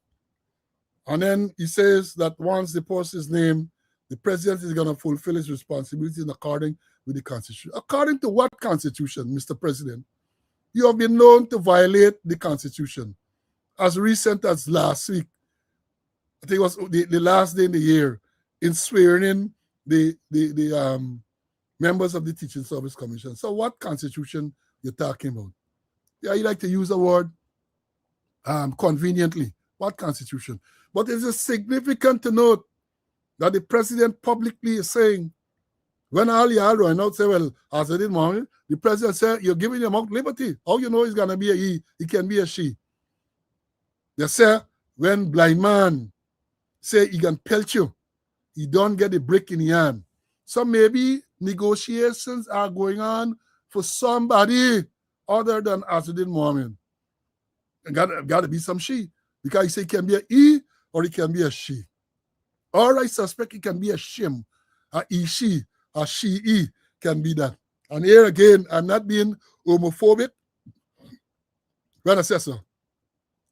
And then he says that once the post is named, the president is going to fulfill his responsibilities according with the Constitution. According to what Constitution, Mr. President? You have been known to violate the Constitution. As recent as last week, I think it was the last day in the year, in swearing in the members of the Teaching Service Commission. So what Constitution you're talking about? Yeah, you like to use the word conveniently. What Constitution? But it is significant to note that the president publicly is saying, when Ali Al-Roy out say, well, as I did morning, the president said, you're giving him out liberty. How you know he's going to be a he? He can be a she. They say, when blind man say he can pelt you, he don't get a brick in the hand. So maybe negotiations are going on for somebody other than Azuddin Mohammed. Got to be some she. Because he say he can be a he or he can be a she. Or I suspect it can be a shim, a he, she, a she, he can be that. And here again, I'm not being homophobic when I say so.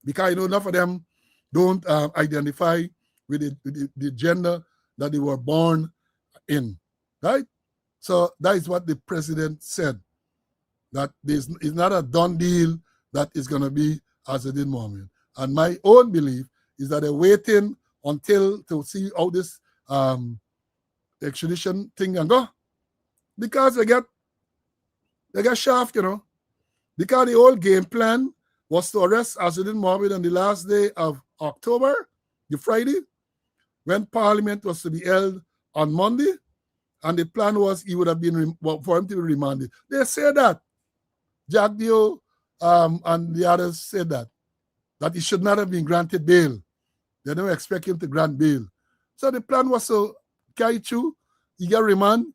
Because I know enough of them don't identify with the gender that they were born in, right? So that is what the president said, that it's not a done deal that is going to be Azuddin Mohammed. And my own belief is that they're waiting until to see how this extradition thing can go. Because they get shaft, you know. Because the whole game plan was to arrest Azuddin Mohammed on the last day of October, the Friday, when Parliament was to be held on Monday, and the plan was he would have been for him to be remanded. They said that. Jagdeo and the others said that he should not have been granted bail. They don't expect him to grant bail. So the plan was to carry through. He got remand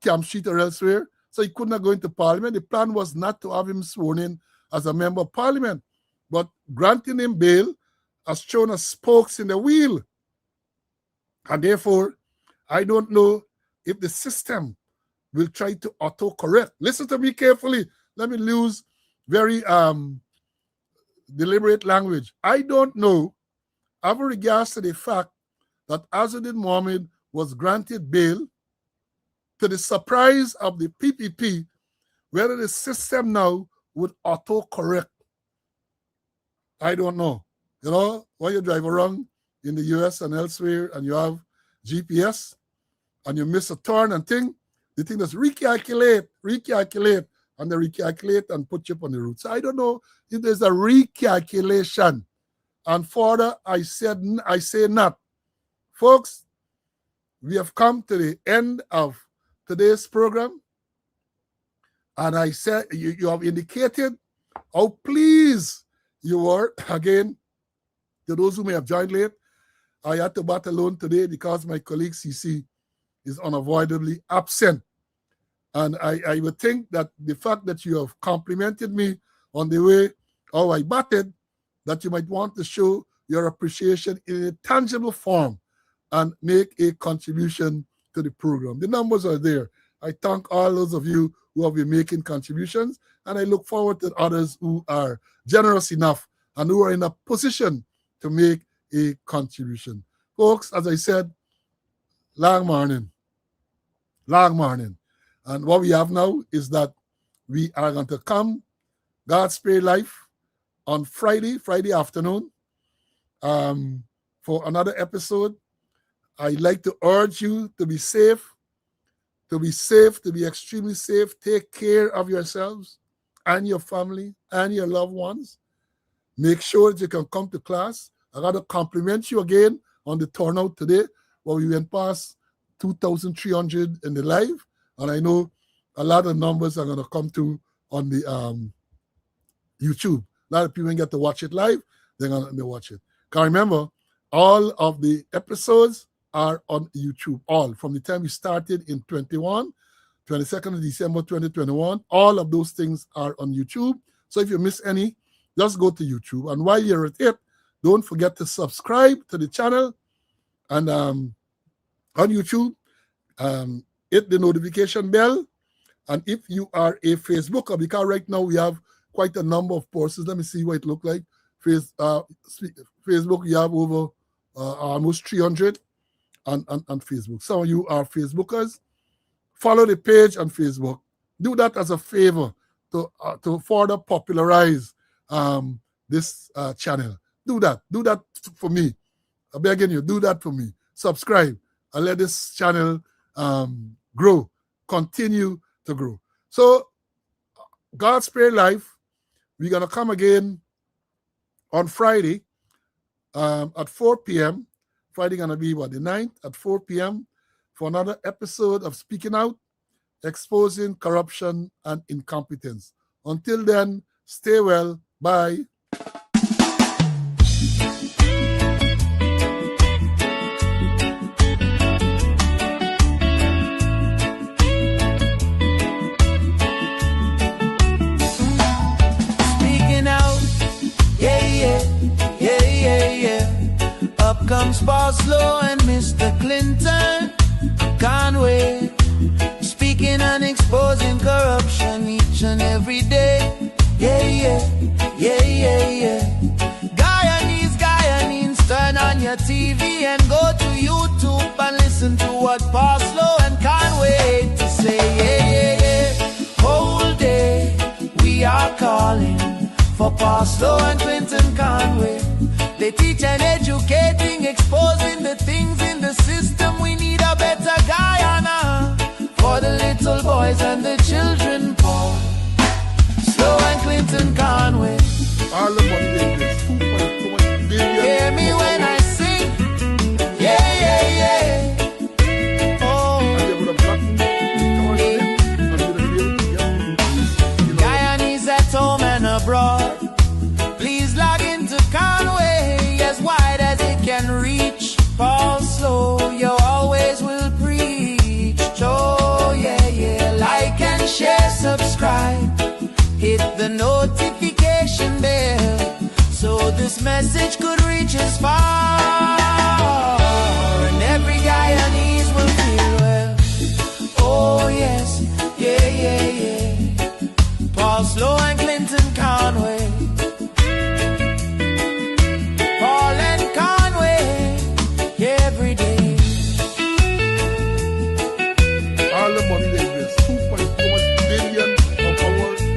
Camp Street or elsewhere. So he could not go into Parliament. The plan was not to have him sworn in as a member of Parliament, but granting him bail has thrown a spokes in the wheel. And therefore, I don't know if the system will try to auto-correct. Listen to me carefully. Let me use very deliberate language. I don't know, with regards to the fact that Azuddin Mohammed was granted bail, to the surprise of the PPP, whether the system now would auto-correct. I don't know. You know, when you drive around in the US and elsewhere and you have GPS and you miss a turn and the thing does recalculate, and they recalculate and put you up on the route. So I don't know if there's a recalculation. And further, I say not. Folks, we have come to the end of today's program. And I said, you have indicated how pleased you were. Again, to those who may have joined late, I had to bat alone today because my colleague CC is unavoidably absent. And I would think that the fact that you have complimented me on the way how I batted, that you might want to show your appreciation in a tangible form and make a contribution to the program. The numbers are there. I thank all those of you who have been making contributions, and I look forward to others who are generous enough and who are in a position to make a contribution. Folks, as I said, long morning. And what we have now is that we are going to come, God's Spirit Life, on Friday afternoon for another episode. I'd like to urge you to be safe, to be extremely safe. Take care of yourselves and your family and your loved ones. Make sure that you can come to class. I got to compliment you again on the turnout today, where we went past 2,300 in the live. And I know a lot of numbers are going to come to on the YouTube. A lot of people get to watch it live. They're going to watch it. Because remember, all of the episodes are on YouTube. All from the time we started in 22nd of December 2021. All of those things are on YouTube. So if you miss any, just go to YouTube. And while you're at it, don't forget to subscribe to the channel. And on YouTube, hit the notification bell. And if you are a Facebooker, because right now we have quite a number of posts. Let me see what it looks like. Facebook, you have over almost 300 on Facebook. Some of you are Facebookers. Follow the page on Facebook. Do that as a favor to further popularize this channel. Do that. Do that for me. I'm begging you, do that for me. Subscribe and let this channel grow, continue to grow. So, God's Spirit Life, we're going to come again on Friday at 4 p.m. Friday going to be, the 9th at 4 p.m. for another episode of Speaking Out, Exposing Corruption and Incompetence. Until then, stay well. Bye. Up comes Boslow and Mr. Clinton, Conway, speaking and exposing corruption each and every day. Guyanese, turn on your TV and go to YouTube and listen to what Boslow and Conway to say. Whole day we are calling for Boslow and Clinton Conway. They teach and educating, exposing the things in the system. We need a better Guyana for the little boys and the children poor. Slow and Clinton Conway. All the money they get, 2.2 billion. Hear me when I sing. Oh. Guyanese at home and abroad. Please log into Conway as wide as it can reach. Paul Slow, you always will preach. Oh, like and share, subscribe. Hit the notification bell so this message could reach as far. And every Guyanese will feel well. Oh, yes, Paul Slow and Clinton Conway. Paul and Conway, every day. All the money they invest, 2.4 billion of our money.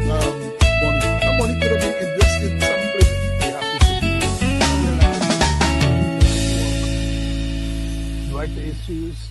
The money could have been invested someplace. They have to issues